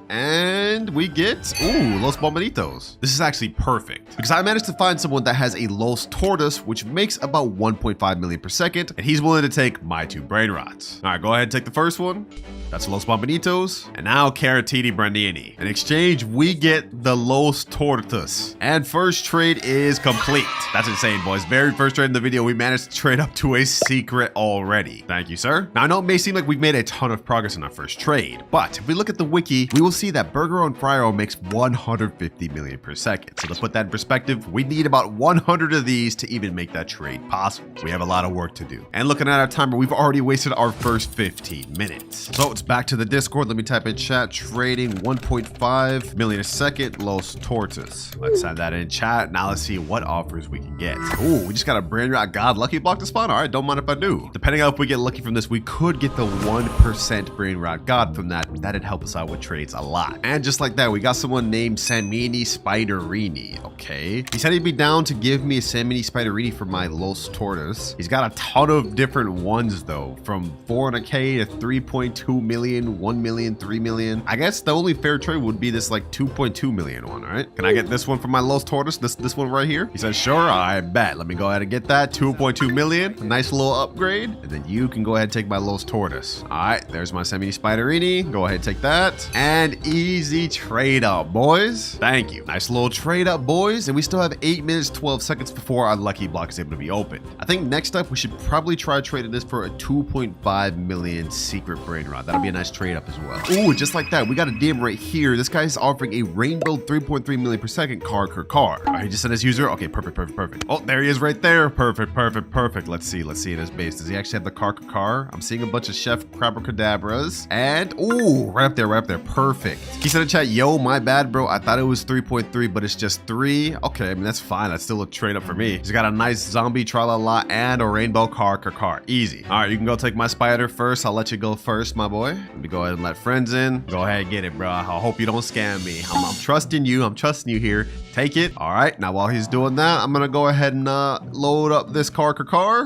And we get, ooh, Los Bomberitos. This is actually perfect because I managed to find someone that has a Los Tortoise, which makes about 1.5 million per second, and he's willing to take my 2 Brainrots. All right, go ahead and take the first one. That's Los Bombinitos. And now Caratini Brandini. In exchange, we get the Los Tortas. And first trade is complete. That's insane, boys. Very first trade in the video, we managed to trade up to a secret already. Thank you, sir. Now, I know it may seem like we've made a ton of progress in our first trade, but if we look at the wiki, we will see that Burger on Fryo makes 150 million per second. So to put that in perspective, we need about 100 of these to even make that trade possible. We have a lot of work to do. And looking at our timer, we've already wasted our first 15 minutes. So it's back to the Discord. Let me type in chat, trading 1.5 million a second, Los Tortas. Let's add that in chat. Now let's see what offers we can get. Ooh, we just got a Brainrot God lucky block to spawn. All right, don't mind if I do. Depending on if we get lucky from this, we could get the 1% Brainrot God from that. That'd help us out with trades a lot. And just like that, we got someone named Samini Spiderini. Okay. He said he'd be down to give me a Samini Spiderini for my Los Tortas. He's got a ton of different ones though, from 400k to 3.2 million, 1 million, 3 million. I guess the only fair trade would be this like 2.2 million one, all right? Can I get this one for my Los Tortas? This one right here? He said, sure, I bet. Let me go ahead and get that. 2.2 million, a nice little upgrade. And then you can go ahead and take my Los Tortas. All right, there's my Samini Spiderini. Go ahead and take that. And easy trade up, boys. Thank you. Nice little trade up, boys. And we still have 8 minutes, 12 seconds before our lucky block is able to be opened. I think next up, we should probably try trading this for a 2.5 million secret Brainrot. That'll be a nice trade up as well. Ooh, just like that, we got a DM right here. This guy's offering a rainbow 3.3 million per second car. All right, he just sent his user. Okay, perfect. Oh, there he is right there. Perfect. Let's see in his base. Does he actually have the car? I'm seeing a bunch of Chef Crabacadabras. And, ooh, right up there. Perfect. He said in chat, yo, my bad, bro. I thought it was 3.3, but it's just 3. Okay, I mean, that's fine. That's still a trade up for me. He's got a nice zombie tra-la-la and a rainbow car. Easy. All right, you can go take my spider first. I'll let you go first, my boy. Let me go ahead and let friends in. Go ahead and get it, bro. I hope you don't scam me. I'm trusting you. I'm trusting you here. Take it. All right, now while he's doing that, I'm gonna go ahead and load up this car.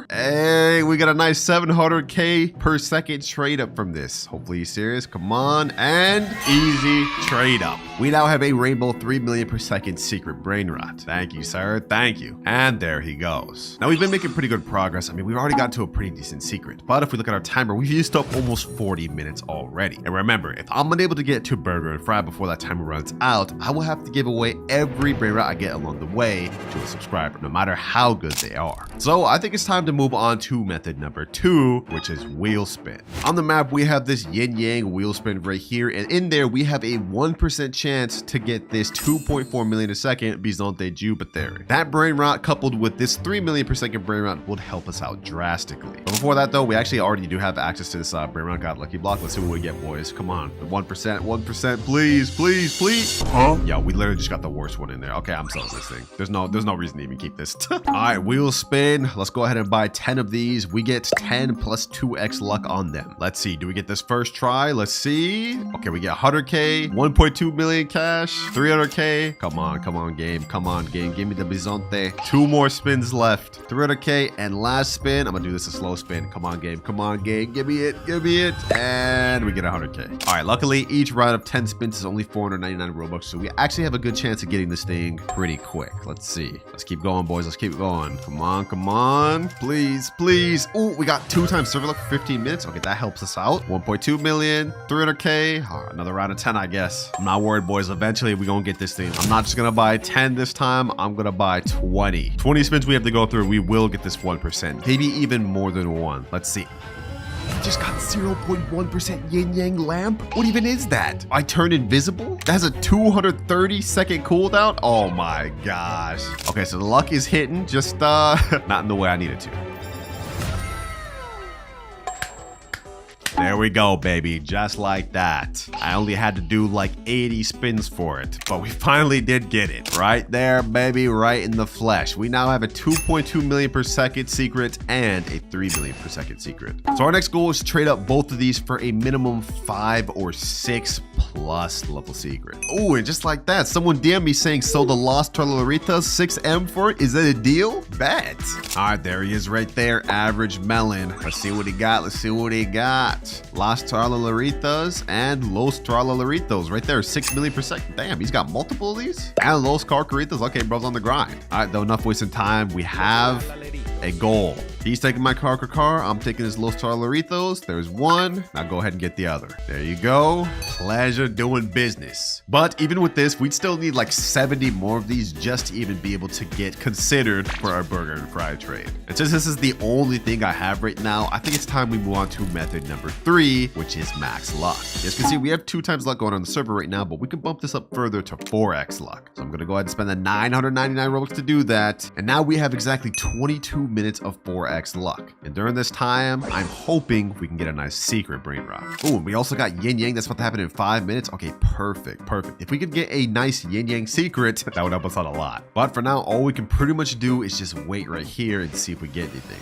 Hey, we got a nice 700k per second trade up from this. Hopefully he's serious. Come on, and easy trade up. We now have a rainbow 3 million per second secret Brainrot. Thank you, sir. Thank you. And there he goes. Now we've been making pretty good progress. I mean, we've already got to a pretty decent secret, but if we look at our timer, we've used up almost 40 minutes already. And remember, if I'm unable to get to Burger and Fry before that timer runs out, I will have to give away every Brainrot I get along the way to a subscriber, no matter how good they are. So I think it's time to move on to method number 2, which is wheel spin. On the map, we have this yin yang wheel spin right here, and in there we have a 1% chance to get this 2.4 million a second Bisonte Jupiter. That Brainrot coupled with this 3 million per second Brainrot would help us out drastically. But before that though, we actually already do have access to this Brainrot God lucky block. Let's see what we get, boys. Come on, 1%, please. Huh? Yo, we literally just got the worst one in there. Okay, I'm selling this thing. There's no reason to even keep this. All right, wheel spin. Let's go ahead and buy 10 of these. We get 10 plus 2x luck on them. Let's see. Do we get this first try? Let's see. Okay, we get 100k, 1.2 million cash, 300k. Come on, game. Give me the Bisonte. 2 more spins left. 300k and last spin. I'm gonna do this a slow spin. Come on, game. Give me it. And we get 100k. All right, luckily each round of 10 spins is only 499 Robux, so we actually have a good chance of getting this thing pretty quick. Let's see. Let's keep going, boys. Let's keep going. Come on. Please. Ooh, we got 2 times server luck for 15 minutes. Okay, that helps us out. 1.2 million, 300k. All right, another round of 10, I guess. I'm not worried, boys. Eventually, we're gonna get this thing. I'm not just gonna buy 10 this time. I'm gonna buy 20. 20 spins we have to go through. We will get this 1%. Maybe even more than 1. Let's see. I just got 0.1% yin yang lamp. What even is that? I turned invisible? That has a 230 second cooldown? Oh my gosh. Okay, so the luck is hitting, just not in the way I need it to. There we go, baby. Just like that. I only had to do like 80 spins for it, but we finally did get it. Right there, baby, right in the flesh. We now have a 2.2 million per second secret and a 3 million per second secret. So our next goal is to trade up both of these for a minimum 5 or 6 plus level secret. Oh, and just like that, someone DM me saying, so the Lost Tarlarita 6M for it? Is that a deal? Bet. All right, there he is right there. Average Melon. Let's see what he got. Las Tarlalaritas and Los Tarlalaritos right there. 6 million per second. Damn, he's got multiple of these. And Los Carcaritas. Okay, bro's on the grind. All right, though, enough wasting time. We have a goal. He's taking my car. I'm taking his Los Charlaritos. There's one. Now go ahead and get the other. There you go. Pleasure doing business. But even with this, we'd still need like 70 more of these just to even be able to get considered for our burger and fry trade. And since this is the only thing I have right now, I think it's time we move on to method number 3, which is max luck. As you can see, we have 2 times luck going on the server right now, but we can bump this up further to 4x luck. So I'm going to go ahead and spend the 999 Robux to do that. And now we have exactly 22 minutes of 4x luck. And during this time, I'm hoping we can get a nice secret Brainrot. Oh, and we also got Yin Yang. That's about to happen in 5 minutes. Okay, perfect. If we could get a nice Yin Yang secret, that would help us out a lot. But for now, all we can pretty much do is just wait right here and see if we get anything.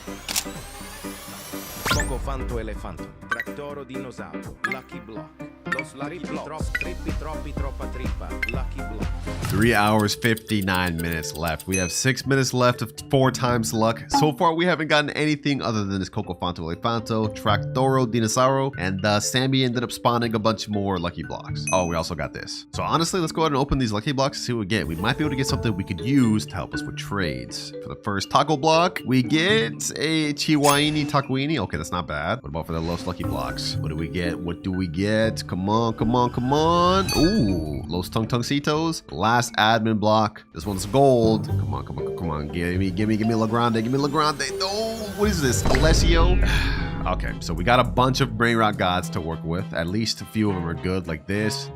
Poco fanto elefanto, tractoro dinosauro, lucky block. Los lucky blocks, trippi troppi troppa trippa, lucky block. 3 hours, 59 minutes left. We have 6 minutes left of 4 times luck. So far, we haven't gotten anything other than this Coco Fanto Elefanto, Tractoro Dinosauro, and Sammy ended up spawning a bunch more lucky blocks. Oh, we also got this. So honestly, let's go ahead and open these lucky blocks and see what we get. We might be able to get something we could use to help us with trades. For the first taco block, we get a Chihuahini Taquini. Okay, that's not bad. What about for the Los Lucky blocks? What do we get? Come on. Ooh, Los Tung-Tungcitos. Last admin block. This one's gold. Come on. Give me La Grande. No, what is this? Alessio? Okay, so we got a bunch of Brainrot gods to work with. At least a few of them are good, like this,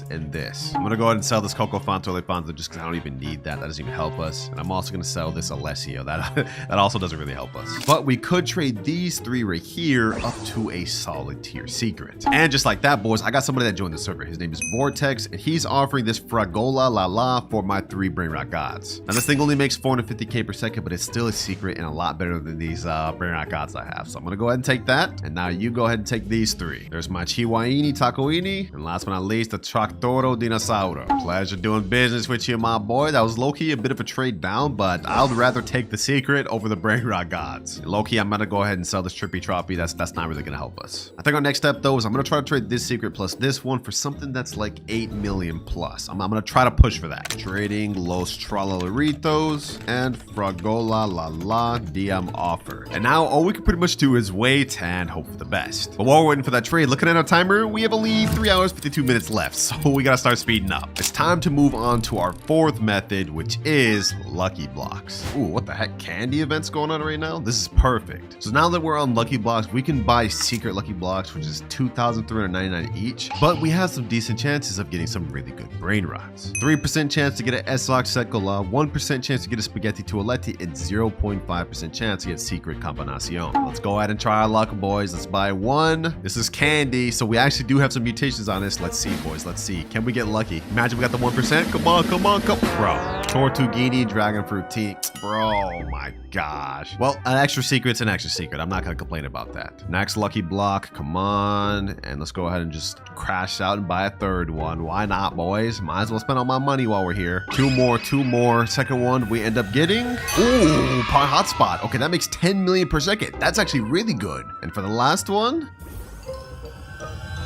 and this. I'm gonna go ahead and sell this Coco Fanto Elefanto just because I don't even need that. That doesn't even help us. And I'm also gonna sell this Alessio. That also doesn't really help us. But we could trade these 3 right here up to a solid tier secret. And just like that, boys, I got somebody that joined the server. His name is Vortex, and he's offering this Fragola La La for my 3 Brainrot gods. Now, this thing only makes 450k per second, but it's still a secret and a lot better than these Brainrot gods I have. So I'm gonna go ahead and take that, and now you go ahead and take these 3. There's my Chihuahini Tacoini, and last but not least, the Tractoro Dinosauro. Pleasure doing business with you, my boy. That was low-key a bit of a trade down, but I would rather take the secret over the Brainrot gods. Low-key, I'm gonna go ahead and sell this Trippy Troppy. That's not really gonna help us. I think our next step, though, is I'm gonna try to trade this secret plus this one for something that's like 8 million plus. I'm gonna try to push for that. Trading Los Tralaritos and Fragola La La DM offer. And now all we can pretty much do is wait and hope for the best. But while we're waiting for that trade, looking at our timer, we have only 3 hours, 52 minutes left. So we gotta start speeding up. It's time to move on to our 4th method, which is lucky blocks. Ooh, what the heck? Candy events going on right now? This is perfect. So now that we're on lucky blocks, we can buy secret lucky blocks, which is 2,399 each. But we have some decent chances of getting some really good Brainrots. 3% chance to get an S-Lock Secola, 1% chance to get a Spaghetti Toaletti, and 0.5% chance to get secret Combinacion. Let's go ahead and try our luck, boys. Let's buy 1. This is candy, so we actually do have some mutations on this. Let's see, boys. Let's see. Can we get lucky? Imagine we got the 1%. Come on. Bro. Tortughini Dragon Fruit Tea. Bro, my gosh. Well, an extra secret's an extra secret. I'm not going to complain about that. Next lucky block. Come on. And let's go ahead and just crash out and buy a 3rd one. Why not, boys? Might as well spend all my money while we're here. 2 more. Second one we end up getting. Ooh, Par Hotspot. Okay, that makes 10 million per second. That's actually really good. And for the last one,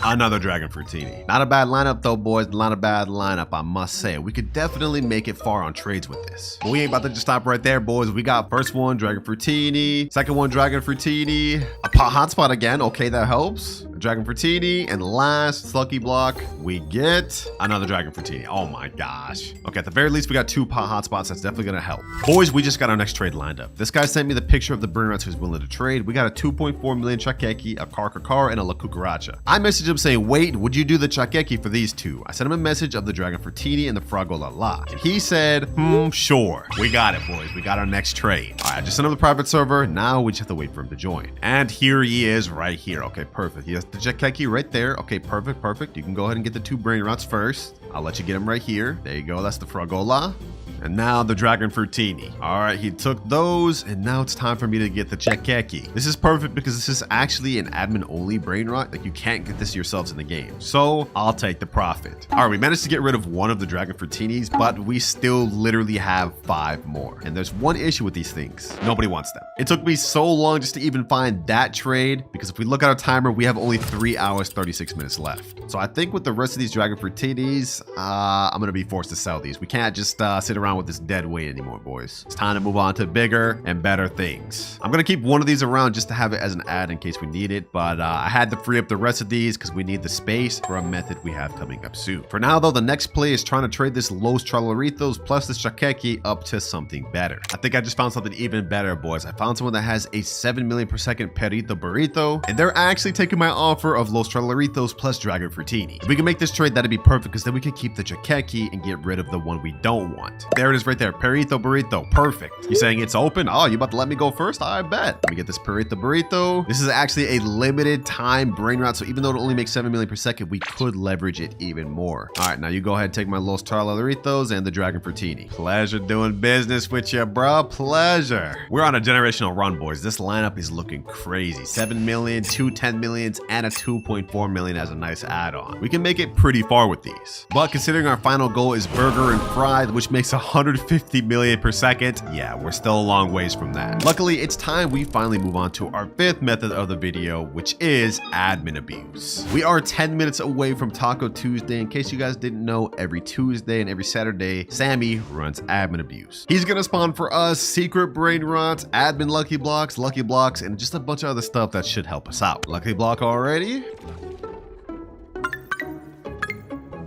another Dragon Fruitini. Not a bad lineup though, boys. Not a bad lineup, I must say. We could definitely make it far on trades with this. But we ain't about to just stop right there, boys. We got first one, Dragon Fruitini. Second one, Dragon Fruitini. A pot hotspot again. Okay, that helps. Dragon Fruitini. And last lucky block, we get another Dragon Fruitini. Oh my gosh. Okay, at the very least, we got 2 pot hotspots. That's definitely gonna help. Boys, we just got our next trade lined up. This guy sent me the picture of the Brainrots who's willing to trade. We got a 2.4 million Chakeki, a Car, and a La Cucaracha. I messaged him saying, wait, would you do the Chakeki for these 2? I sent him a message of the Dragon Fruitini and the Fragola La. And he said, sure. We got it, boys. We got our next trade. All right, I just sent him the private server. Now we just have to wait for him to join. And here he is right here. Okay, perfect. He has the Chakeki right there. Okay, perfect. You can go ahead and get the 2 Brainrots first. I'll let you get him right here. There you go. That's the Fragola. And now the Dragon Fruitini. All right, he took those, and now it's time for me to get the Chakeki. This is perfect because this is actually an admin-only Brainrot. Like, you can't get this yourselves in the game. So I'll take the profit. All right, we managed to get rid of one of the Dragon Fruitinis, but we still literally have 5 more. And there's one issue with these things. Nobody wants them. It took me so long just to even find that trade, because if we look at our timer, we have only 3 hours, 36 minutes left. So I think with the rest of these Dragon Fruitinis, I'm gonna be forced to sell these. We can't just sit around with this dead weight anymore, boys. It's time to move on to bigger and better things. I'm gonna keep one of these around just to have it as an ad in case we need it, but I had to free up the rest of these because we need the space for a method we have coming up soon. For now though, the next play is trying to trade this Los Trolaritos plus this Shakeki up to something better. I think I just found something even better, boys. I found someone that has a 7 million per second Perito Burrito, and they're actually taking my offer of Los Trolaritos plus Dragon Fruitini. If we can make this trade, that'd be perfect because then we could keep the Shakeki and get rid of the one we don't want. There it is right there, Perito Burrito, perfect. You saying it's open? Oh, you about to let me go first? I bet. Let me get this Perito Burrito. This is actually a limited time Brainrot, so even though it only makes 7 million per second, we could leverage it even more. All right, now you go ahead and take my Los Trolaritos and the Dragon Fruitini. Pleasure doing business with you, bro. Pleasure. We're on a generational run, boys. This lineup is looking crazy. 7 million, 2 10 millions, and a 2.4 million as a nice add-on. We can make it pretty far with these. But considering our final goal is burger and fried, which makes 150 million per second, yeah, we're still a long ways from that. Luckily, it's time we finally move on to our 5th method of the video, which is admin abuse. We are 10 minutes away from Taco Tuesday. In case you guys didn't know, every Tuesday and every Saturday, Sammy runs admin abuse. He's gonna spawn for us secret Brainrots, admin lucky blocks, and just a bunch of other stuff that should help us out. Lucky block already?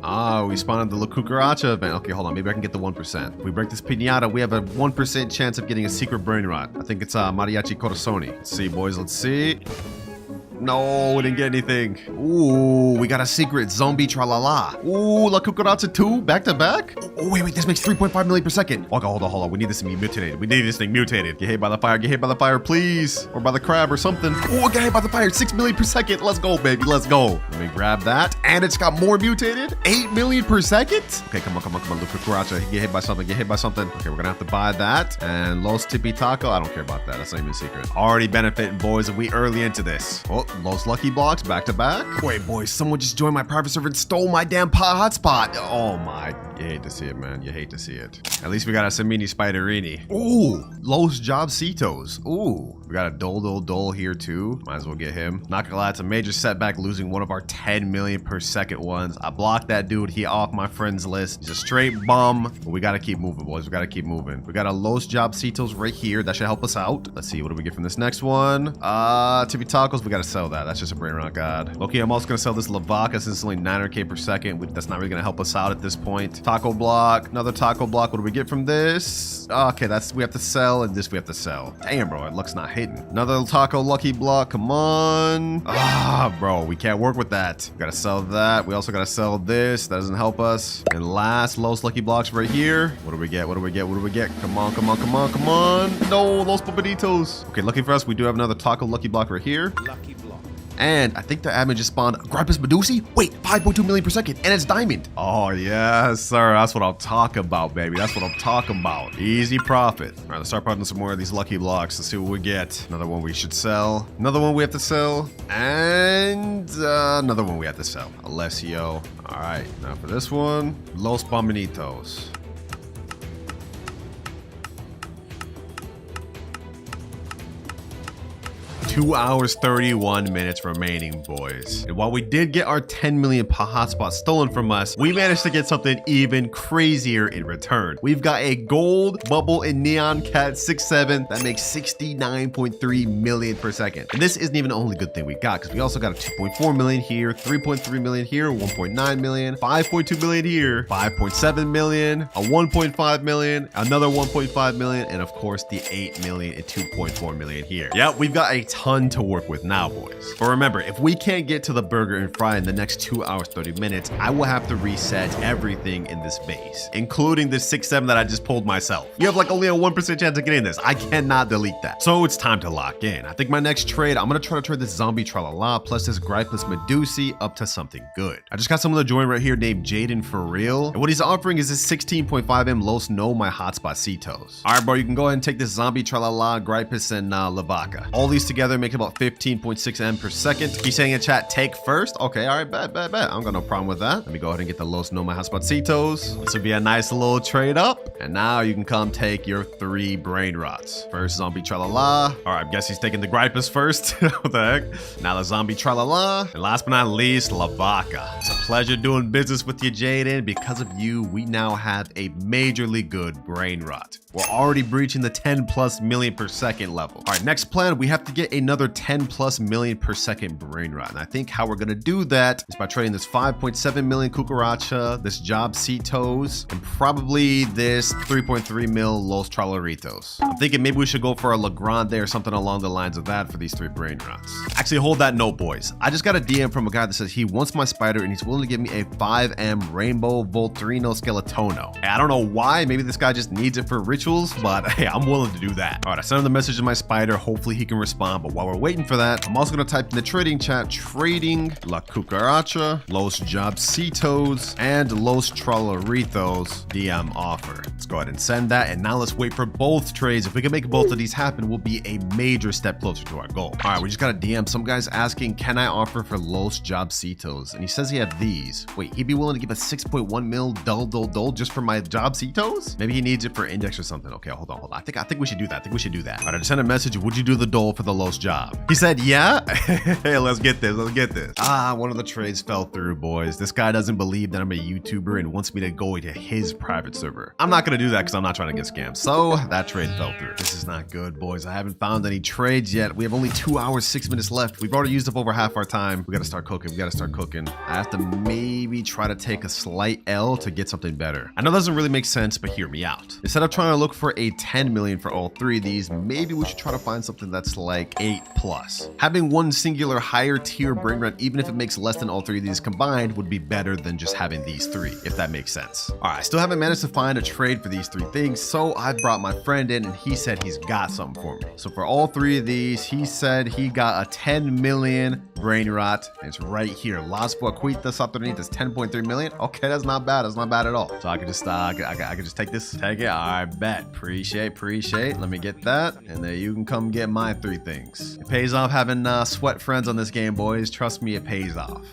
Oh, we spawned the La Cucaracha event. Okay, hold on. Maybe I can get the 1%. If we break this piñata, we have a 1% chance of getting a secret Brainrot. I think it's Mariachi Corazoni. Let's see, boys. Let's see. No, we didn't get anything. Ooh, we got a secret zombie tralala. Ooh, La Cucaracha 2 back to back. Oh, wait, this makes 3.5 million per second. Okay, hold on. We need this to be mutated. We need this thing mutated. Get hit by the fire, please. Or by the crab or something. Oh, get hit by the fire, 6 million per second. Let's go, baby, let's go. Let me grab that. And it's got more mutated, 8 million per second. Okay, come on, La Cucaracha. Get hit by something. Okay, we're gonna have to buy that. And Los Tipi Taco, I don't care about that. That's not even a secret. Already benefiting, boys, and we early into this. Oh, Los Lucky Blocks back to back. Wait, boys, someone just joined my private server and stole my damn hotspot. Oh my, you hate to see it, man. You hate to see it. At least we got a Samini Spiderini. Ooh, Los Jobcitos. Ooh, we got a Dole here too. Might as well get him. Not gonna lie, it's a major setback losing one of our 10 million per second ones. I blocked that dude. He off my friends list. He's a straight bum. But we gotta keep moving, boys. We gotta keep moving. We got a Los Jobcitos right here. That should help us out. Let's see, what do we get from this next one? Tippy Tacos. We gotta sell that. That's just a Brainrot god. Okay, I'm also gonna sell this Lavaca since it's only 900k per second. That's not really gonna help us out at this point. Taco block, another taco block. What do we get from this? Okay, we have to sell, and this we have to sell. Damn, bro, it looks not hitting. Another taco lucky block. Come on. Bro, we can't work with that. We gotta sell that. We also gotta sell this. That doesn't help us. And last, Los Lucky Blocks right here. What do we get? Come on. No, Los Papaditos. Okay, lucky for us, we do have another taco lucky block right here. Lucky block. And I think the admin just spawned Gripus Medusi. Wait, 5.2 million per second, and it's diamond. Oh, yes, sir. That's what I'm talking about, baby. That's what I'm talking about. Easy profit. All right, let's start putting some more of these lucky blocks. Let's see what we get. Another one we should sell. Another one we have to sell. And another one we have to sell. Alessio. All right, now for this one, Los Bombinitos. 2 hours 31 minutes remaining, boys. And while we did get our 10 million hotspot stolen from us, we managed to get something even crazier in return. We've got a gold bubble and neon cat 67 that makes 69.3 million per second. And this isn't even the only good thing we got, because we also got a 2.4 million here, 3.3 million here, 1.9 million, 5.2 million here, 5.7 million, a 1.5 million, another 1.5 million, and of course the 8 million and 2.4 million here. Yep, we've got a ton to work with now, boys. But remember, if we can't get to the burger and fry in the next 2 hours 30 minutes, I will have to reset everything in this base, including this 6-7 that I just pulled myself. You have like only a 1% chance of getting this. I cannot delete that. So it's time to lock in. I think my next trade, I'm gonna try to trade this zombie tralala plus this Gripus Medusi up to something good. I just got someone to join right here named Jaden for real. And what he's offering is this 16.5M Los No My Hotspot Citos. All right, bro, you can go ahead and take this zombie tralala, Gripus, and Lavaca. All these together make about 15.6 M per second. He's saying in chat, take first. Okay, all right, bet. I don't got no problem with that. Let me go ahead and get the Los No My Hotspot Citos. This would be a nice little trade up. And now you can come take your 3 Brainrots. First zombie tralala. All right, I guess he's taking the Gripus first. What the heck? Now the zombie tralala. And last but not least, Lavaca. It's a pleasure doing business with you, Jaden. Because of you, we now have a majorly good Brainrot. We're already breaching the 10+ million per second level. All right, next plan, we have to get another 10+ million per second Brainrot. And I think how we're gonna do that is by trading this 5.7 million Cucaracha, this Job Cetos, and probably this 3.3 mil Los Tralaritos. I'm thinking maybe we should go for a Legrande or something along the lines of that for these 3 Brainrots. Actually, hold that note, boys. I just got a DM from a guy that says he wants my spider and he's willing to give me a 5M Rainbow Voltrino Skeletono. And I don't know why, maybe this guy just needs it for rituals, but hey, I'm willing to do that. All right, I sent him the message to my spider. Hopefully he can respond, but while we're waiting for that, I'm also gonna type in the trading chat, trading La Cucaracha, Los Jobcitos, and Los Tralaritos DM offer. Let's go ahead and send that, and now let's wait for both trades. If we can make both of these happen, we'll be a major step closer to our goal. All right, we just got a DM. Some guy's asking, can I offer for Los Jobcitos? And he says he had these. Wait, he'd be willing to give a 6.1 mil dull just for my Jobcitos? Maybe he needs it for index or something. Okay, hold on. I think we should do that. All right, I just sent a message. Would you do the dole for the Los Job? He said, yeah. Hey, let's get this. One of the trades fell through, boys. This guy doesn't believe that I'm a YouTuber and wants me to go into his private server. I'm not gonna do that because I'm not trying to get scammed. So that trade fell through. This is not good, boys. I haven't found any trades yet. We have only 2 hours, 6 minutes left. We've already used up over half our time. We gotta start cooking. I have to maybe try to take a slight L to get something better. I know that doesn't really make sense, but hear me out. Instead of trying to look for a 10 million for all 3 of these, maybe we should try to find something that's like 8+. Having one singular higher tier Brainrot, even if it makes less than all 3 of these combined, would be better than just having these 3, if that makes sense. All right, I still haven't managed to find a trade for these 3 things, so I brought my friend in and he said he's got something for me. So for all 3 of these, he said he got a 10 million Brainrot. It's right here. Las Boaquitas underneath is 10.3 million. Okay, that's not bad. That's not bad at all. So I could just I could just take this. Take it. I bet. Appreciate. Let me get that. And then you can come get my 3 things. It pays off having sweat friends on this game, boys. Trust me, it pays off.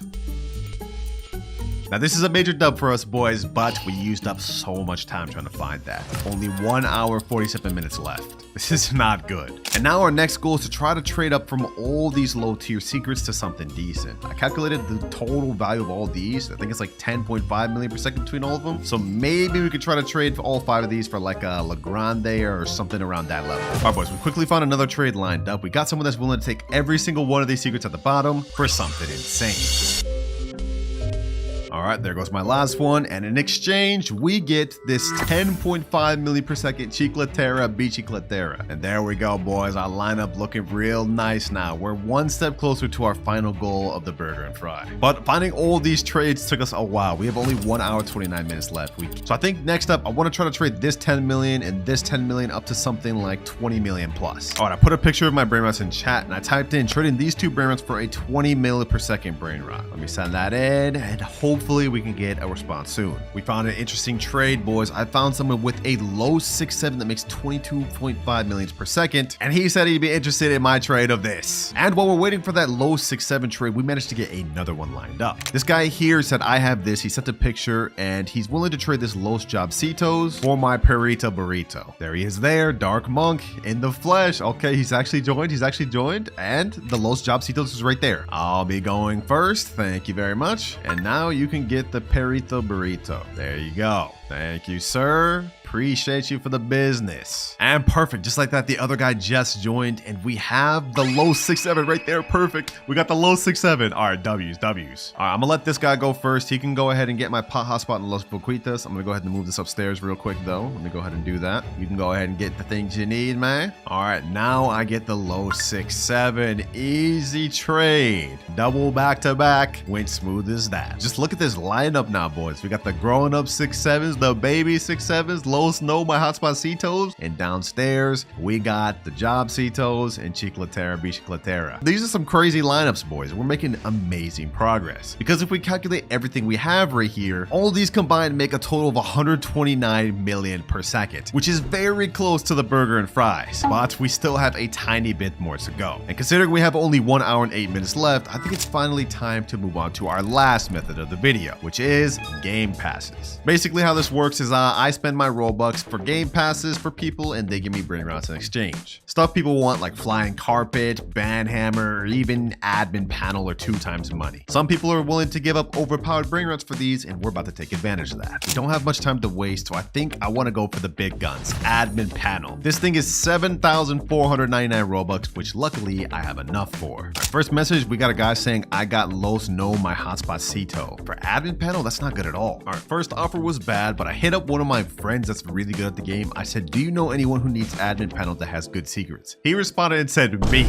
Now this is a major dub for us, boys, but we used up so much time trying to find that. Only 1 hour, 47 minutes left. This is not good. And now our next goal is to try to trade up from all these low tier secrets to something decent. I calculated the total value of all these. I think it's like 10.5 million per second between all of them. So maybe we could try to trade for all 5 of these for like a Legrande or something around that level. All right, boys, we quickly found another trade lined up. We got someone that's willing to take every single one of these secrets at the bottom for something insane. All right, there goes my last one. And in exchange, we get this 10.5 million per second Chiclatera Bicicletera. And there we go, boys. Our lineup looking real nice now. We're 1 step closer to our final goal of the burger and fry. But finding all these trades took us a while. We have only 1 hour, 29 minutes left. So I think next up, I want to try to trade this 10 million and this 10 million up to something like 20 million plus. All right, I put a picture of my Brainrots in chat and I typed in trading these 2 Brainrots for a 20 million per second Brainrot. Let me send that in and hopefully we can get a response soon. We found an interesting trade, boys. I found someone with a low 6.7 that makes 22.5 million per second, and he said he'd be interested in my trade of this. And while we're waiting for that low 6.7 trade, we managed to get another one lined up. This guy here said I have this. He sent a picture, and he's willing to trade this Los Jobcitos for my Perita Burrito. There he is there, Dark Monk in the flesh. Okay, he's actually joined, and the Los Jobcitos is right there. I'll be going first. Thank you very much. And now you can get the Perito Burrito. There you go. Thank you, sir. Appreciate you for the business. And perfect, just like that, the other guy just joined, and we have the low 6.7 right there. Perfect. We got the low 6.7. All right, W's. All right, I'm gonna let this guy go first. He can go ahead and get my pot hotspot in Los Boquitas. I'm gonna go ahead and move this upstairs real quick, though. Let me go ahead and do that. You can go ahead and get the things you need, man. All right, now I get the low 6.7. Easy trade. Double back to back. Went smooth as that. Just look at this lineup now, boys. We got the growing up 6.7s, the baby 6.7s, low snow by hotspot Cetos, and downstairs we got the Job Cetos and Chiclatera Bicicletera. These are some crazy lineups, boys. We're making amazing progress because if we calculate everything we have right here, all these combined make a total of 129 million per second, which is very close to the burger and fries, but we still have a tiny bit more to go. And considering we have only 1 hour and 8 minutes left, I think it's finally time to move on to our last method of the video, which is game passes. Basically how this this works is I spend my Robux for game passes for people and they give me Brainrots in exchange. Stuff people want like flying carpet, band hammer, or even admin panel or 2 times money. Some people are willing to give up overpowered Brainrots for these and we're about to take advantage of that. We don't have much time to waste, so I think I want to go for the big guns. Admin panel. This thing is 7,499 Robux, which luckily I have enough for. Our first message, we got a guy saying I got Los No my hotspotcito. For admin panel, that's not good at all. Our first offer was bad, but I hit up one of my friends that's really good at the game. I said, do you know anyone who needs admin panel that has good secrets? He responded and said, me.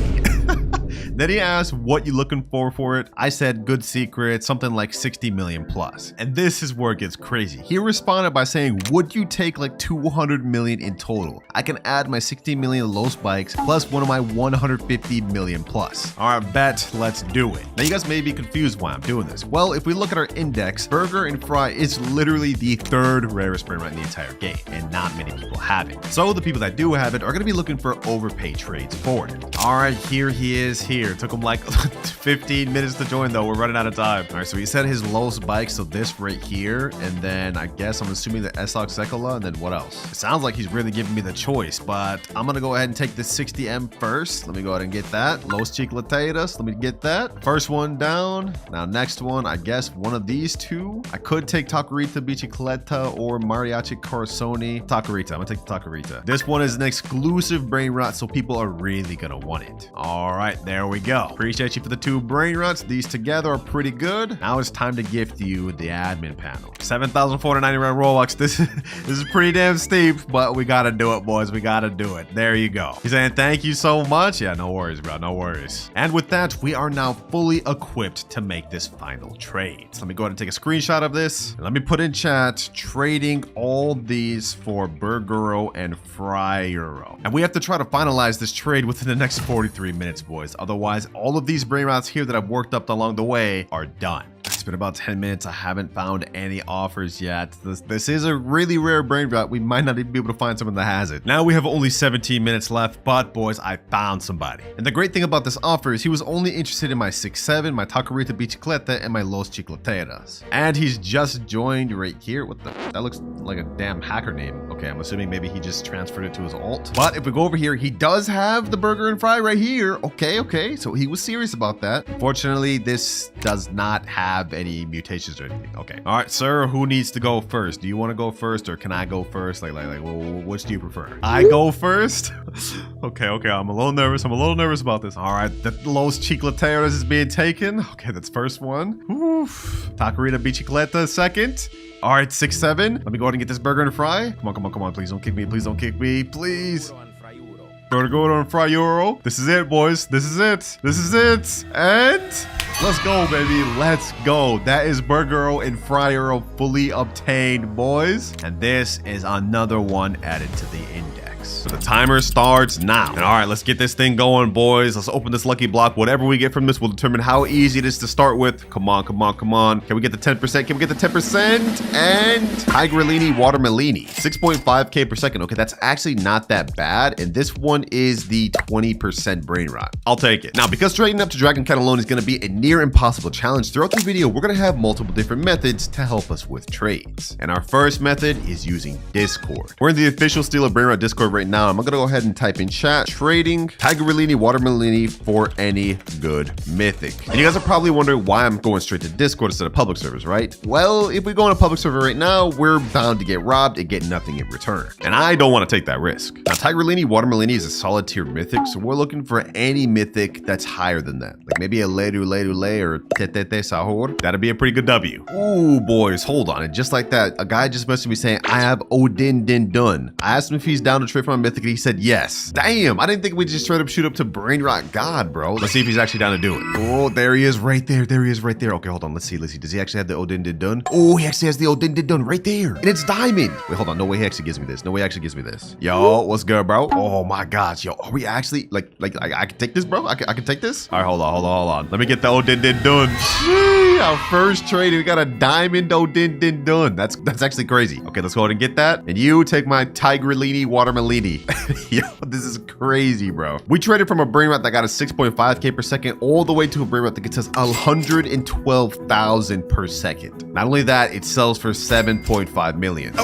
Then he asked, what you looking for it? I said, good secret, something like 60 million plus. And this is where it gets crazy. He responded by saying, would you take like 200 million in total? I can add my 60 million low spikes plus one of my 150 million plus. All right, bet, let's do it. Now you guys may be confused why I'm doing this. Well, if we look at our index, burger and fry is literally the 3rd rarest Brainrot in the entire game, and not many people have it. So the people that do have it are gonna be looking for overpay trades for it. All right, here he is here. It took him like 15 minutes to join though. We're running out of time. All right, so he said his low spike, so this right here, and then I guess I'm assuming the Esok Sekola, and then what else? It sounds like he's really giving me the choice, but I'm gonna go ahead and take the 60M first. Let me go ahead and get that. Los Chicletadas, let me get that. First one down. Now next one, I guess one of these 2. I could take Takurita Bicicleta or Mariachi Corazoni. Takurita, I'm gonna take the Takurita. This one is an exclusive Brainrot, so people are really gonna want it. All right, there we go. Appreciate you for the 2 Brainrots. These together are pretty good. Now it's time to gift you the admin panel. 7,499 Robux. This is pretty damn steep, but we gotta do it, boys. We gotta do it. There you go. He's saying thank you so much. Yeah, no worries, bro. No worries. And with that, we are now fully equipped to make this final trade. So let me go ahead and take a screenshot of this. And let me put in chat, trading all these for Burgero and Fryero. And we have to try to finalize this trade within the next 43 minutes, boys. Otherwise, all of these Brainrots here that I've worked up along the way are done. It's been about 10 minutes. I haven't found any offers yet. This is a really rare Brainrot. We might not even be able to find someone that has it. Now we have only 17 minutes left, but boys, I found somebody. And the great thing about this offer is he was only interested in my 6'7", my Takurita Bicicleta, and my Los Chicleteras. And he's just joined right here. What the? That looks like a damn hacker name. Okay, I'm assuming maybe he just transferred it to his alt. But if we go over here, he does have the burger and fry right here. Okay. So he was serious about that. Unfortunately, this does not have any mutations or anything. Okay. All right, sir, who needs to go first? Do you want to go first or can I go first? Like, which do you prefer? I go first? Okay. I'm a little nervous. About this. All right, the Los Chicleteras is being taken. Okay, that's first one. Oof. Takurita Bicicleta second. All right, 6'7". Let me go ahead and get this burger and fry. Come on. Please don't kick me. Please. Burger and Fryero. This is it, boys. This is it. And let's go, baby. Let's go. That is Burger and Fryero fully obtained, boys. And this is another one added to the index. So the timer starts now. And all right, let's get this thing going, boys. Let's open this lucky block. Whatever we get from this will determine how easy it is to start with. Come on. Can we get the 10%? And Tigrellini Watermelini. 6.5k per second. Okay, that's actually not that bad. And this one is the 20% Brainrot. I'll take it. Now, because trading up to Dragon Catalone is going to be a near impossible challenge, throughout the video, we're going to have multiple different methods to help us with trades. And our first method is using Discord. We're in the official Steal a Brainrot Discord right now. I'm gonna go ahead and type in chat, trading Tigrellini Watermelini for any good mythic. And you guys are probably wondering why I'm going straight to Discord instead of public servers, right? Well, if we go on a public server right now, we're bound to get robbed and get nothing in return. And I don't want to take that risk. Now, Tigrellini Watermelini is a solid tier mythic, so we're looking for any mythic that's higher than that. Like maybe a Ledu or Tetete Sahur. That'd be a pretty good W. Ooh, boys, hold on. And just like that, a guy just messaged me saying, I have Odin Din Dun. I asked him if he's down to trade for my mythic, and he said yes. Damn, I didn't think we'd just straight up shoot up to Brainrot God, bro. Let's see if he's actually down to do it. Oh, there he is right there. Okay, hold on. Let's see. Does he actually have the Odin Din Dun? Oh, he actually has the Odin Din Dun right there. And it's diamond. Wait, hold on. No way he actually gives me this. Yo, what's good, bro? Oh my gosh. Yo, are we actually like I can take this, bro? I can take this? All right, hold on. Let me get the Odin Din Dun. Our first trade, we got a diamond Odin Din Dun. That's actually crazy. Okay, let's go ahead and get that. And you take my Tigrellini Watermelini cannellini. Yo, this is crazy, bro. We traded from a Brainrot that got us 6.5k per second all the way to a Brainrot that gets us 112,000 per second. Not only that, it sells for 7.5 million.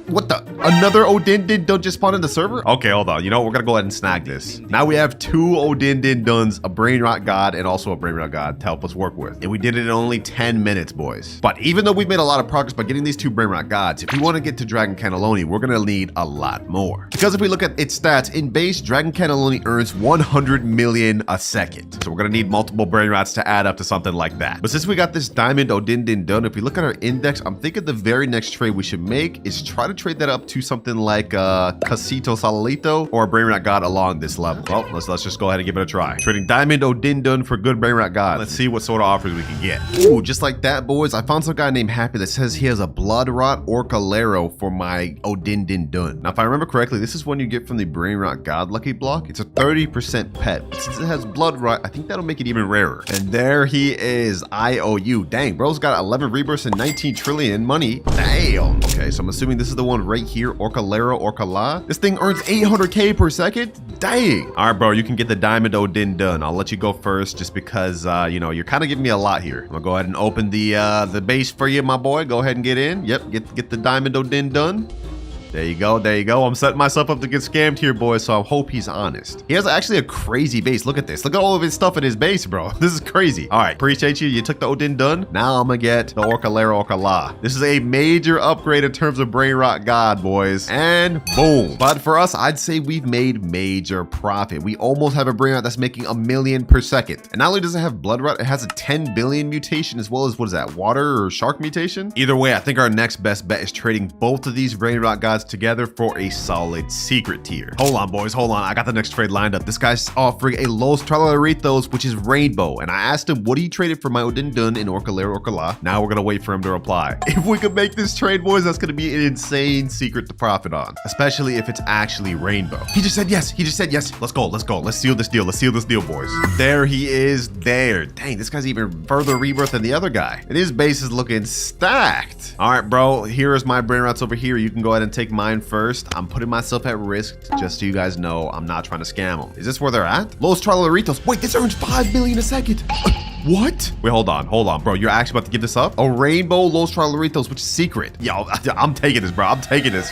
What the? Another Odin Din Dun just spawned in the server? Okay, hold on. You know, we're gonna go ahead and snag this. Now we have 2 Odin Din Duns, a Brainrot God, and also a Brainrot God to help us work with. And we did it in only 10 minutes, boys. But even though we've made a lot of progress by getting these 2 Brainrot Gods, if we want to get to Dragon Cannelloni, we're gonna need a lot more. Because if we look at its stats, in base, Dragon Cannelloni earns 100 million a second. So we're gonna need multiple Brainrots to add up to something like that. But since we got this Diamond Odin Din Dun, if we look at our index, I'm thinking the very next trade we should make is try to trade that up to something like Casito Salalito or a Brainrot God along this level. Well, let's just go ahead and give it a try. Trading Diamond Odin Dun for good Brainrot God. Let's see what sort of offers we can get. Ooh, just like that, boys. I found some guy named Happy that says he has a Blood Rot Orcalero for my Odin Din Dun. Now, if I remember correctly, this is one you get from the Brainrot God Lucky Block. It's a 30% pet. But since it has Blood Rot, I think that'll make it even rarer. And there he is, IOU. Dang, bro's got 11 rebirths and 19 trillion money. Damn. Okay, so I'm assuming this is the one right here, Orcalero Orcala. This thing earns 800k per second. Dang. All right, bro, you can get the Diamond Odin Dun. I'll let you go first just because, you know, you're kind of giving me a lot here. I'm gonna go ahead and open the base for you, my boy. Go ahead and get in. Yep, get the Diamond Odin Dun. There you go, there you go. I'm setting myself up to get scammed here, boys, so I hope he's honest. He has actually a crazy base. Look at this. Look at all of his stuff in his base, bro. This is crazy. All right, appreciate you. You took the Odin Dun. Now I'm gonna get the Orcalero Orcala. This is a major upgrade in terms of Brainrot God, boys. And boom. But for us, I'd say we've made major profit. We almost have a Brainrot that's making 1 million per second. And not only does it have Blood Rot, it has a 10 billion mutation as well as, what is that, water or shark mutation? Either way, I think our next best bet is trading both of these Brainrot Gods together for a solid secret tier. Hold on, boys, hold on. I got the next trade lined up. This guy's offering a Los Tralaritos, which is rainbow. And I asked him, what do you trade it for my Odin Dun in Orcalero Orcala? Now we're gonna wait for him to reply. If we could make this trade, boys, that's gonna be an insane secret to profit on, especially if it's actually rainbow. He just said yes. He just said yes. Let's go. Let's go. Let's seal this deal. Let's seal this deal, boys. There he is there. Dang, this guy's even further rebirth than the other guy. And his base is looking stacked. All right, bro. Here is my Brainrots over here. You can go ahead and take mine first. I'm putting myself at risk just so you guys know I'm not trying to scam them. Is this where they're at? Los Tralaritos. Wait, this earns 5 million a second. What? Wait, hold on, bro. You're actually about to give this up? A rainbow Los Tralaritos, which is secret. Yo, I'm taking this, bro. I'm taking this.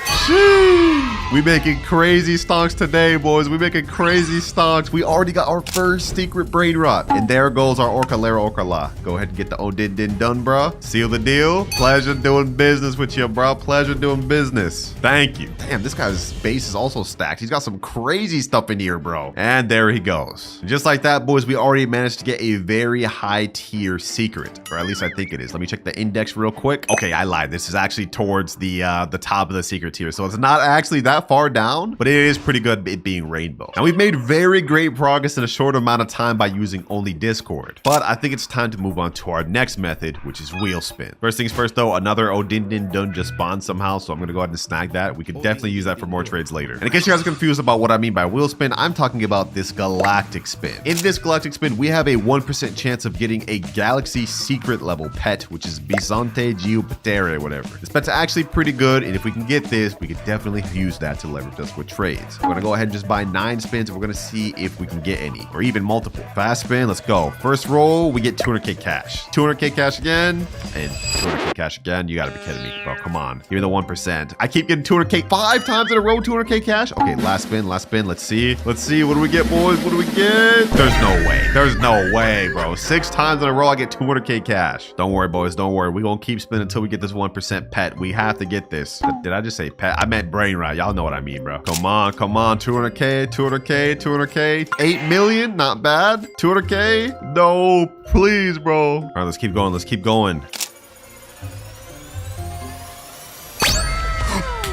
We making crazy stonks today, boys. We making crazy stonks. We already got our first secret Brainrot. And there goes our Orcalero Orcala. Go ahead and get the Odin Din Dun, bro. Seal the deal. Pleasure doing business with you, bro. Pleasure doing business. Thank you. Damn, this guy's base is also stacked. He's got some crazy stuff in here, bro. And there he goes. Just like that, boys, we already managed to get a very high tier secret, or at least I think it is. Let me check the index real quick. Okay, I lied. This is actually towards the top of the secret tier, so it's not actually that far down, but it is pretty good it being rainbow. Now we've made very great progress in a short amount of time by using only Discord, but I think it's time to move on to our next method, which is wheel spin. First things first, though, another Odin Din Dun just spawned somehow, so I'm gonna go ahead and snag that. We can definitely use that for more trades later. And in case you guys are confused about what I mean by wheel spin, I'm talking about this galactic spin. In this galactic spin, we have a 1% chance of getting a galaxy secret level pet, which is Bisonte Geopatere, whatever. This pet's actually pretty good, and if we can get this, we could definitely use that to leverage us with trades. We're gonna go ahead and just buy 9 spins, and we're gonna see if we can get any, or even multiple. Fast spin, let's go. First roll, we get 200k cash. 200k cash again, and 200k cash again. You gotta be kidding me, bro. Come on. Give me the 1%. I keep getting 200k 5 times in a row, 200k cash. Okay, last spin, last spin. Let's see. Let's see. What do we get, boys? What do we get? There's no way. There's no way, bro. 6 times in a row, I get 200k cash. Don't worry, boys. Don't worry. We're gonna keep spinning until we get this 1% pet. We have to get this. Did I just say pet? I meant Brainrot. Y'all know what I mean, bro. Come on, come on. 200k, 200k, 200k. 8 million, not bad. 200k. No, please, bro. All right, let's keep going. Let's keep going.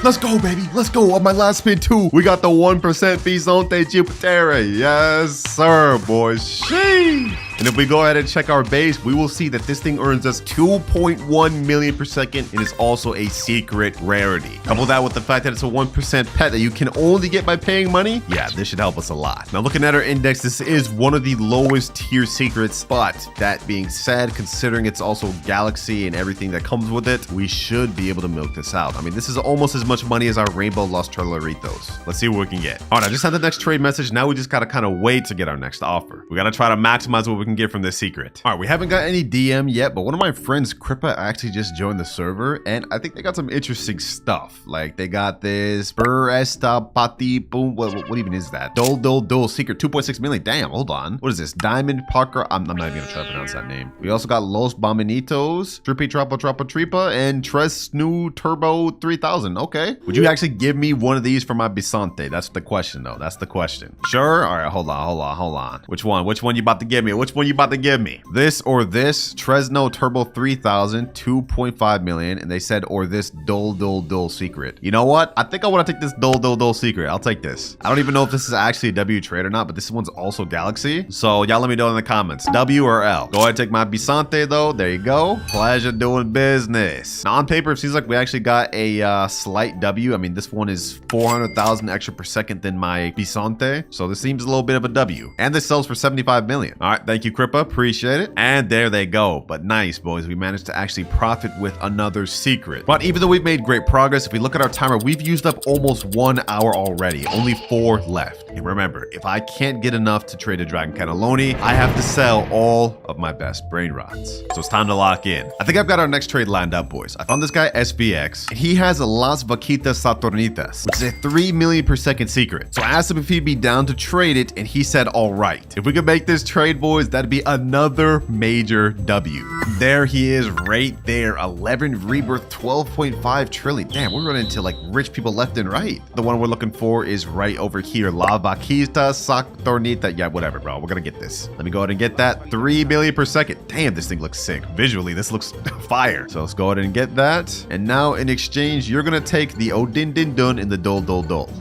Let's go, baby. Let's go. On my last spin, too, we got the 1% Bisonte Geopatere. Yes, sir, boys. Sheesh. And if we go ahead and check our base, we will see that this thing earns us 2.1 million per second and is also a secret rarity. Couple that with the fact that it's a 1% pet that you can only get by paying money. Yeah, this should help us a lot. Now looking at our index, this is one of the lowest tier secrets, but that being said, considering it's also galaxy and everything that comes with it, we should be able to milk this out. I mean, this is almost as much money as our rainbow Los Trolaritos. Let's see what we can get. All right, I just had the next trade message. Now we just gotta kind of wait to get our next offer. We gotta try to maximize what we can get from this secret. All right, we haven't got any DM yet, but one of my friends, Kripa, actually just joined the server, and I think they got some interesting stuff. Like they got this Bur Esta Pati Boom. What even is that? Dol secret 2.6 million. Damn, hold on. What is this? Diamond Parker. I'm not even gonna try to pronounce that name. We also got Los Bominitos, Trippy Tripa, and Tres New Turbo 3000. Okay. Would you actually give me one of these for my Bisante? That's the question, though. That's the question. Sure. All right. Hold on. Which one? Which one you about to give me? Which one you about to give me? This or this? Tresno Turbo 3000, 2.5 million. And they said, or this Dol secret. You know what? I think I want to take this Dol secret. I'll take this. I don't even know if this is actually a W trade or not, but this one's also Galaxy. So y'all let me know in the comments. W or L? Go ahead and take my Bisante, though. There you go. Pleasure doing business. Now on paper, it seems like we actually got a slight W. I mean, this one is 400,000 extra per second than my Bisante. So this seems a little bit of a W. And this sells for 75 million. All right. Thank you, Kripa. Appreciate it. And there they go. But nice, boys. We managed to actually profit with another secret. But even though we've made great progress, if we look at our timer, we've used up almost 1 hour already. Only 4 left. And remember, if I can't get enough to trade a Dragon Cannelloni, I have to sell all of my best Brainrots. So it's time to lock in. I think I've got our next trade lined up, boys. I found this guy SVX, and he has a Las Vaquitas Saturnitas, which is a 3 million per second secret. So I asked him if he'd be down to trade it, and he said, all right. If we could make this trade, boys, that'd be another major W. There he is right there. 11 rebirth, 12.5 trillion. Damn, we're running into like rich people left and right. The one we're looking for is right over here. La Vaquita Saturnitas. Yeah, whatever, bro. We're gonna get this. Let me go ahead and get that. 3 million per second. Damn, this thing looks sick. Visually, this looks fire. So let's go ahead and get that. And now in exchange, you're gonna take the Odin Din Dun and the Dol.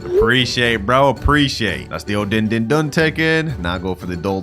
Appreciate, bro. Appreciate. That's the Odin Din Dun taken. Now go for the Dol.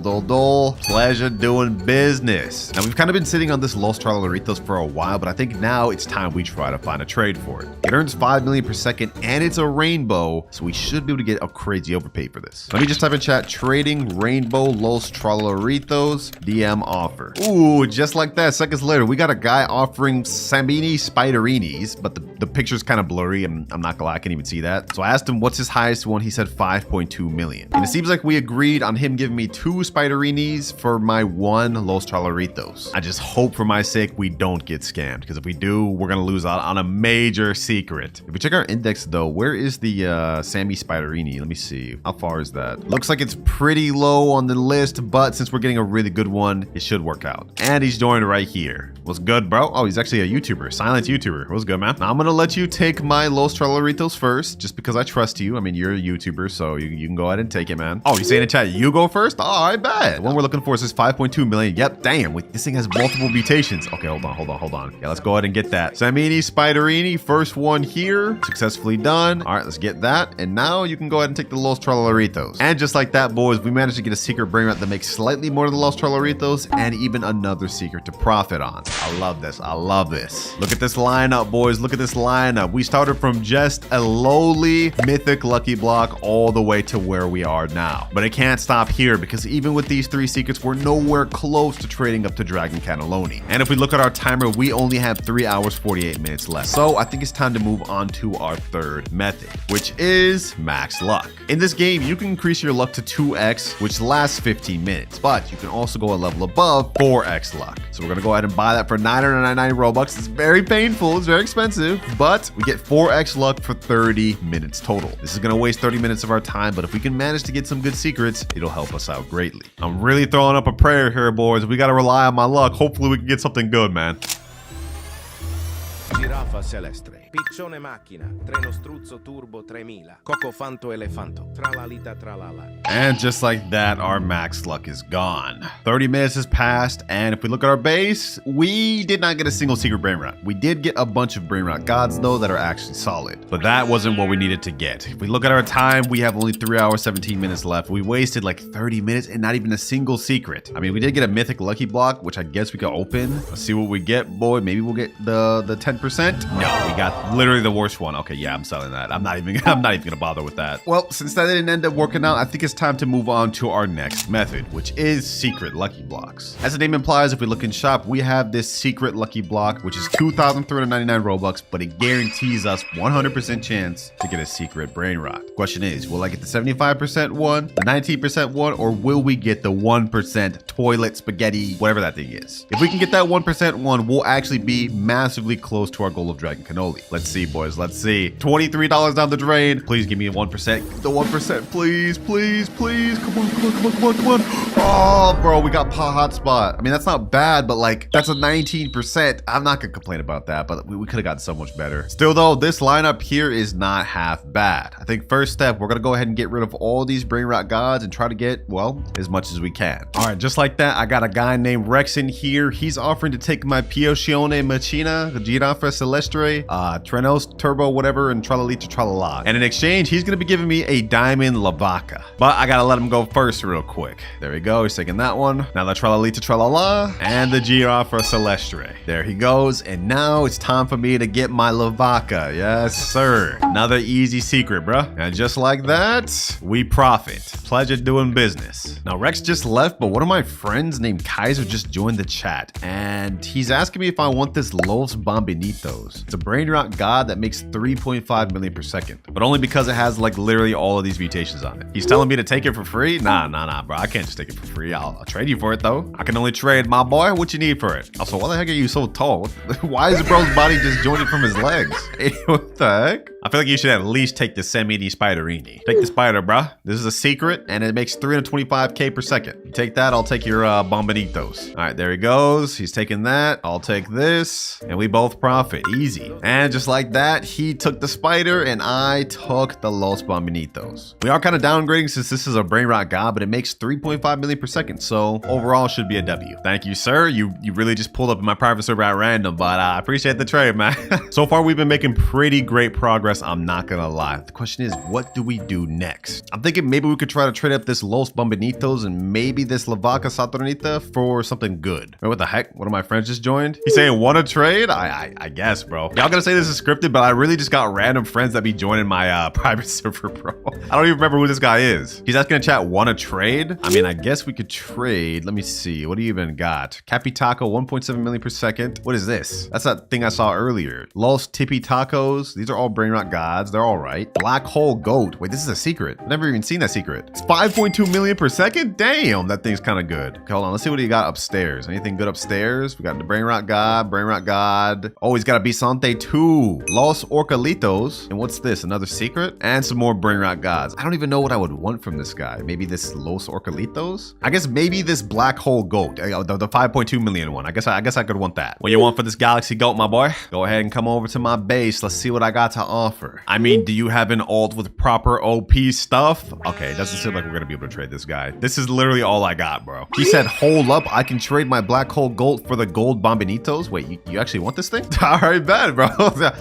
Pleasure doing business. Now we've kind of been sitting on this Los Trolaritos for a while, but I think now it's time we try to find a trade for it. It earns 5 million per second and it's a rainbow, so we should be able to get a crazy overpay for this. Let me just type in chat, trading rainbow Los Trolaritos DM offer. Ooh, just like that, seconds later, we got a guy offering Sambini Spiderinis, but the picture's kind of blurry. I'm not gonna lie, I can't even see that. So I asked him what's his highest one. He said 5.2 million. And it seems like we agreed on him giving me 2 Spiderinis for my 1 Los Trolaritos. I just hope for my sake we don't get scammed, because if we do, we're gonna lose out on a major secret. If we check our index though, where is the Sammy Spiderini? Let me see. How far is that? Looks like it's pretty low on the list, but since we're getting a really good one, it should work out. And he's joined right here. What's good, bro? Oh, he's actually a YouTuber, silent YouTuber. What's good, man? Now I'm gonna let you take my Los Trolaritos first, just because I trust you. I mean, you're a YouTuber, so you can go ahead and take it, man. Oh, you saying in chat, you go first? Oh, I bet. The one we're looking for is 5.2 million. Yep, damn. This thing has multiple mutations. Okay, hold on. Yeah, let's go ahead and get that. Samini Spiderini, first one here. Successfully done. All right, let's get that. And now you can go ahead and take the Los Trolaritos. And just like that, boys, we managed to get a secret Brainrot that makes slightly more than the Los Trolaritos and even another secret to profit on. I love this. I love this. Look at this lineup, boys. Look at this lineup. We started from just a lowly mythic lucky block all the way to where we are now. But it can't stop here, because even with these 3 secrets, we're nowhere close to trading up to Dragon Cannelloni. And if we look at our timer, we only have 3 hours, 48 minutes left. So I think it's time to move on to our third method, which is max luck. In this game, you can increase your luck to 2x, which lasts 15 minutes, but you can also go a level above 4x luck. So we're gonna go ahead and buy that for 999 Robux. It's very painful, it's very expensive, but we get 4x luck for 30 minutes total. This is gonna waste 30 minutes of our time, but if we can manage to get some good secrets, it'll help us out greatly. I'm really throwing up a prayer here, boys. We gotta rely on my luck. Hopefully we can get something good, man. Giraffa Celestre. Piccione macchina, treno struzzo turbo 3000, coco fanto elefanto, tralalita tralala. And just like that, our max luck is gone. 30 minutes has passed, and if we look at our base, we did not get a single secret Brainrot. We did get a bunch of Brainrot gods though that are actually solid, but that wasn't what we needed to get. If we look at our time, we have only 3 hours, 17 minutes left. We wasted like 30 minutes and not even a single secret. I mean, we did get a mythic lucky block, which I guess we could open. Let's see what we get, boy. Maybe we'll get the 10%. No, we got literally the worst one. Okay, yeah, I'm selling that. I'm not even gonna bother with that. Well, since that didn't end up working out, I think it's time to move on to our next method, which is secret lucky blocks. As the name implies, if we look in shop, we have this secret lucky block, which is 2,399 Robux, but it guarantees us 100% chance to get a secret Brainrot. Question is, will I get the 75% one, the 19% one, or will we get the 1% toilet spaghetti, whatever that thing is? If we can get that 1% one, we'll actually be massively close to our goal of Dragon Cannoli. Let's see, boys. Let's see. $23 down the drain. Please give me a 1%. The 1%, please, please, please. Come on, come on, come on, come on, come on. Oh, bro, we got Pa Hotspot. I mean, that's not bad, but like, that's a 19%. I'm not gonna complain about that, but we could have gotten so much better. Still though, this lineup here is not half bad. I think first step, we're gonna go ahead and get rid of all these Brainrot gods and try to get, well, as much as we can. All right, just like that, I got a guy named Rex in here. He's offering to take my Piochione Machina, Giraffa Celestre, Trenos Turbo, whatever, and Tralalita Tralala. And in exchange, he's gonna be giving me a Diamond Lavaca. But I gotta let him go first real quick. There we go, he's taking that one. Now the Tralalita Tralala and the Giraffa Celestre. There he goes, and now it's time for me to get my Lavaca. Yes, sir. Another easy secret, bruh. And just like that, we profit. Pleasure doing business. Now Rex just left, but one of my friends named Kaiser just joined the chat, and he's asking me if I want this Los Bombinitos. It's a Brainrot god that makes 3.5 million per second, but only because it has like literally all of these mutations on it. He's telling me to take it for free? Nah, bro. I can't just take it for free. I'll trade you for it though. I can only trade, my boy. What you need for it? Also, why the heck are you so tall? Why is the bro's body just jointed from his legs? Hey, what the heck? I feel like you should at least take the Semini Spiderini. Take the spider, bruh. This is a secret, and it makes 325k per second. You take that, I'll take your Bombinitos. All right, there he goes. He's taking that. I'll take this, and we both profit. Easy. And just like that, he took the spider, and I took the Los Bombinitos. We are kind of downgrading since this is a Brainrot god, but it makes 3.5 million per second, so overall should be a W. Thank you, sir. You really just pulled up in my private server at random, but I appreciate the trade, man. So far, we've been making pretty great progress. I'm not gonna lie. The question is, what do we do next? I'm thinking maybe we could try to trade up this Los Bombinitos and maybe this Lavaca Saturnita for something good. Wait, what the heck? One of my friends just joined. He's saying, want to trade? I guess, bro. Y'all gonna say this is scripted, but I really just got random friends that be joining my private server, bro. I don't even remember who this guy is. He's asking in chat, want to trade? I mean, I guess we could trade. Let me see. What do you even got? Capitaco, 1.7 million per second. What is this? That's that thing I saw earlier. Los Tippy Tacos. These are all Brainrot gods. They're all right. Black Hole Goat. Wait, this is a secret. I've never even seen that secret. It's 5.2 million per second. Damn, that thing's kind of good. Okay, hold on. Let's see what he got upstairs. Anything good upstairs? We got the Brainrot god. Oh, he's got a Bisonte too. Los Orcalitos. And what's this? Another secret? And some more Brainrot gods. I don't even know what I would want from this guy. Maybe this Los Orcalitos? I guess maybe this Black Hole Goat. The 5.2 million one. I guess I could want that. What you want for this Galaxy Goat, my boy? Go ahead and come over to my base. Let's see what I got to offer. I mean, do you have an alt with proper OP stuff? Okay, it doesn't seem like we're gonna be able to trade this guy. This is literally all I got, bro. He said, hold up, I can trade my Black Hole Gold for the gold Bombinitos. Wait, you actually want this thing? All right, bad, bro.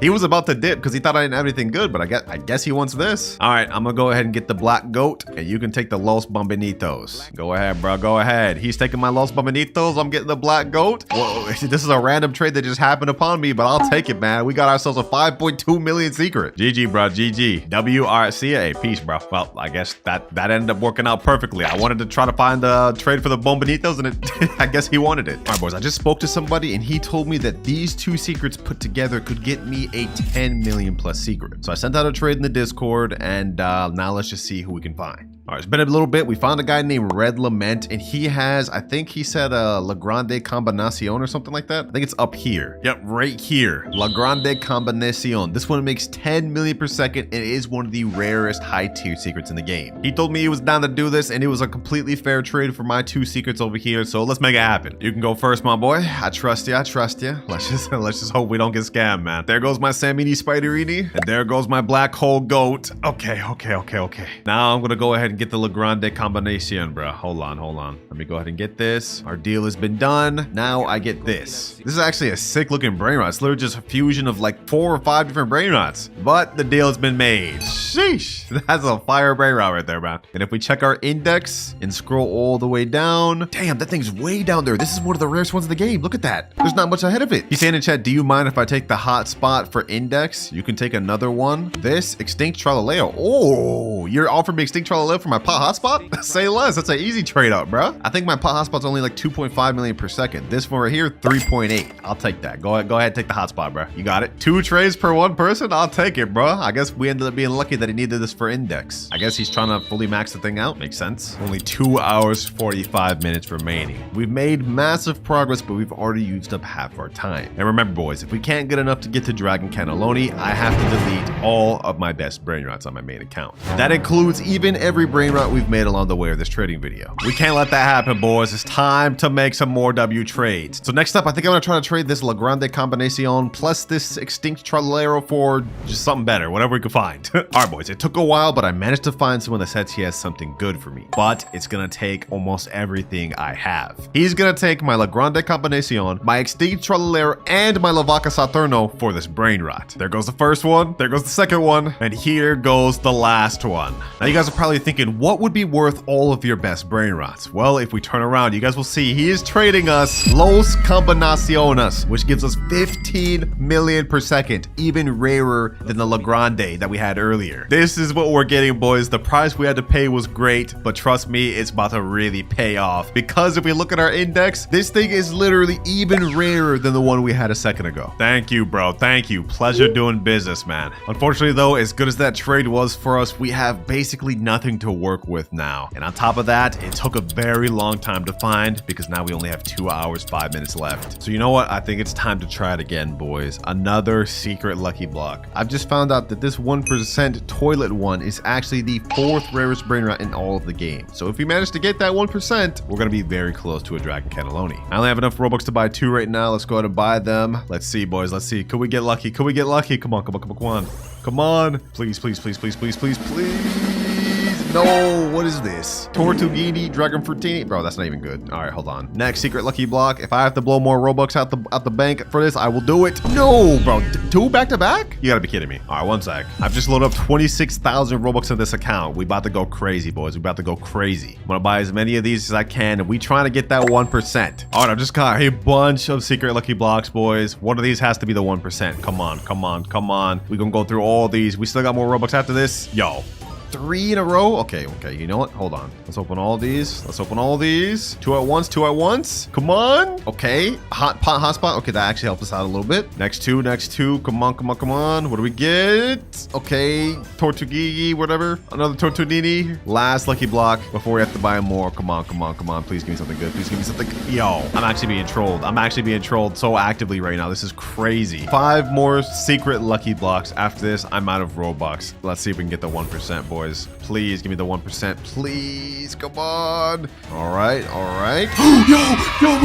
He was about to dip because he thought I didn't have anything good, but I guess he wants this. All right, I'm gonna go ahead and get the Black Goat, and you can take the Los Bombinitos. Go ahead, bro, go ahead. He's taking my Los Bombinitos, I'm getting the Black Goat. Whoa, this is a random trade that just happened upon me, but I'll take it, man. We got ourselves a 5.2 million secret. GG, bro, GG. WRCA, peace, bro. Well, I guess that ended up working out perfectly. I wanted to try to find a trade for the Bombinitos, and I guess he wanted it. All right, boys, I just spoke to somebody, and he told me that these two secrets put together could get me a 10 million plus secret. So I sent out a trade in the Discord, and now let's just see who we can find. All right, it's been a little bit. We found a guy named Red Lament, and he has, I think he said La Grande Combinacion or something like that. I think it's up here. Yep, right here. La Grande Combinacion. This one makes 10 million per second and is one of the rarest high tier secrets in the game. He told me he was down to do this, and it was a completely fair trade for my 2 secrets over here, so let's make it happen. You can go first, my boy. I trust you. I trust you. Let's just hope we don't get scammed, man. There goes my Samini Spiderini, and there goes my black hole goat. Okay. Now I'm gonna go ahead and get the La Grande Combination, bro. Hold on. Let me go ahead and get this. Our deal has been done. Now I get this. This is actually a sick looking Brainrot. It's literally just a fusion of like 4 or 5 different Brainrots, but the deal has been made. Sheesh. That's a fire Brainrot right there, man. And if we check our index and scroll all the way down, damn, that thing's way down there. This is one of the rarest ones in the game. Look at that. There's not much ahead of it. He's saying in chat, do you mind if I take the hot spot for index? You can take another one. This Extinct Tralaleo. Oh, you're offering me Extinct Tralaleo for my pot hotspot? Say less. That's an easy trade up, bro. I think my pot hotspot's only like 2.5 million per second. This one right here, 3.8. I'll take that. Go ahead, take the hotspot, bro. You got it. 2 trades per 1 person. I'll take it, bro. I guess we ended up being lucky that he needed this for index. I guess he's trying to fully max the thing out. Makes sense. Only 2 hours, 45 minutes remaining. We've made massive progress, but we've already used up half our time. And remember, boys, if we can't get enough to get to Dragon Cannelloni, I have to delete all of my best Brainrots on my main account. That includes even every Brainrot we've made along the way of this trading video. We can't let that happen, boys. It's time to make some more W trades. So next up, I think I'm gonna try to trade this La Grande Combinacion plus this Extinct Tralero for just something better, whatever we could find. All right, boys, it took a while, but I managed to find someone that says he has something good for me. But it's gonna take almost everything I have. He's gonna take my La Grande Combinacion, my Extinct Tralero, and my La Vaca Saturno for this Brainrot. There goes the first one, there goes the second one, and here goes the last one. Now you guys are probably thinking, what would be worth all of your best Brainrots? Well, if we turn around, you guys will see he is trading us Los Combinaciones, which gives us 15 million per second, even rarer than the La Grande that we had earlier. This is what we're getting, boys. The price we had to pay was great, but trust me, it's about to really pay off, because if we look at our index, this thing is literally even rarer than the one we had a second ago. Thank you, bro. Thank you. Pleasure doing business, man. Unfortunately, though, as good as that trade was for us, we have basically nothing to work with now. And on top of that, it took a very long time to find, because now we only have 2 hours, 5 minutes left. So you know what? I think it's time to try it again, boys. Another secret lucky block. I've just found out that this 1% toilet one is actually the 4th rarest Brainrot in all of the game. So if we manage to get that 1%, we're going to be very close to a Dragon Cannelloni. I only have enough Robux to buy 2 right now. Let's go ahead and buy them. Let's see, boys. Let's see. Could we get lucky? Could we get lucky? Come on. Come on. Please. No, what is this? Tortughini, Dragon Fruitini? Bro, that's not even good. All right, hold on. Next secret lucky block. If I have to blow more Robux out the bank for this, I will do it. No, bro. 2 back to back? You gotta be kidding me. All right, 1 sec. I've just loaded up 26,000 Robux in this account. We about to go crazy, boys. We about to go crazy. I'm gonna buy as many of these as I can, and we trying to get that 1%. All right, I've just got a bunch of secret lucky blocks, boys. One of these has to be the 1%. Come on. We gonna go through all these. We still got more Robux after this. Yo. 3 in a row. Okay. You know what? Hold on. Let's open all these. 2 at once. Come on. Okay. Hotspot. Okay, that actually helped us out a little bit. Next two. Come on. What do we get? Okay. Tortughini, whatever. Another Tortughini. Last lucky block before we have to buy more. Come on. Please give me something good. Yo, I'm actually being trolled so actively right now. This is crazy. 5 more secret lucky blocks. After this, I'm out of Robux. Let's see if we can get the 1%, boys. Please give me the 1%. Please. Come on. All right. Yo,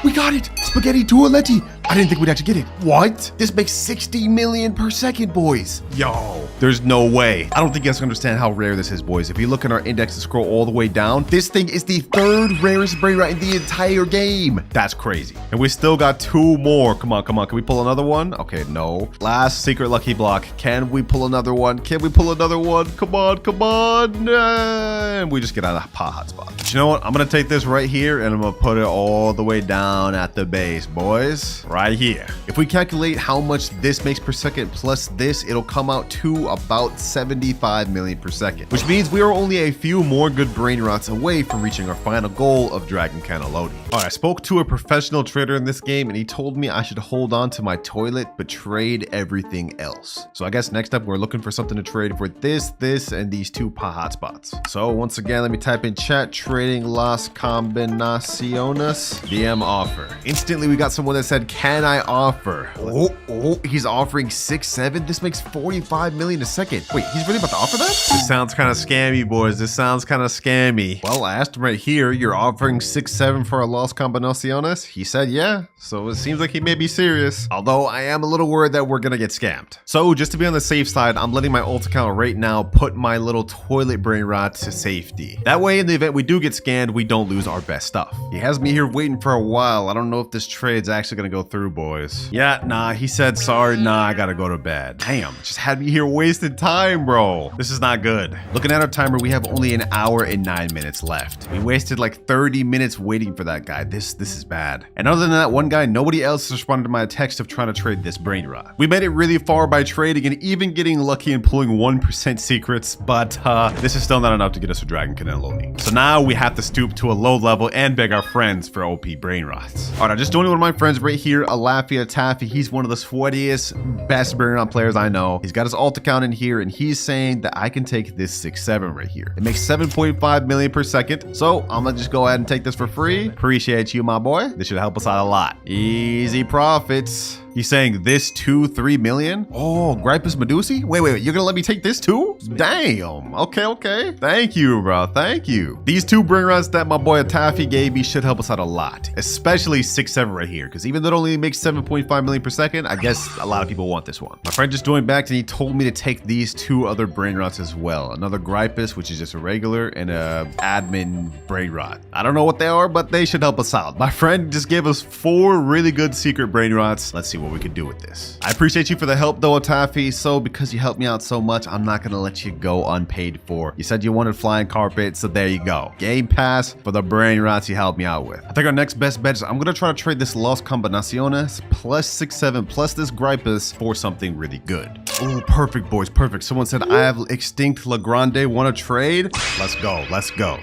we got it. Spaghetti Toaletti. I didn't think we'd actually get it. What? This makes 60 million per second, boys. Yo, there's no way. I don't think you guys can understand how rare this is, boys. If you look at our index and scroll all the way down, this thing is the 3rd rarest Brainrot in the entire game. That's crazy. And we still got 2 more. Come on. Can we pull another one? Okay, no. Last secret lucky block. Can we pull another one? Come on. And we just get out of the hotspot. But you know what? I'm going to take this right here and I'm going to put it all the way down at the base, boys. Right here. If we calculate how much this makes per second plus this, it'll come out to about 75 million per second, which means we are only a few more good Brainrots away from reaching our final goal of Dragon Cannelloni. All right, I spoke to a professional trader in this game and he told me I should hold on to my toilet but trade everything else. So I guess next up we're looking for something to trade for this, and and these 2 hotspots. So once again, let me type in chat, trading las combinaciones, DM offer. Instantly, we got someone that said, can I offer? Oh, he's offering 6-7. This makes 45 million a second. Wait, he's really about to offer that? This sounds kind of scammy, boys. This sounds kind of scammy. Well, I asked him right here, you're offering 6-7 for a Las Combinaciones? He said, yeah. So it seems like he may be serious. Although I am a little worried that we're gonna get scammed. So just to be on the safe side, I'm letting my ult account right now put my little toilet Brainrot to safety. That way, in the event we do get scammed, we don't lose our best stuff. He has me here waiting for a while. I don't know if this trade's actually gonna go through, boys. Yeah, nah, he said, sorry, nah, I gotta go to bed. Damn, just had me here wasting time, bro. This is not good. Looking at our timer, we have only an hour and 9 minutes left. We wasted like 30 minutes waiting for that guy. This is bad. And other than that one guy, nobody else responded to my text of trying to trade this Brainrot. We made it really far by trading and even getting lucky and pulling 1% secrets, but this is still not enough to get us a Dragon Cannelloni. So now we have to stoop to a low level and beg our friends for OP Brainrots. All right, I just joined one of my friends right here, Alafia Taffy. He's one of the sweatiest, best Brainrot players I know. He's got his alt account in here and he's saying that I can take this 6-7 right here. It makes 7.5 million per second. So I'm gonna just go ahead and take this for free. Appreciate you, my boy. This should help us out a lot. Easy profits. He's saying this 2-3 million. Oh, Gripus Medusi? Wait, you're gonna let me take this too? Damn. Okay. Thank you, bro. Thank you. These 2 Brainrots that my boy Taffy gave me should help us out a lot, especially 6-7 right here, because even though it only makes 7.5 million per second, I guess a lot of people want this one. My friend just joined back and he told me to take these 2 other Brainrots as well. Another Gripus, which is just a regular, and a admin Brainrot. I don't know what they are, but they should help us out. My friend just gave us 4 really good secret Brainrots. Let's see what we could do with this. I appreciate you for the help though, Taffy. So because you helped me out so much, I'm not gonna let you go unpaid for. You said you wanted flying carpet, so there you go. Game pass for the Brainrots you helped me out with. I think our next best bet is I'm gonna try to trade this Las Combinaciones plus 6-7 plus this Gripus for something really good. Oh, perfect, boys, perfect. Someone said I have Extinct La Grande, want to trade? Let's go.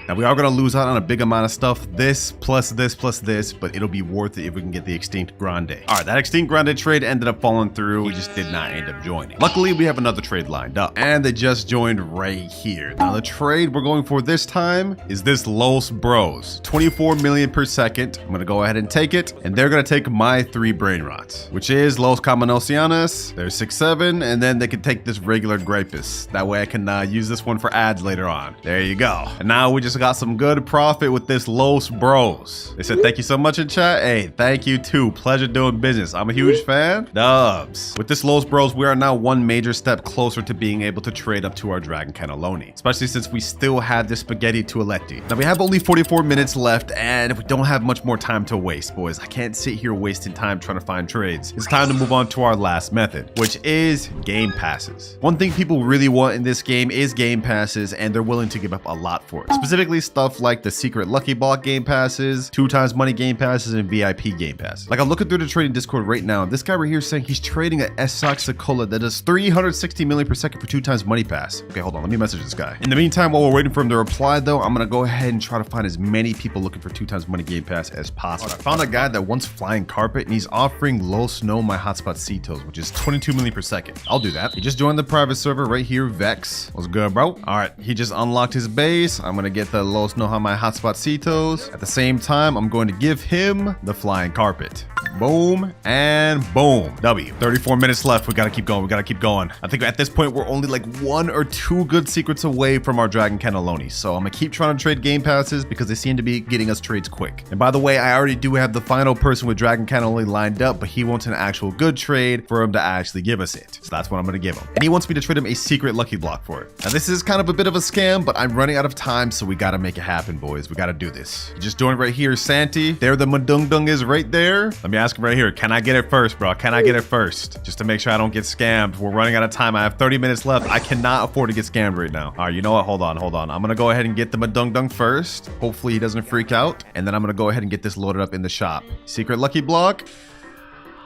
Now we are gonna lose out on a big amount of stuff. This plus this, but it'll be worth it if we can get the Extinct Grande. All right, that Extinct Grande trade ended up falling through. We just did not end up joining. Luckily, we have another trade lined up and they just joined right here. Now the trade we're going for this time is this Los Bros, 24 million per second. I'm gonna go ahead and take it, and they're gonna take my 3 Brainrots, which is Los Combinaciones. There's 6-7, and then they can take this regular Gripus. That way I can use this one for ads later on. There you go. And now we just got some good profit with this Los Bros. They said thank you so much in chat. Hey, thank you too. Pleasure doing business. I'm a huge fan. Dubs. With this Los Bros, we are now one major step closer to being able to trade up to our Dragon Cannelloni, especially since we still have this Spaghetti Tualetti. Now we have only 44 minutes left and we don't have much more time to waste, boys. I can't sit here wasting time trying to find trades. It's time to move on to our last method, which is game passes. One thing people really want in this game is game passes, and they're willing to give up a lot for it. Specifically stuff like the secret lucky block game passes, 2x money game passes, and VIP game passes. Like I'm looking through the trading Discord right now, this guy right here is saying he's trading a Sacola that does 360 million per second for 2x money pass. Okay, hold on, let me message this guy. In the meantime, while we're waiting for him to reply though, I'm gonna go ahead and try to find as many people looking for 2x money game pass as possible. I found a guy that wants flying carpet and he's offering low snow my hotspot Cetos, which is 22 million per second. I'll do that. He just joined the private server right here, Vex. What's good, bro? All right, he just unlocked his base. I'm gonna get the low snow my hotspot Cetos. At the same time, I'm going to give him the flying carpet. Boom and boom. W. 34 minutes left. We gotta keep going. I think at this point we're only like 1 or 2 good secrets away from our Dragon Cannelloni. So I'm gonna keep trying to trade game passes because they seem to be getting us trades quick. And by the way, I already do have the final person with Dragon Cannelloni lined up, but he wants an actual good trade for him to actually give us it. So that's what I'm gonna give him. And he wants me to trade him a secret lucky block for it. Now this is kind of a bit of a scam, but I'm running out of time, so we gotta make it happen, boys. We gotta do this. You just joined right here, Santi. There the Madung Dung is right there. Let me ask him right here. Can I get it first, bro? Can I get it first? Just to make sure I don't get scammed. We're running out of time. I have 30 minutes left. I cannot afford to get scammed right now. All right, you know what? Hold on. I'm gonna go ahead and get the Madung Dung first. Hopefully he doesn't freak out. And then I'm gonna go ahead and get this loaded up in the shop. Secret lucky block.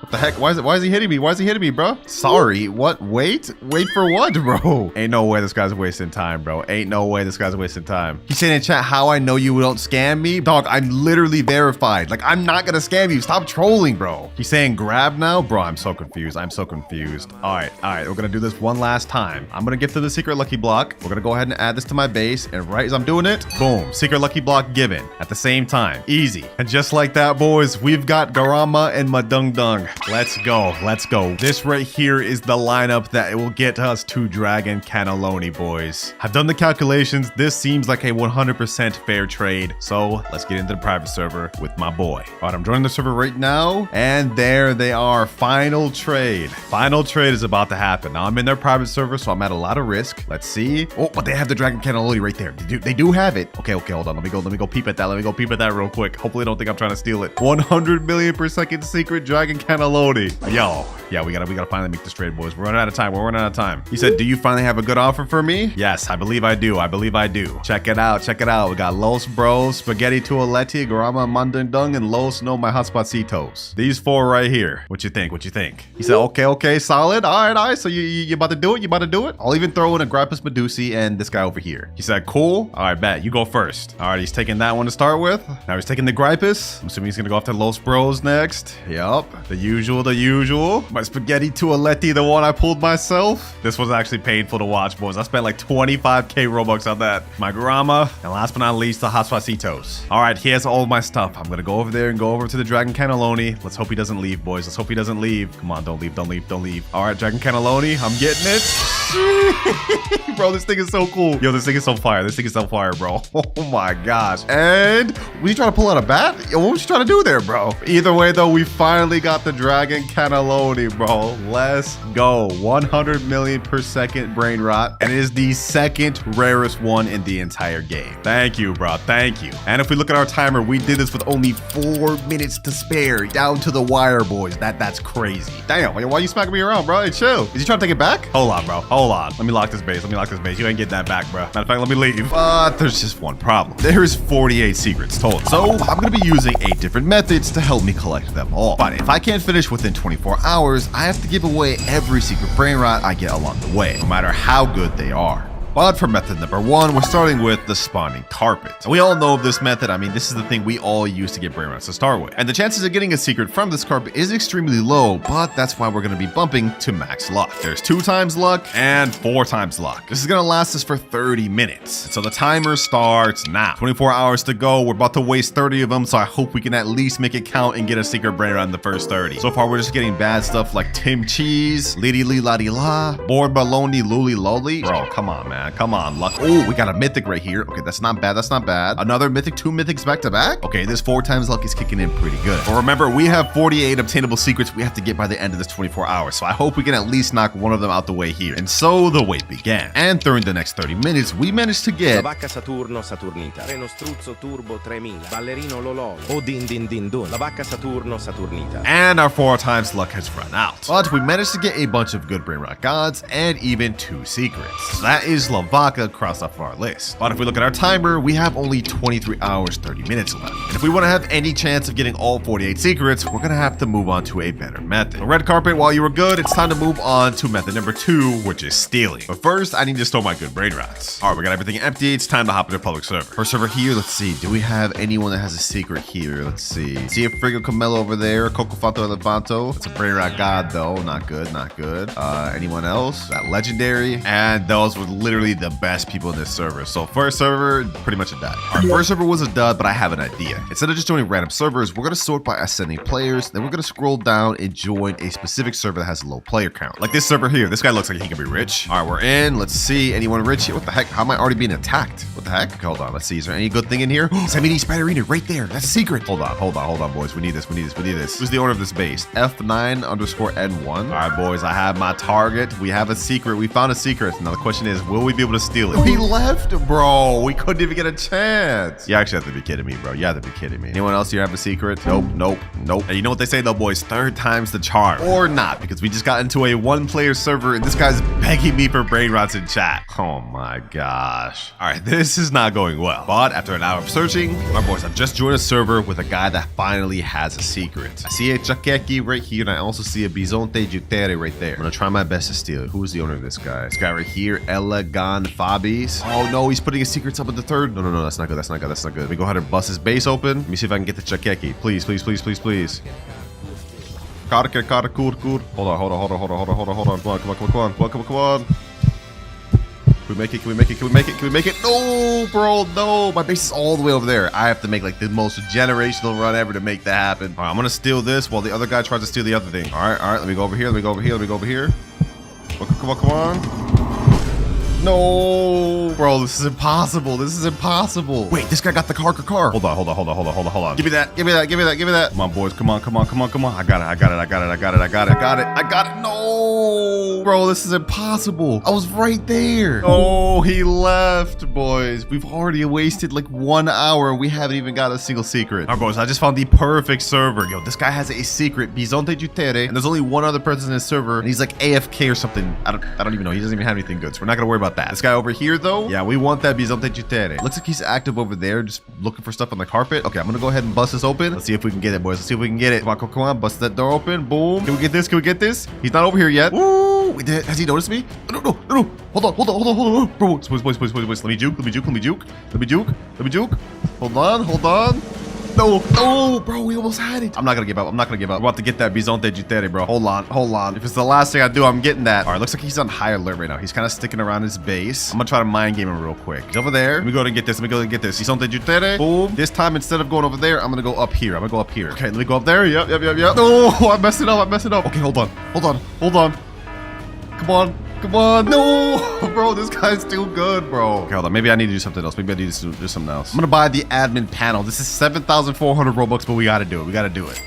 What the heck? Why is he hitting me? Why is he hitting me, bro? Sorry. What? Wait for what, bro? Ain't no way this guy's wasting time, bro. Ain't no way this guy's wasting time. He's saying in chat how I know you don't scam me. Dog, I'm literally verified. Like, I'm not gonna scam you. Stop trolling, bro. He's saying grab now? Bro, I'm so confused. I'm so confused. All right. We're gonna do this one last time. I'm gonna get to the secret lucky block. We're gonna go ahead and add this to my base. And right as I'm doing it, boom, secret lucky block given at the same time. Easy. And just like that, boys, we've got Garama and Madung Dung. Let's go. Let's go. This right here is the lineup that will get us to Dragon Cannelloni, boys. I've done the calculations. This seems like a 100% fair trade. So let's get into the private server with my boy. All right, I'm joining the server right now. And there they are. Final trade. Final trade is about to happen. Now I'm in their private server, so I'm at a lot of risk. Let's see. Oh, but they have the Dragon Cannelloni right there. They do have it. Okay, hold on. Let me go peep at that. Let me go peep at that real quick. Hopefully, don't think I'm trying to steal it. 100 million per second secret Dragon Cannelloni. Yo, yeah, we gotta finally make this trade, boys. We're running out of time. He said, do you finally have a good offer for me? Yes, I believe I do. Check it out. We got Los Bros, Spaghetti Tualetti, Garama Mandundung, and Los No My Hotspotsitos. These four right here. What you think? He said, okay, solid. All right. So you about to do it? I'll even throw in a Grappus Medusi and this guy over here. He said, cool. All right, bet. You go first. All right, he's taking that one to start with. Now he's taking the Gripus. I'm assuming he's gonna go after Los Bros next. Yup. The usual. My Spaghetti Tualetti, the one I pulled myself. This was actually painful to watch, boys. I spent like 25k Robux on that. My Garama, and last but not least, the Hotspotsitos. All right, he has all of my stuff. I'm gonna go over there and go over to the Dragon Cannelloni. Let's hope he doesn't leave, boys. Let's hope he doesn't leave. Come on, don't leave. All right, Dragon Cannelloni, I'm getting it. Bro, this thing is so cool. Yo, this thing is so fire, bro. Oh my gosh. And were you trying to pull out a bat? Yo, what was you trying to do there, bro? Either way, though, we finally got the Dragon Cannelloni, bro. Let's go. 100 million per second brain rot. And it is the second rarest one in the entire game. Thank you, bro. Thank you. And if we look at our timer, we did this with only 4 minutes to spare. Down to the wire, boys. That's crazy. Damn, why are you smacking me around, bro? Hey, chill. Is he trying to take it back? Hold on, bro. Hold on. Let me lock this base. You ain't getting that back, bro. Matter of fact, let me leave. But there's just one problem. There's 48 secrets total. So I'm going to be using 8 different methods to help me collect them all. But if I can't finish within 24 hours, I have to give away every secret brain rot I get along the way, no matter how good they are. But for method number 1, we're starting with the spawning carpet. And we all know of this method. I mean, this is the thing we all use to get Brainrots to start with. And the chances of getting a secret from this carpet is extremely low, but that's why we're going to be bumping to max luck. There's 2 times luck and 4 times luck. This is going to last us for 30 minutes. So the timer starts now. 24 hours to go. We're about to waste 30 of them, so I hope we can at least make it count and get a secret Brainrot in the first 30. So far, we're just getting bad stuff like Tim Cheese, Liddy Lee La Di La, Board Baloney Luli Loli. Bro, come on, man. Come on, luck. Oh, we got a mythic right here. Okay, that's not bad. Another mythic, 2 mythics back to back. Okay, this 4 times luck is kicking in pretty good. But remember, we have 48 obtainable secrets we have to get by the end of this 24 hours. So I hope we can at least knock one of them out the way here. And so the wait began. And during the next 30 minutes, we managed to get La Vacca Saturno Saturnita, Reno Struzzo Turbo 3000, Ballerino Lololo, O Din Din Din Dun, La Vacca Saturno Saturnita. And our 4 times luck has run out. But we managed to get a bunch of good Brainrot gods and even 2 secrets. So that is La Vacca crossed off our list. But if we look at our timer, we have only 23 hours, 30 minutes left. And if we want to have any chance of getting all 48 secrets, we're going to have to move on to a better method. The red carpet, while you were good, it's time to move on to method number 2, which is stealing. But first, I need to store my good Brainrots. All right, we got everything empty. It's time to hop into public server. First server here, let's see. Do we have anyone that has a secret here? Let's see. See a Frigo Camelo over there, Coco Fanto Elefanto. It's a Brainrot god though. Not good. Anyone else? That legendary. And those were literally the best people in this server. So first server, pretty much a dud. Our first server was a dud, but I have an idea. Instead of just joining random servers, we're going to sort by ascending players. Then we're going to scroll down and join a specific server that has a low player count. Like this server here. This guy looks like he can be rich. All right, we're in. Let's see. Anyone rich here? What the heck? How am I already being attacked? What the heck? Okay, hold on. Let's see. Is there any good thing in here? Samini Spiderina right there. That's a secret. Hold on, boys. We need this. Who's the owner of this base? F9_N1. All right, boys. I have my target. We have a secret. We found a secret. Now the question is, will we be able to steal it? We left, bro. We couldn't even get a chance. You actually have to be kidding me, bro. You have to be kidding me. Anyone else here have a secret? Nope. And you know what they say though, boys? 3rd time's the charm. Or not, because we just got into a 1-player server and this guy's begging me for Brainrots in chat. Oh my gosh. All right, this this is not going well. But after an hour of searching, my boys, I've just joined a server with a guy that finally has a secret. I see a Chakeki right here, and I also see a Bisonte Jutere right there. I'm gonna try my best to steal it. Who is the owner of this guy? This guy right here, Elegan Fabis. Oh no, he's putting his secrets up at the third. No, that's not good. That's not good. That's not good. Let me go ahead and bust his base open. Let me see if I can get the Chakeki. Please. Hold on. Come on. Can we make it? No, bro, no. My base is all the way over there. I have to make like the most generational run ever to make that happen. All right, I'm gonna steal this while the other guy tries to steal the other thing. All right. Let me go over here. Come on. No, bro, this is impossible. Wait, this guy got the car. Hold on. Give me that. Come on, boys. Come on. I got it. No, bro, this is impossible. I was right there. Oh, he left, boys. We've already wasted like 1 hour. We haven't even got a single secret. All right, boys, I just found the perfect server. Yo, this guy has a secret, Bisonte Jutere, and there's only one other person in his server, and he's like AFK or something. I don't even know. He doesn't even have anything good, so we're not gonna worry about that. This guy over here, though, yeah, we want that Bisonte Jutere. Looks like he's active over there, just looking for stuff on the carpet. Okay, I'm gonna go ahead and bust this open. Let's see if we can get it, boys. Come on, bust that door open. Boom. Can we get this? He's not over here yet. Woo! We did. Has he noticed me? No. Hold on. Bro, boys. Let me juke. Hold on. No, bro, we almost had it. I'm not gonna give up. We're about to get that Bisonte Jutere, bro. Hold on. If it's the last thing I do, I'm getting that. All right, looks like he's on high alert right now. He's kind of sticking around his base. I'm gonna try to mind game him real quick. He's over there. Let me go and get this. Bisonte Jutere. Boom. This time, instead of going over there, I'm gonna go up here. Okay, let me go up there. Yep. No, I messed it up. Okay, hold on. Come on. No, bro, this guy's too good, bro. Okay, hold on. Maybe I need to do something else. I'm gonna buy the admin panel. This is 7,400 Robux, but we gotta do it.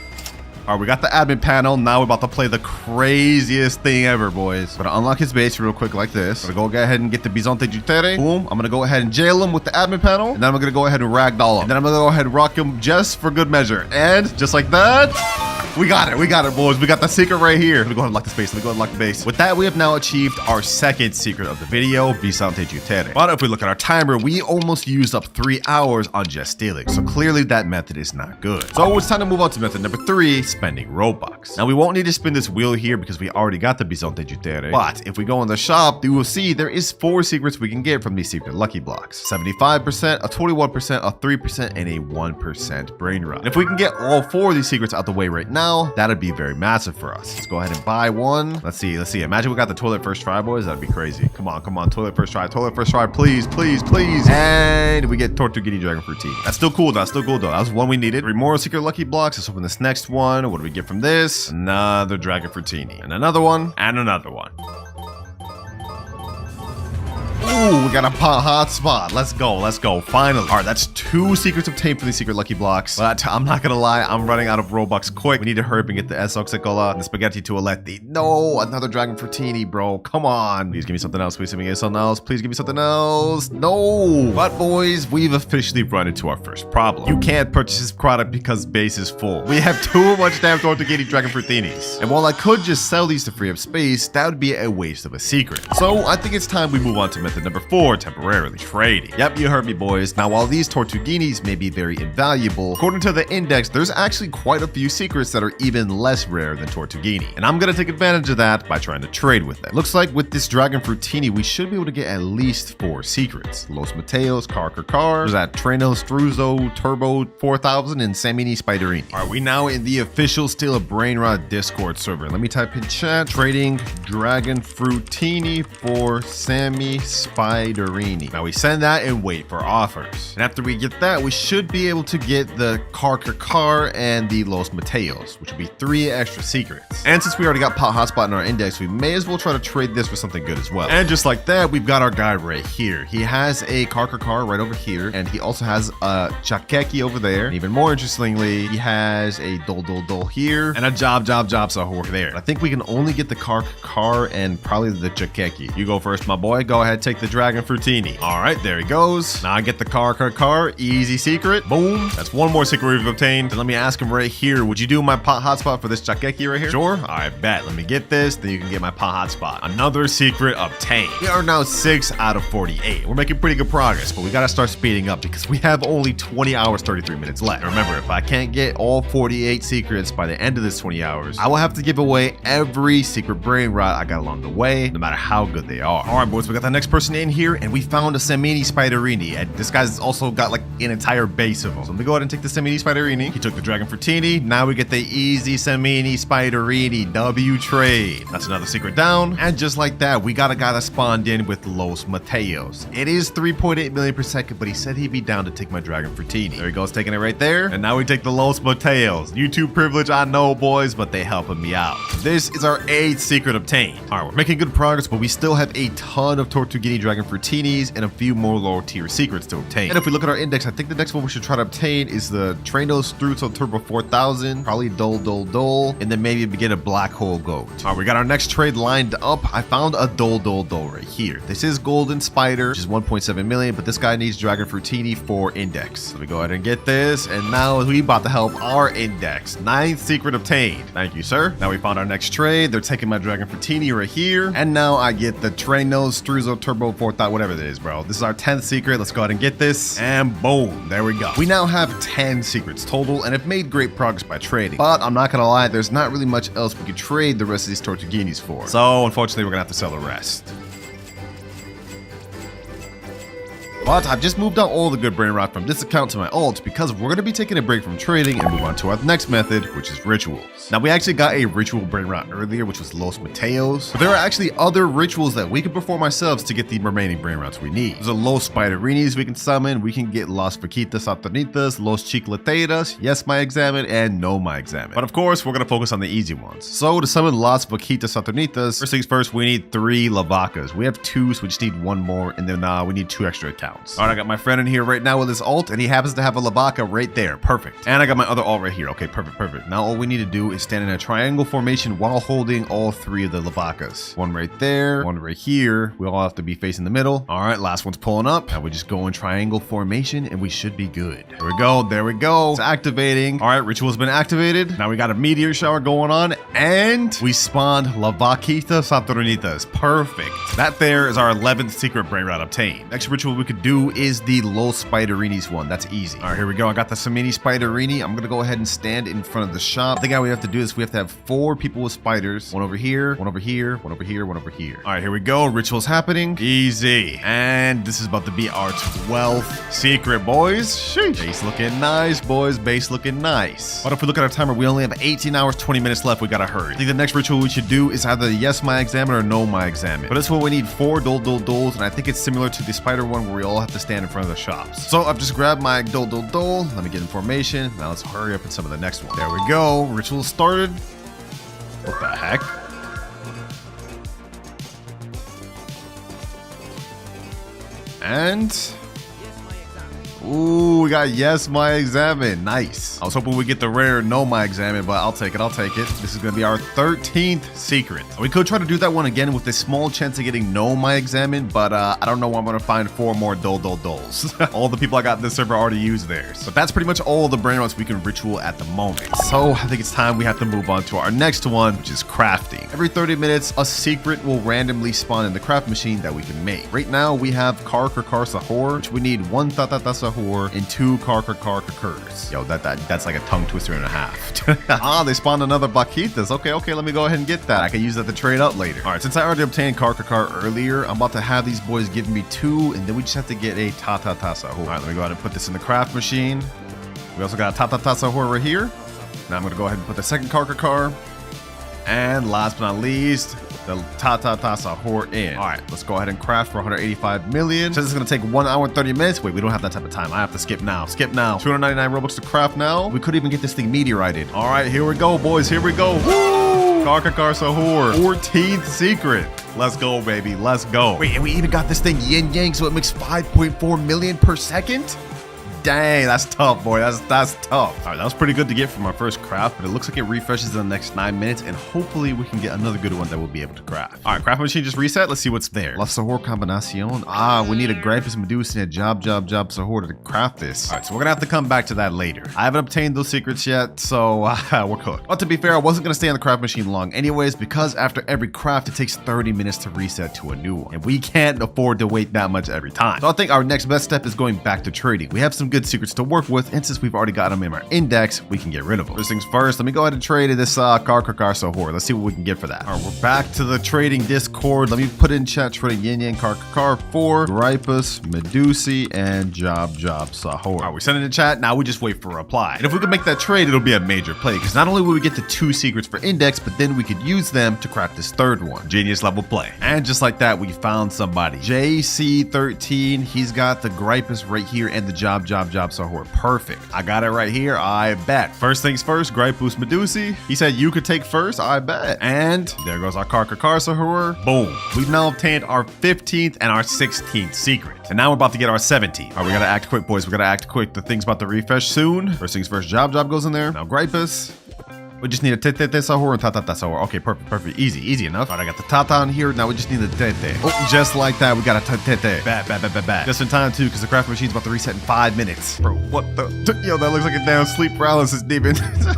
All right, we got the admin panel. Now we're about to play the craziest thing ever, boys. I'm gonna unlock his base real quick like this. I'm gonna go ahead and get the Bisonte Jutere. Boom. I'm gonna go ahead and jail him with the admin panel. And then I'm gonna go ahead and ragdoll him. And then I'm gonna go ahead and rock him just for good measure. And just like that, we got it, boys. We got the secret right here. Let me go ahead and lock the base. With that, we have now achieved our second secret of the video, Bisonte Jutere. But if we look at our timer, we almost used up 3 hours on just stealing. So clearly that method is not good. So it's time to move on to method number 3, spending Robux. Now we won't need to spin this wheel here because we already got the Bisonte Jutere. But if we go in the shop, you will see there is 4 secrets we can get from these secret lucky blocks. 75%, a 21%, a 3%, and a 1% Brainrot. And if we can get all 4 of these secrets out the way right now, that'd be very massive for us. Let's go ahead and buy one. Let's see. Imagine we got the toilet first try, boys. That'd be crazy. Come on. Toilet first try, please. And we get Tortuguini Dragon Fruitini. That's still cool, though. That was one we needed. 3 more secret lucky blocks. Let's open this next one. What do we get from this? Another Dragon Fruitini. And another one. Ooh, we got a hot spot. Let's go. Finally. All right, that's 2 secrets obtained for these secret lucky blocks. But I'm not gonna lie, I'm running out of Robux quick. We need to hurry up and get the Esoxicola and the Spaghetti Toaletti. No, another Dragon Fruitini, bro. Come on. Please give me something else. No. But boys, we've officially run into our first problem. You can't purchase this product because base is full. We have too much damn Tortuguini Dragon Fruitinis. And while I could just sell these to free up space, that would be a waste of a secret. So I think it's time we move on to method number 4, temporarily trading. Yep, you heard me, boys. Now, while these Tortuguinis may be very invaluable, according to the index, there's actually quite a few secrets that are even less rare than Tortuguini. And I'm gonna take advantage of that by trying to trade with them. Looks like with this Dragon Fruitini, we should be able to get at least 4 secrets. Los Mateos, Car. There's that Treno Struzo, Turbo 4000, and Samini Spiderini. Are we now in the official Still a Brainrot Discord server? Let me type in chat, trading Dragon Fruitini for Sammy Spiderini. Now we send that and wait for offers. And after we get that, we should be able to get the Car and the Los Mateos, which will be 3 extra secrets. And since we already got Pot Hotspot in our index, we may as well try to trade this for something good as well. And just like that, we've got our guy right here. He has a Car right over here, and he also has a Chakeki over there. And even more interestingly, he has a Dol here, and a Job over there. I think we can only get the Car and probably the Chakeki. You go first, my boy. Go ahead, take take the Dragon Fruitini. All right, there he goes. Now I get the car. Easy secret. Boom. That's one more secret we've obtained. Then let me ask him right here. Would you do my pot hotspot for this Chakeki right here? Sure. All right, bet. Let me get this. Then you can get my pot hotspot. Another secret obtained. We are now 6 out of 48. We're making pretty good progress, but we got to start speeding up because we have only 20 hours, 33 minutes left. And remember, if I can't get all 48 secrets by the end of this 20 hours, I will have to give away every secret brain rot I got along the way, no matter how good they are. All right, boys, we got the next person in here, and we found a Semini Spiderini, and this guy's also got like an entire base of them. So let me go ahead and take the Semini Spiderini. He took the Dragon Fruitini. Now we get the easy Semini Spiderini W trade. That's another secret down, and just like that, we got a guy that spawned in with Los Mateos. It is 3.8 million per second, but he said he'd be down to take my Dragon Fruitini. There he goes, taking it right there. And now we take the Los Mateos. YouTube privilege, I know, boys, but they helping me out. This is our 8th secret obtained. All right, we're making good progress, but we still have a ton of Tortuguini Dragon Fruitinis and a few more lower tier secrets to obtain. And if we look at our index, I think the next one we should try to obtain is the Tranos Strutzel Turbo 4000, probably Dole, and then maybe begin a Black Hole Goat. All right, we got our next trade lined up. I found a Dole right here. This is Golden Spider, which is 1.7 million, but this guy needs Dragon Fruitini for index. Let me go ahead and get this, and now we about to help our index. 9th secret obtained. Thank you, sir. Now we found our next trade. They're taking my Dragon Fruitini right here, and now I get the Tranos Struzzo Turbo 4000, whatever it is, bro. This is our 10th secret. Let's go ahead and get this, and boom, there we go. We now have 10 secrets total, and have made great progress by trading, but I'm not gonna lie, there's not really much else we could trade the rest of these Tortuguinis for. So unfortunately, we're gonna have to sell the rest. But I've just moved out all the good brain rot from this account to my alt because we're going to be taking a break from trading and move on to our next method, which is rituals. Now, we actually got a ritual brain rot earlier, which was Los Mateos, but there are actually other rituals that we can perform ourselves to get the remaining brain rots we need. There's a Los Spiderinis we can summon. We can get Las Vaquitas Saturnitas, Los Chicleteras, Yes My Examine, and No My Examine. But of course, we're going to focus on the easy ones. So to summon Las Vaquitas Saturnitas, first things first, we need 3 Lavacas. We have 2, so we just need 1 more, and then we need 2 extra accounts. All right, I got my friend in here right now with his alt, and he happens to have a Lavaca right there. Perfect. And I got my other alt right here. Okay, perfect. Now all we need to do is stand in a triangle formation while holding all 3 of the Lavacas. 1 right there, 1 right here. We all have to be facing the middle. All right, last one's pulling up. Now we just go in triangle formation, and we should be good. There we go. It's activating. All right, ritual's been activated. Now we got a meteor shower going on, and we spawned Lavaquita Saturnitas. Perfect. That there is our 11th secret brain rot obtained. Next ritual we could do is the Los Spiderinis one. That's easy. All right, here we go. I got the Semini Spiderini. I'm gonna go ahead and stand in front of the shop. I think all we have to do is we have to have 4 people with spiders. 1 over here, 1 over here, 1 over here, 1 over here. All right, here we go. Ritual's happening. Easy. And this is about to be our 12th secret, boys. Sheesh. Base looking nice, boys. Base looking nice. But if we look at our timer, we only have 18 hours, 20 minutes left. We gotta hurry. I think the next ritual we should do is either Yes My Examine or No My Examine. But this one we need 4 Doles, and I think it's similar to the spider one where we all have to stand in front of the shops. So I've just grabbed my Dole. Let me get in formation. Now let's hurry up and some of the next one. There we go. Ritual started. What the heck? And ooh, we got Yes My Examine. Nice. I was hoping we get the rare No My Examine, but I'll take it. This is going to be our 13th secret. We could try to do that one again with a small chance of getting No My Examine, but I don't know where I'm going to find 4 more Doles. All the people I got in this server already used theirs. But that's pretty much all the brain rots we can ritual at the moment. So I think it's time we have to move on to our next one, which is crafting. Every 30 minutes, a secret will randomly spawn in the craft machine that we can make. Right now, we have Kar Sahor, which we need 1 Tatata and 2 Kars. Yo, that's like a tongue twister and a half. They spawned another Vaquitas. Okay, let me go ahead and get that. I can use that to trade up later. All right, since I already obtained Kar earlier, I'm about to have these boys give me 2, and then we just have to get a Tatata Sahur. All right, let me go ahead and put this in the craft machine. We also got a Tatata Sahur right here. Now I'm going to go ahead and put the second Kar. And last but not least, the Tatata Sahur in. All right, let's go ahead and craft for 185 million. So this is gonna take 1 hour and 30 minutes. Wait, we don't have that type of time. I have to skip now. 299 Robux to craft now. We could even get this thing meteorited. All right, here we go, boys. Here we go. Woo! Kar Sahur. 14th secret. Let's go, baby. Let's go. Wait, and we even got this thing yin yang, so it makes 5.4 million per second? Dang, that's tough, boy. That's tough. All right, that was pretty good to get from our first craft, but it looks like it refreshes in the next 9 minutes, and hopefully we can get another good one that we'll be able to craft. All right, craft machine just reset. Let's see what's there. La Sahur combinación. We need a Gripus Medusa and a job Sahur to craft this. All right, so we're gonna have to come back to that later. I haven't obtained those secrets yet, so we're cooked. But to be fair, I wasn't gonna stay on the craft machine long anyways, because after every craft, it takes 30 minutes to reset to a new one, and we can't afford to wait that much every time. So I think our next best step is going back to trading. We have some good secrets to work with, and since we've already got them in our index, we can get rid of them. First things first, let me go ahead and trade this car Sahur. Let's see what we can get for that. All right, we're back to the trading Discord. Let me put in chat trading yin yang car for Gripus, Medusi, and job Sahur. All right, we're sending in chat. Now we just wait for a reply. And if we can make that trade, it'll be a major play, because not only will we get the 2 secrets for index, but then we could use them to craft this third one. Genius level play. And just like that, we found somebody. JC13, he's got the Gripus right here and the job Sahur. Perfect. I got it right here. I bet. First things first, Gripus Medusi. He said you could take first. I bet. And there goes our car Sahur. Boom. We've now obtained our 15th and our 16th secret. And now we're about to get our 17th. All right, we gotta act quick, boys. We gotta act quick. The thing's about to refresh soon. First things first, job goes in there. Now Gripus. We just need a Tete Sahur and Tata Sahur. Okay, perfect. Easy enough. All right, I got the Tata on here. Now we just need the Tete. Oh, just like that, we got a Tete. Bad. Just in time, too, because the craft machine's about to reset in 5 minutes. Bro, what the? Yo, that looks like a damn sleep paralysis demon.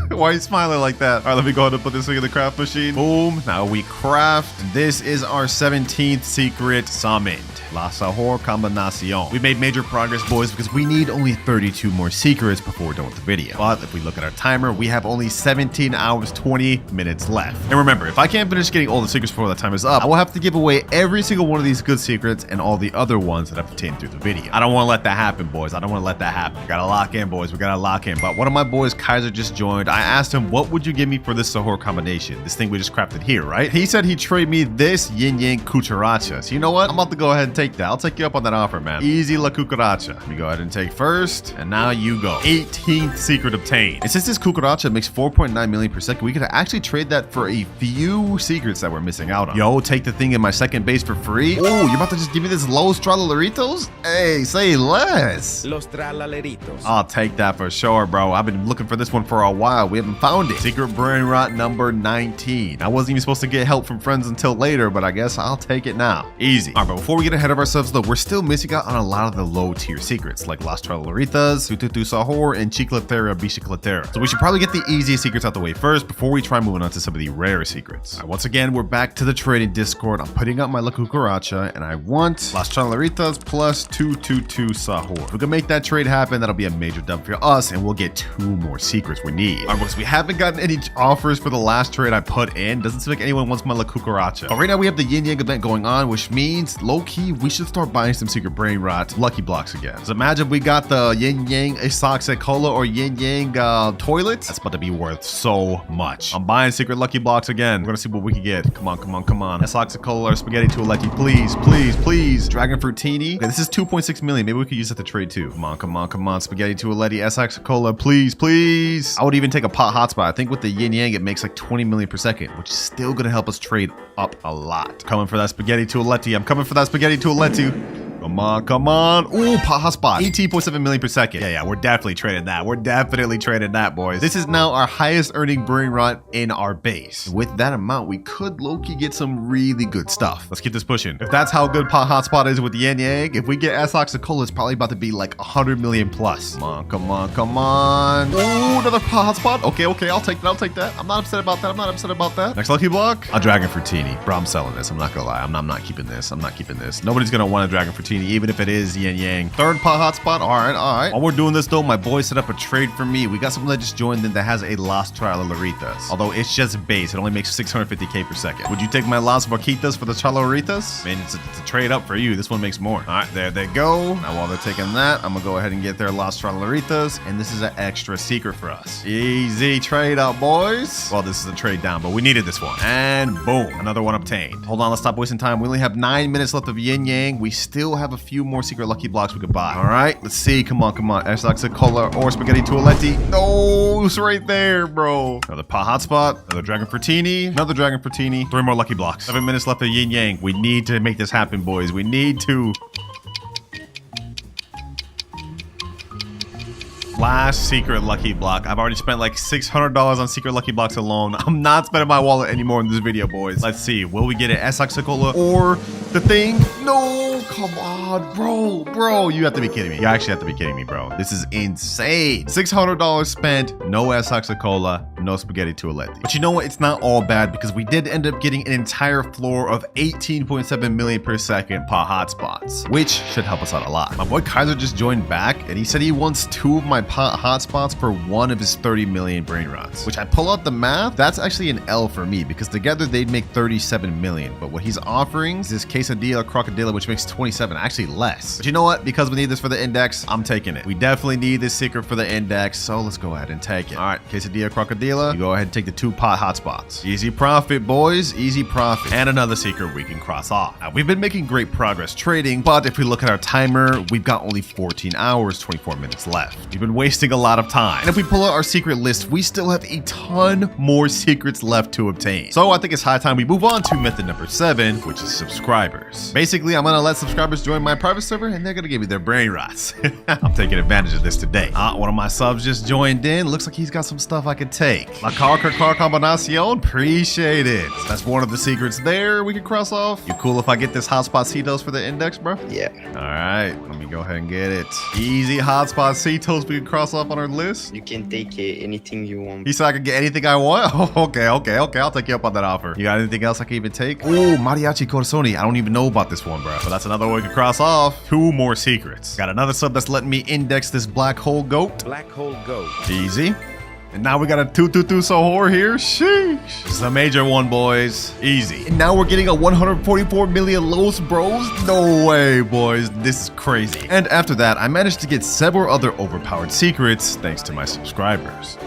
Why are you smiling like that? All right, let me go ahead and put this thing in the craft machine. Boom. Now we craft. This is our 17th secret summoned. La Sahur combinación. We made major progress, boys, because we need only 32 more secrets before we're done with the video. But if we look at our timer, we have only 17 hours, 20 minutes left. And remember, if I can't finish getting all the secrets before the time is up, I will have to give away every single one of these good secrets and all the other ones that I've obtained through the video. I don't want to let that happen, boys. I don't want to let that happen. We gotta lock in, boys. We gotta lock in. But one of my boys, Kaiser, just joined. I asked him, what would you give me for this Sahur combination? This thing we just crafted here, right? He said he'd trade me this yin yang cucaracha. So you know what? I'm about to go ahead and take that. I'll take you up on that offer, man. Easy la cucaracha. Let me go ahead and take first. And now you go. 18th secret obtained. And since this cucaracha makes 4.9 million per second, we could actually trade that for a few secrets that we're missing out on. Yo, take the thing in my second base for free. Oh, you're about to just give me this Los Tralaleritos? Hey, say less. Los Tralaleritos. I'll take that for sure, bro. I've been looking for this one for a while. We haven't found it. Secret Brainrot number 19. I wasn't even supposed to get help from friends until later, but I guess I'll take it now. Easy. All right, but before we get ahead of ourselves, though, we're still missing out on a lot of the low tier secrets, like Las Tralaleritas, Tututu Sahur, and Chiclatera Bicicletera. So we should probably get the easiest secrets out the way first before we try moving on to some of the rare secrets. All right, once again, we're back to the trading Discord. I'm putting up my La Cucaracha, and I want Las Tralaleritas plus 222 Sahur. If we can make that trade happen, that'll be a major dub for us, and we'll get 2 more secrets we need. All right, boys, we haven't gotten any offers for the last trade I put in. Doesn't seem like anyone wants my La Cucaracha. But right now, we have the Yin Yang event going on, which means, low-key, we should start buying some secret Brainrot lucky blocks again. So imagine we got the Yin Yang Isoxic Cola or Yin Yang toilet. That's about to be worth so much. I'm buying secret lucky blocks again. We're gonna see what we can get. Come on. Isoxic Cola or Spaghetti Tualetti, please. Dragon Fruitini. Okay, this is 2.6 million. Maybe we could use that to trade too. Come on. Spaghetti Tualetti, Isoxic Cola, please. I would even take a pot hotspot. I think with the Yin Yang, it makes like 20 million per second, which is still gonna help us trade up a lot. Coming for that Spaghetti Tualetti. I'm coming for that Spaghetti Tualetti. Come on. Ooh, hotspot. 18.7 million per second. Yeah, we're definitely trading that. Boys. This is now our highest earning Brainrot in our base. And with that amount, we could low-key get some really good stuff. Let's keep this pushing. If that's how good pot hotspot is with the Yin Yang, if we get S-Ox Cola, it's probably about to be like 100 million plus. Come on. Ooh, another pot hotspot. Okay, I'll take that. I'm not upset about that. Next lucky block. A Dragon Fruitini. Bro, I'm selling this. I'm not gonna lie. I'm not keeping this. Nobody's gonna want a Dragon Fruitini, even if it is Yin Yang. Third pot hotspot. All right. While we're doing this though, my boy set up a trade for me. We got someone that just joined in that has a Las Tralaleritas. Although it's just base, it only makes 650k per second. Would you take my Las Vaquitas for the Tralaleritas? Man, it's a trade up for you. This one makes more. All right, there they go. Now while they're taking that, I'm gonna go ahead and get their Las Tralaleritas, and this is an extra secret for us. Easy trade up, boys. Well, this is a trade down, but we needed this one. And boom, another one obtained. Hold on, let's stop wasting time. We only have 9 minutes left of Yin Yang. We still have a few more secret lucky blocks we could buy. All right, let's see. Come on. S-Ox Cola or Spaghetti Tualetti. No, it's right there, bro. Another pot hotspot. Another Dragon Fruitini. Another Dragon Fruitini. 3 more lucky blocks. 7 minutes left of Yin Yang. We need to make this happen, boys. We need to. last secret lucky block. I've already spent like $600 on secret lucky blocks alone. I'm not spending my wallet anymore in this video, boys. Let's see. Will we get an S-Oxicola or the thing? No, come on, bro. You have to be kidding me. You actually have to be kidding me, bro. This is insane. $600 spent, no S-Oxicola, no spaghetti toaletti. But you know what? It's not all bad because we did end up getting an entire floor of 18.7 million per second pot hotspots, which should help us out a lot. My boy Kaiser just joined back and he said he wants 2 of my pot hotspots for 1 of his 30 million Brainrots, which I pull out the math. That's actually an L for me because together they'd make 37 million. But what he's offering is this quesadilla crocodilla, which makes 27, actually less. But you know what? Because we need this for the index, I'm taking it. We definitely need this secret for the index, so let's go ahead and take it. All right, quesadilla crocodilla, you go ahead and take the 2 pot hotspots. Easy profit, boys, easy profit. And another secret we can cross off. Now, we've been making great progress trading, but if we look at our timer, we've got only 14 hours, 24 minutes left. We've been wasting a lot of time. And if we pull out our secret list, we still have a ton more secrets left to obtain. So I think it's high time we move on to method number 7, which is subscribers. Basically, I'm gonna let subscribers join my private server and they're gonna give me their Brainrots. I'm taking advantage of this today. One of my subs just joined in. Looks like he's got some stuff I could take. La car combinación, appreciate it. That's one of the secrets there we can cross off. You cool if I get this hotspot Cetos for the index, bro? Yeah. All right, let me go ahead and get it. Easy hotspot Cetos we can cross off on our list. You can take anything you want. He said I could get anything I want? Oh, okay. I'll take you up on that offer. You got anything else I can even take? Oh, Mariachi Corazoni. I don't even know about this one, bro. But that's another one we can cross off. 2 more secrets. Got another sub that's letting me index this black hole goat. Black hole goat. Easy. And now we got a 222 Sohor here. Sheesh. This is a major one, boys. Easy. And now we're getting a 144 million Los Bros. No way, boys. This is crazy. And after that, I managed to get several other overpowered secrets thanks to my subscribers.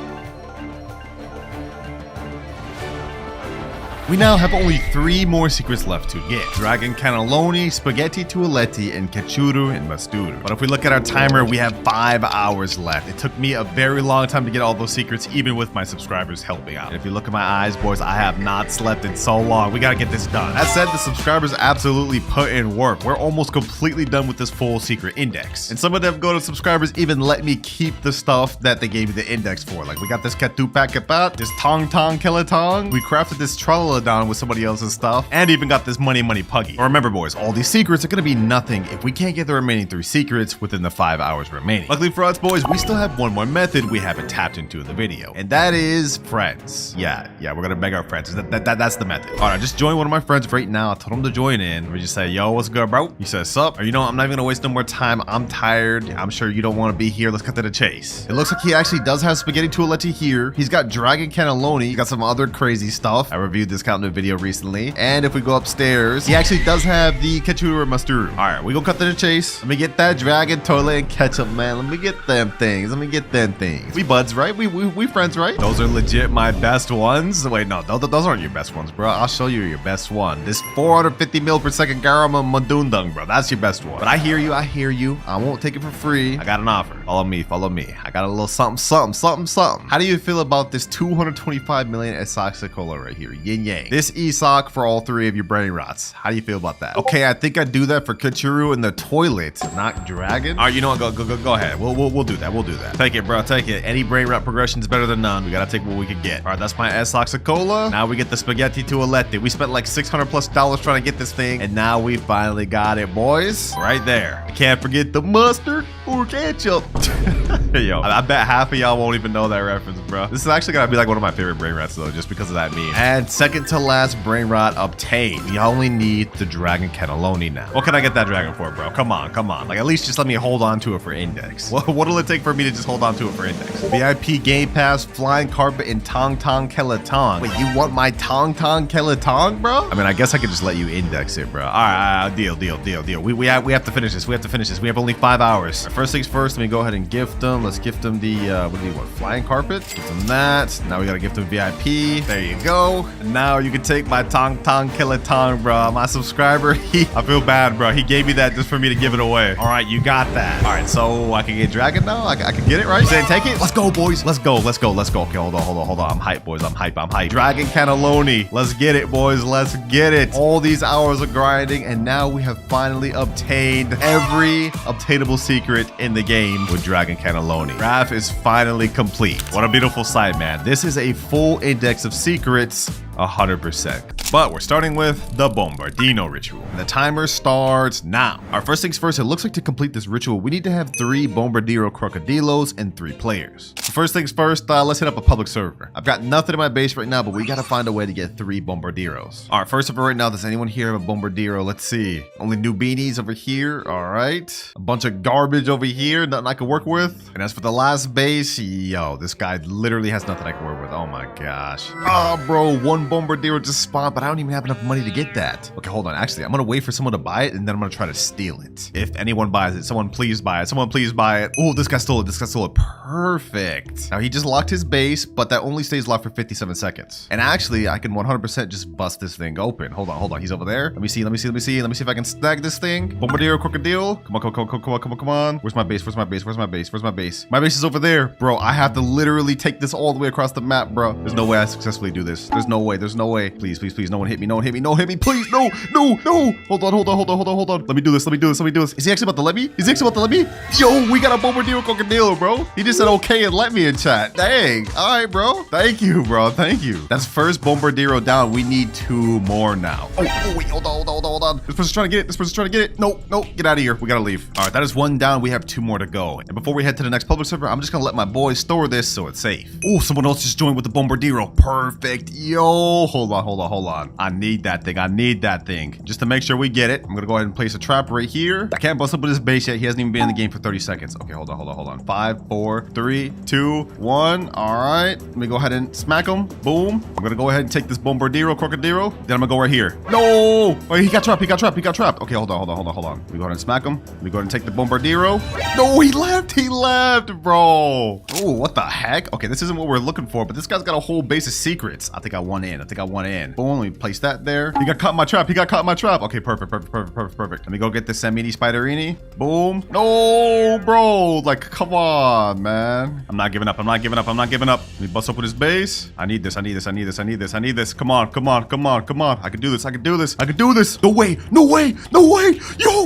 We now have only 3 more secrets left to get. Dragon Cannelloni, Spaghetti Toaletti, and Cachuru and Masturu. But if we look at our timer, we have 5 hours left. It took me a very long time to get all those secrets, even with my subscribers helping out. And if you look at my eyes, boys, I have not slept in so long. We gotta get this done. That said, the subscribers absolutely put in work. We're almost completely done with this full secret index. And some of them go to subscribers even let me keep the stuff that they gave me the index for. Like we got this Katupak Kapat, this Tong Tong Kelatong. We crafted this Tralala down with somebody else's stuff, and even got this money puggy. But remember, boys, all these secrets are gonna be nothing if we can't get the remaining 3 secrets within the 5 hours remaining. Luckily for us, boys, we still have one more method we haven't tapped into in the video, and that is friends. Yeah, we're gonna beg our friends. That's the method. All right, just join one of my friends right now. I told him to join in. We just say, yo, what's good, bro? He says, sup? Or you know, I'm not even gonna waste no more time. I'm tired. I'm sure you don't want to be here. Let's cut to the chase. It looks like he actually does have Spaghetti Toaletti here. He's got Dragon Cannelloni. He's got some other crazy stuff. I reviewed this count in a video recently. And if we go upstairs, he actually does have the Kachuru and Masturu. All right, we gonna cut to the chase. Let me get that Dragon Toilet and Ketchup, man. Let me get them things. We buds, right? We friends, right? Those are legit my best ones. Wait, no, those aren't your best ones, bro. I'll show you your best one. This 450 mil per second Garama Mandundung, bro. That's your best one. But I hear you. I won't take it for free. I got an offer. Follow me. I got a little something. How do you feel about this 225 million S-Oxicola right here? Yin yang. This E-Sock for all 3 of your Brainrots. How do you feel about that? Okay, I think I'd do that for Kachuru in the toilet, not Dragon. All right, you know what? Go ahead. We'll do that. Take it, bro. Take it. Any Brainrot progression is better than none. We gotta take what we can get. All right, that's my S-Oxicola. Now we get the Spaghetti Toaletti. We spent like $600+ trying to get this thing, and now we finally got it, boys. Right there. I can't forget the mustard or ketchup. Yo, I bet half of y'all won't even know that reference, bro. This is actually gonna be like one of my favorite Brainrots though, just because of that meme. And second to last Brainrot obtained. We only need the Dragon Cannelloni now. What can I get that dragon for, bro? Come on. Like at least just let me hold on to it for index. What'll it take for me to just hold on to it for index? VIP Game Pass, Flying Carpet, and Tong Tong Kelatong. Wait, you want my Tong Tong Kelatong, bro? I mean, I guess I could just let you index it, bro. All right, deal. We have to finish this. We have only 5 hours. Right, first things first, let me go ahead and gift them. Let's gift them the, what do you want? Flying Carpet? Give them that. Now we gotta gift them VIP. There you go. And now now you can take my tong kill-a-tong, bro. My subscriber, I feel bad, bro. He gave me that just for me to give it away. All right, you got that. All right, so I can get dragon now. I can get it, right? Saying take it. Let's go, boys. Let's go. Okay, hold on. I'm hyped, boys. I'm hyped. Dragon cannelloni. Let's get it, boys. Let's get it. All these hours of grinding, and now we have finally obtained every obtainable secret in the game with dragon cannelloni. Graph is finally complete. What a beautiful sight, man. This is a full index of secrets, 100%. But we're starting with the Bombardino ritual. The timer starts now. Our first things first, it looks like to complete this ritual, we need to have 3 Bombardiro Crocodilos and 3 players. So first things first, let's hit up a public server. I've got nothing in my base right now, but we gotta find a way to get 3 Bombardiros. All right, first of all, right now, does anyone here have a Bombardiro? Let's see. Only new beanies over here. All right. A bunch of garbage over here, nothing I can work with. And as for the last base, yo, this guy literally has nothing I can work with. Oh my gosh. Oh, bro, 1 Bombardiro just spawned, but I don't even have enough money to get that. Okay, hold on. Actually, I'm gonna wait for someone to buy it, and then I'm gonna try to steal it. If anyone buys it, someone please buy it. Someone please buy it. Oh, this guy stole it. Perfect. Now, he just locked his base, but that only stays locked for 57 seconds. And actually, I can 100% just bust this thing open. Hold on. He's over there. Let me see if I can snag this thing. Bombardiro Crocodile. Come on. Where's my base? My base is over there. Bro, I have to literally take this all the way across the map, bro. There's no way I successfully do this. There's no way. Please. No one hit me. Please. No. Hold on. Let me do this. Is he actually about to let me? Yo, we got a Bombardiro Crocodile, bro. He just said okay and let me in chat. Dang. All right, bro. Thank you. That's first Bombardiro down. We need 2 more now. Oh, wait. Hold on. This person's trying to get it. No. Get out of here. We gotta leave. All right, that is 1 down. We have 2 more to go. And before we head to the next public server, I'm just gonna let my boys store this so it's safe. Oh, someone else just joined with the Bombardiro. Perfect. Yo, hold on. I need that thing. Just to make sure we get it, I'm gonna go ahead and place a trap right here. I can't bust up with his base yet. He hasn't even been in the game for 30 seconds. Okay, hold on. 5, 4, 3, 2, 1. All right. Let me go ahead and smack him. Boom. I'm gonna go ahead and take this Bombardiro Crocodile. Then I'm gonna go right here. No! Wait, he got trapped. Okay, hold on. Let me go ahead and smack him. Let me go ahead and take the Bombardiro. No, he left, bro. Oh, what the heck? Okay, this isn't what we're looking for, but this guy's got a whole base of secrets. I think I won in. Boom, let me place that there. He got caught in my trap. Okay, perfect. Let me go get this Samini Spiderini. Boom. No, bro. Like, come on, man. I'm not giving up. Let me bust open his base. I need this. Come on. I can do this. No way. Yo.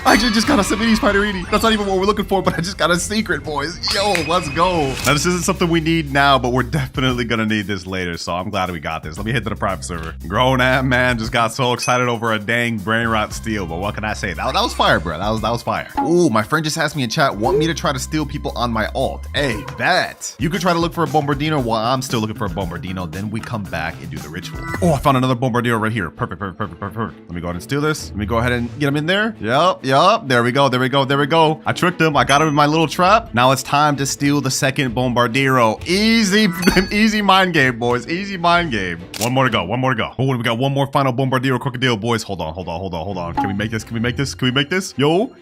I actually just got a Samini Spiderini. That's not even what we're looking for, but I just got a secret, boys. Yo, let's go. Now, this isn't something we need now, but we're definitely gonna need this later, so I'm glad we got this. Let me head to the private server. Grown ass man just got so excited over a dang Brainrot steal, but what can I say? That was fire, bro. That was fire. Ooh, my friend just asked me in chat, want me to try to steal people on my alt? Hey, bet. You could try to look for a Bombardino while I'm still looking for a Bombardino, then we come back and do the ritual. Oh, I found another Bombardino right here. Perfect. Let me go ahead and steal this. Let me go ahead and get him in there. Yup. There we go. I tricked him. I got him in my little trap. Now it's time to steal the second Bombardiro. Easy mind game, boys. Easy mind game. One more to go. Oh, we got 1 more final Bombardiro Crocodile, boys. Hold on. Can we make this? Yo.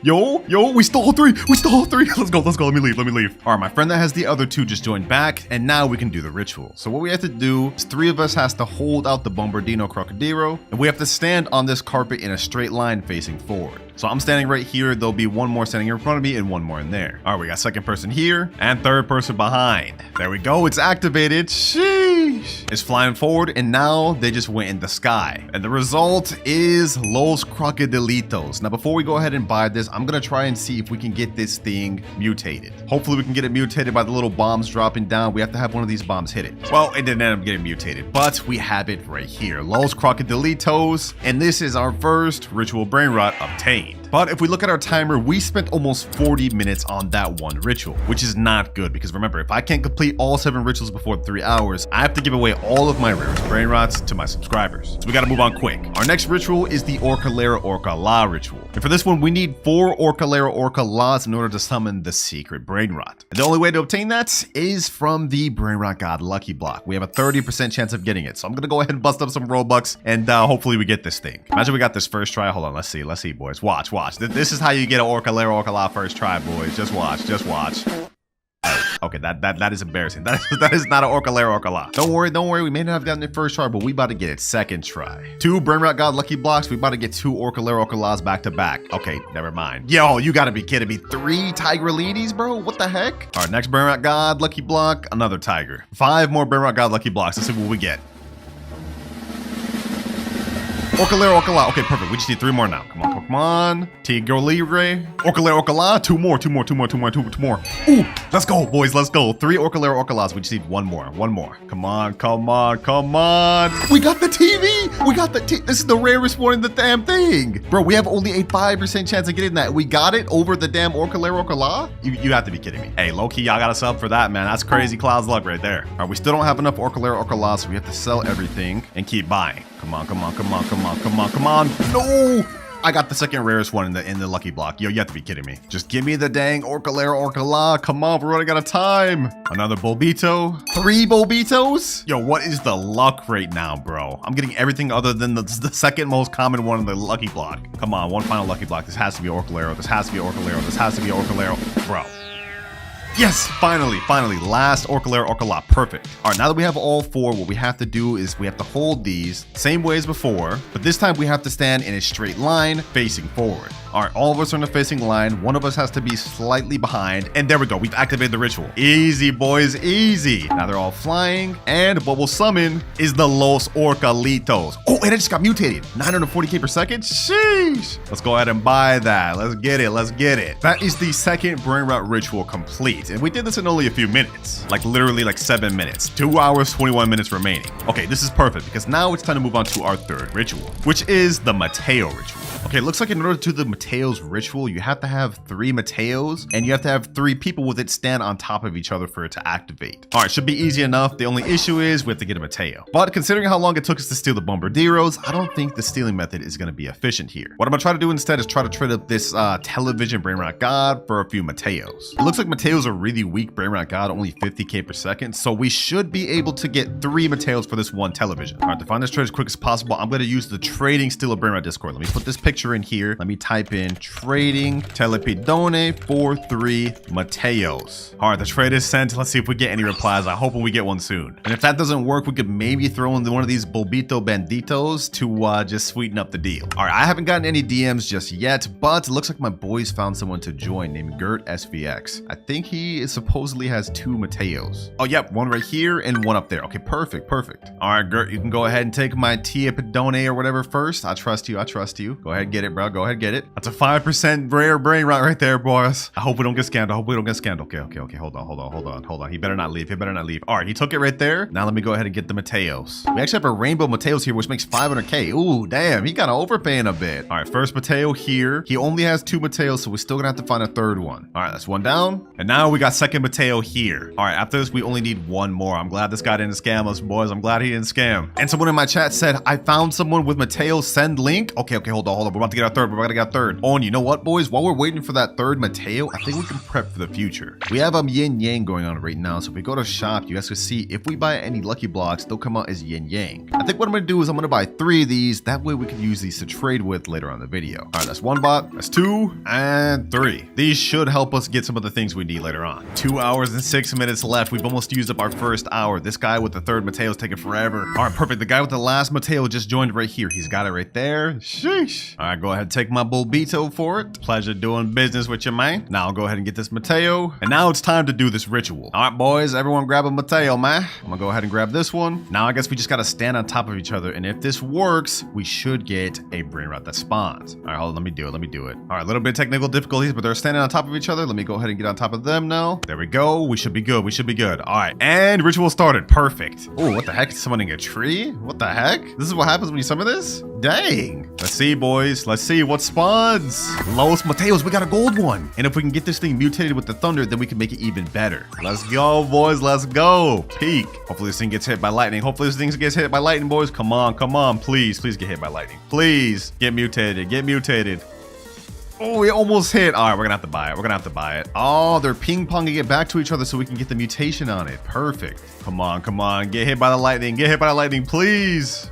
We stole 3. Let's go. Let me leave. All right, my friend that has the other 2 just joined back, and now we can do the ritual. So what we have to do is 3 of us has to hold out the Bombardino Crocodile, and we have to stand on this carpet in a straight line facing forward. So I'm standing right here. There'll be 1 more standing in front of me and 1 more in there. All right, we got second person here and third person behind. There we go. It's activated. Sheesh. It's flying forward, and now they just went in the sky. And the result is Los Crocodilitos. Now, before we go ahead and buy this, I'm going to try and see if we can get this thing mutated. Hopefully, we can get it mutated by the little bombs dropping down. We have to have one of these bombs hit it. Well, it didn't end up getting mutated, but we have it right here. Los Crocodilitos. And this is our first ritual Brainrot obtained. But if we look at our timer, we spent almost 40 minutes on that 1 ritual, which is not good because remember, if I can't complete all 7 rituals before 3 hours, I have to give away all of my rarest Brainrots to my subscribers. So we gotta move on quick. Our next ritual is the Orcalera Orca La ritual. And for this one, we need 4 Orcalera Orca La's in order to summon the secret Brainrot. And the only way to obtain that is from the Brainrot God Lucky Block. We have a 30% chance of getting it. So I'm gonna go ahead and bust up some Robux and hopefully we get this thing. Imagine we got this first try. Hold on, let's see, boys. Watch. This is how you get an Orcalera Orca La first try, boys. Just watch. Okay, that is embarrassing. That is not an Orca. Don't worry. We may not have gotten it first try, but we about to get it second try. 2 Brainrot God lucky blocks. We about to get 2 Orcas back to back. Okay, never mind. Yo, you gotta be kidding me. 3 Tigrelides, bro? What the heck? All right, next Brainrot God lucky block, another tiger. 5 more Brainrot God lucky blocks. Let's see what we get. Orca. Okay, perfect. We just need 3 more now. Come on. Tigro Libre. Orca. 2 more. Ooh, let's go, boys. Let's go. 3 Orcas. We just need 1 more. Come on. We got the TV. We got the This is the rarest one in the damn thing. Bro, we have only a 5% chance of getting that. We got it over the damn Orca. You have to be kidding me. Hey, low-key, y'all got us up for that, man. That's crazy Cloud's luck right there. All right, we still don't have enough Orca, so we have to sell everything and keep buying. Come on. No! I got the second rarest one in the lucky block. Yo, you have to be kidding me. Just give me the dang Orca. Come on, we're running out of time. Another Bulbito. 3 Bulbitos? Yo, what is the luck right now, bro? I'm getting everything other than the second most common one in the lucky block. Come on, one final lucky block. This has to be Orca. This has to be Orca. Bro. Yes, finally, last Orca. Perfect. All right, now that we have all 4, what we have to do is we have to hold these same way as before, but this time we have to stand in a straight line facing forward. All right, all of us are in a facing line. One of us has to be slightly behind, and there we go. We've activated the ritual. Easy, boys, easy. Now they're all flying, and what we'll summon is the Los Orcalitos. Oh, and it just got mutated. 940k per second? Sheesh. Let's go ahead and buy that. Let's get it. That is the second Brainrot ritual complete, and we did this in only a few minutes. Like literally like 7 minutes. 2 hours, 21 minutes remaining. Okay, this is perfect, because now it's time to move on to our 3rd ritual, which is the Mateo ritual. Okay, it looks like in order to do the Mateo's ritual, you have to have 3 Mateos, and you have to have 3 people with it stand on top of each other for it to activate. All right, should be easy enough. The only issue is we have to get a Mateo. But considering how long it took us to steal the Bombardieros, I don't think the stealing method is going to be efficient here. What I'm going to try to do instead is try to trade up this television Brainrot God for a few Mateos. It looks like Mateo's a really weak Brainrot God, only 50k per second, so we should be able to get 3 Mateos for this 1 television. All right, to find this trade as quick as possible, I'm going to use the trading Steal a Brainrot Discord. Let me put this picture in here. Let me type in trading telepidone for 3 Mateos. All right, the trade is sent. Let's see if we get any replies. I hope we get one soon. And if that doesn't work, we could maybe throw in one of these Bulbito Banditos to just sweeten up the deal. All right, I haven't gotten any DMs just yet, but it looks like my boys found someone to join named Gert SVX. I think he supposedly has 2 Mateos. Oh, yep, one right here and one up there. Okay, perfect. All right, Gert, you can go ahead and take my Tia Pedone or whatever first. I trust you. Go ahead and get it, bro. Go ahead and get it. That's a 5% rare Brainrot right there, boys. I hope we don't get scammed. Okay. Hold on. He better not leave. All right, he took it right there. Now let me go ahead and get the Mateos. We actually have a rainbow Mateos here, which makes 500k. Ooh, damn, he kind of overpaying a bit. All right, first Mateo here. He only has 2 Mateos, so we're still gonna have to find a 3rd one. All right, that's 1 down. And now we got second Mateo here. All right, after this, we only need 1 more. I'm glad this guy didn't scam us, boys. I'm glad he didn't scam. And someone in my chat said, I found someone with Mateo, send link. Okay, hold on. We're about to get our 3rd. Oh, and you know what, boys? While we're waiting for that 3rd Mateo, I think we can prep for the future. We have yin yang going on right now, so if we go to shop, you guys can see if we buy any lucky blocks, they'll come out as yin yang. I think what I'm gonna do is I'm gonna buy 3 of these. That way we can use these to trade with later on in the video. All right, that's 1 bot, that's 2, and 3. These should help us get some of the things we need later on. 2 hours and 6 minutes left. We've almost used up our first hour. This guy with the 3rd Mateo's taking forever. All right, perfect. The guy with the last Mateo just joined right here. He's got it right there. Sheesh. All right, go ahead and take my Bulbito for it. Pleasure doing business with you, man. Now I'll go ahead and get this Mateo. And now it's time to do this ritual. All right, boys, everyone grab a Mateo, man. I'm gonna go ahead and grab this one. Now I guess we just gotta stand on top of each other. And if this works, we should get a Brainrot that spawns. All right, hold on, let me do it. All right, a little bit of technical difficulties, but they're standing on top of each other. Let me go ahead and get on top of them now. There we go. We should be good. All right, and ritual started. Perfect. Oh, what the heck? Summoning a tree? What the heck? This is what happens when you summon this? Dang. Let's see, boys. Let's see what spawns. Los Mateos, we got a gold one. And if we can get this thing mutated with the thunder, then we can make it even better. Let's go, boys. Let's go. Peak. Hopefully this thing gets hit by lightning. Boys. Come on. Please get hit by lightning. Please get mutated. Oh, we almost hit. All right, we're gonna have to buy it. Oh, they're ping-ponging it back to each other so we can get the mutation on it. Perfect. Come on. Get hit by the lightning. Please.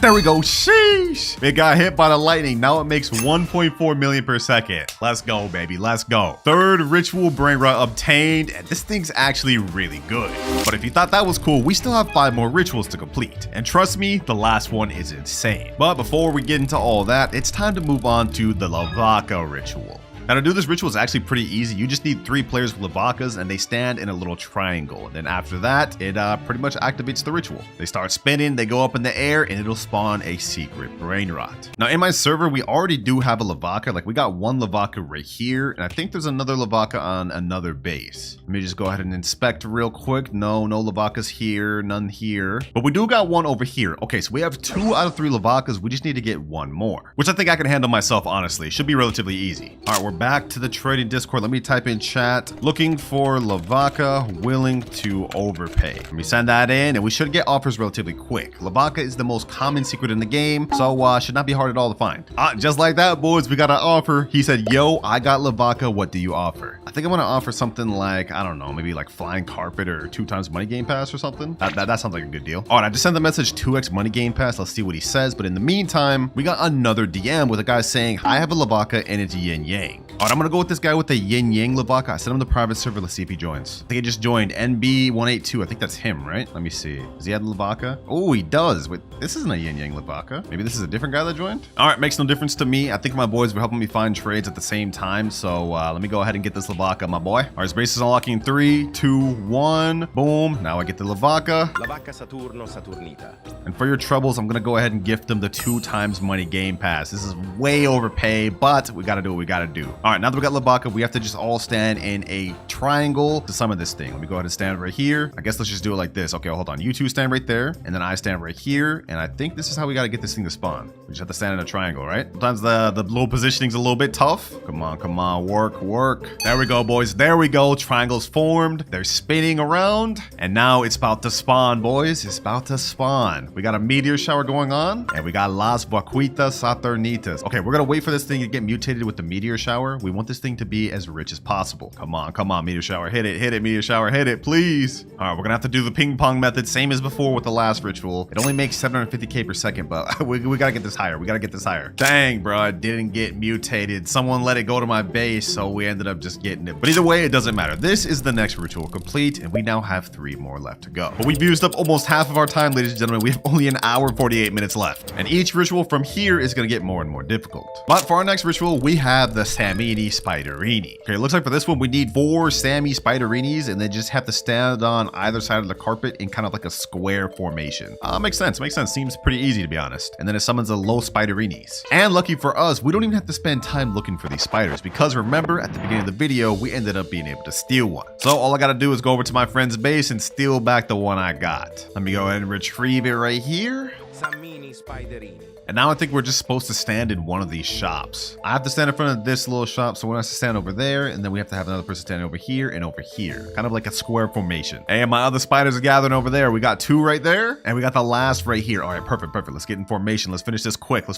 There we go. Sheesh. It got hit by the lightning. Now it makes 1.4 million per second. Let's go, baby. Let's go. Third ritual Brainrot obtained. And this thing's actually really good. But if you thought that was cool, we still have 5 more rituals to complete. And trust me, the last one is insane. But before we get into all that, it's time to move on to the Lavaca ritual. Now to do this ritual is actually pretty easy. You just need 3 players with Lavacas and they stand in a little triangle. And then after that, it pretty much activates the ritual. They start spinning, they go up in the air, and it'll spawn a secret Brainrot. Now in my server, we already do have a Lavaca. Like we got 1 Lavaca right here. And I think there's another Lavaca on another base. Let me just go ahead and inspect real quick. No Lavacas here, none here. But we do got 1 over here. Okay, so we have 2 out of 3 Lavacas. We just need to get 1 more, which I think I can handle myself, honestly. Should be relatively easy. All right, we're back to the trading Discord. Let me type in chat. Looking for Lavaca willing to overpay. Let me send that in and we should get offers relatively quick. Lavaca is the most common secret in the game, so should not be hard at all to find. Just like that, boys, we got an offer. He said, yo, I got Lavaca. What do you offer? I think I'm going to offer something like, I don't know, maybe like flying carpet or 2 times money game pass or something. That sounds like a good deal. All right, I just sent the message 2x money game pass. Let's see what he says. But in the meantime, we got another DM with a guy saying, I have a Lavaca and it's yin yang. All right, I'm going to go with this guy with the yin yang Lavaca. I sent him the private server. Let's see if he joins. I think he just joined NB182. I think that's him, right? Let me see. Does he have the Lavaca? Oh, he does. Wait, this isn't a yin yang Lavaca. Maybe this is a different guy that joined? All right, makes no difference to me. I think my boys were helping me find trades at the same time. So let me go ahead and get this Lavaca, my boy. All right, his base is unlocking 3, 2, 1. Boom. Now I get the Lavaca. Lavaca Saturno Saturnita. And for your troubles, I'm going to go ahead and gift them the 2 times money game pass. This is way overpay, but we got to do what we got to do. All right, now that we got Lavaca, we have to just all stand in a triangle to summon this thing. Let me go ahead and stand right here. I guess let's just do it like this. Okay, hold on. You 2 stand right there, and then I stand right here. And I think this is how we got to get this thing to spawn. We just have to stand in a triangle, right? Sometimes the low positioning's a little bit tough. Come on, work. There we go, boys. There we go. Triangles formed. They're spinning around, and now it's about to spawn, boys. It's about to spawn. We got a meteor shower going on, and we got Las Vaquitas Saturnitas. Okay, we're gonna wait for this thing to get mutated with the meteor shower. We want this thing to be as rich as possible. Come on, meteor shower. Hit it, meteor shower. Hit it, please. All right, we're gonna have to do the ping pong method, same as before with the last ritual. It only makes 750k per second, but we gotta get this higher. We gotta get this higher. Dang, bro, it didn't get mutated. Someone let it go to my base, so we ended up just getting it. But either way, it doesn't matter. This is the next ritual complete, and we now have 3 more left to go. But we've used up almost half of our time, ladies and gentlemen. We have only an hour 48 minutes left, and each ritual from here is gonna get more and more difficult. But for our next ritual, we have the Samini Spiderini. Okay, it looks like for this one, we need 4 Sammy Spiderinis, and they just have to stand on either side of the carpet in kind of like a square formation. Makes sense. Seems pretty easy, to be honest. And then it summons a low Spiderinis. And lucky for us, we don't even have to spend time looking for these spiders, because remember, at the beginning of the video, we ended up being able to steal one. So all I gotta do is go over to my friend's base and steal back the one I got. Let me go ahead and retrieve it right here. Samini Spiderini. And now I think we're just supposed to stand in one of these shops. I have to stand in front of this little shop, so one has to stand over there, and then we have to have another person standing over here and over here. Kind of like a square formation. And my other spiders are gathering over there. We got 2 right there, and we got the last right here. All right, perfect. Let's get in formation. Let's finish this quick.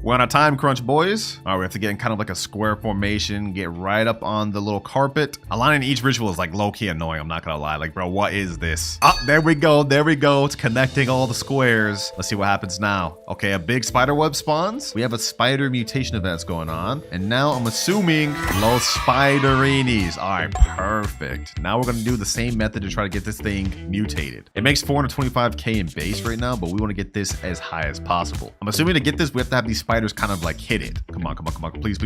We're on a time crunch, boys. All right, we have to get in kind of like a square formation, get right up on the little carpet. Aligning each ritual is like low-key annoying, I'm not gonna lie. Like, bro, what is this? Oh, there we go. It's connecting all the squares. Let's see what happens now. Okay, a big spider web spawns. We have a spider mutation events going on. And now I'm assuming Los Spiderinis. All right, perfect. Now we're going to do the same method to try to get this thing mutated. It makes 425k in base right now, but we want to get this as high as possible. I'm assuming to get this, we have to have these spiders kind of like hit it. Come on. Please.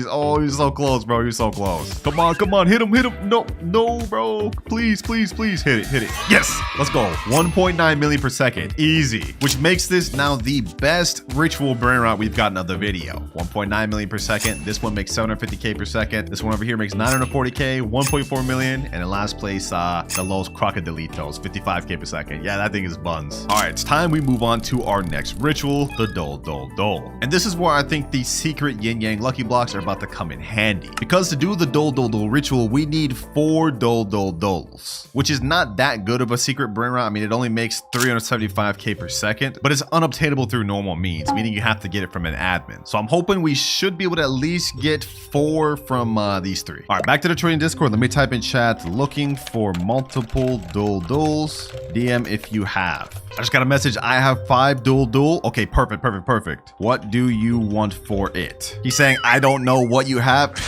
Oh, you're so close, bro. You're so close. Come on. Hit him. No, bro. Please. Hit it. Yes. Let's go. 1.9 million per second. Easy. Which makes this now the best ritual Brainrot we've gotten of the video. 1.9 million per second. This one makes 750k per second. This one over here makes 940k, 1.4 million. And in last place, the Los Crocodilitos, 55k per second. Yeah, that thing is buns. All right, it's time we move on to our next ritual, the Dol. And this is where I think the secret yin yang lucky blocks are about to come in handy. Because to do the Dol ritual, we need 4 Dols, which is not that good of a secret Brainrot. I mean, it only makes 375k per second. second, but it's unobtainable through normal means, meaning you have to get it from an admin. So I'm hoping we should be able to at least get 4 from these 3. All right, back to the trading Discord. Let me type in chat, looking for multiple duels. DM if you have. I just got a message. I have 5 duel. Okay, perfect. What do you want for it? He's saying, I don't know what you have.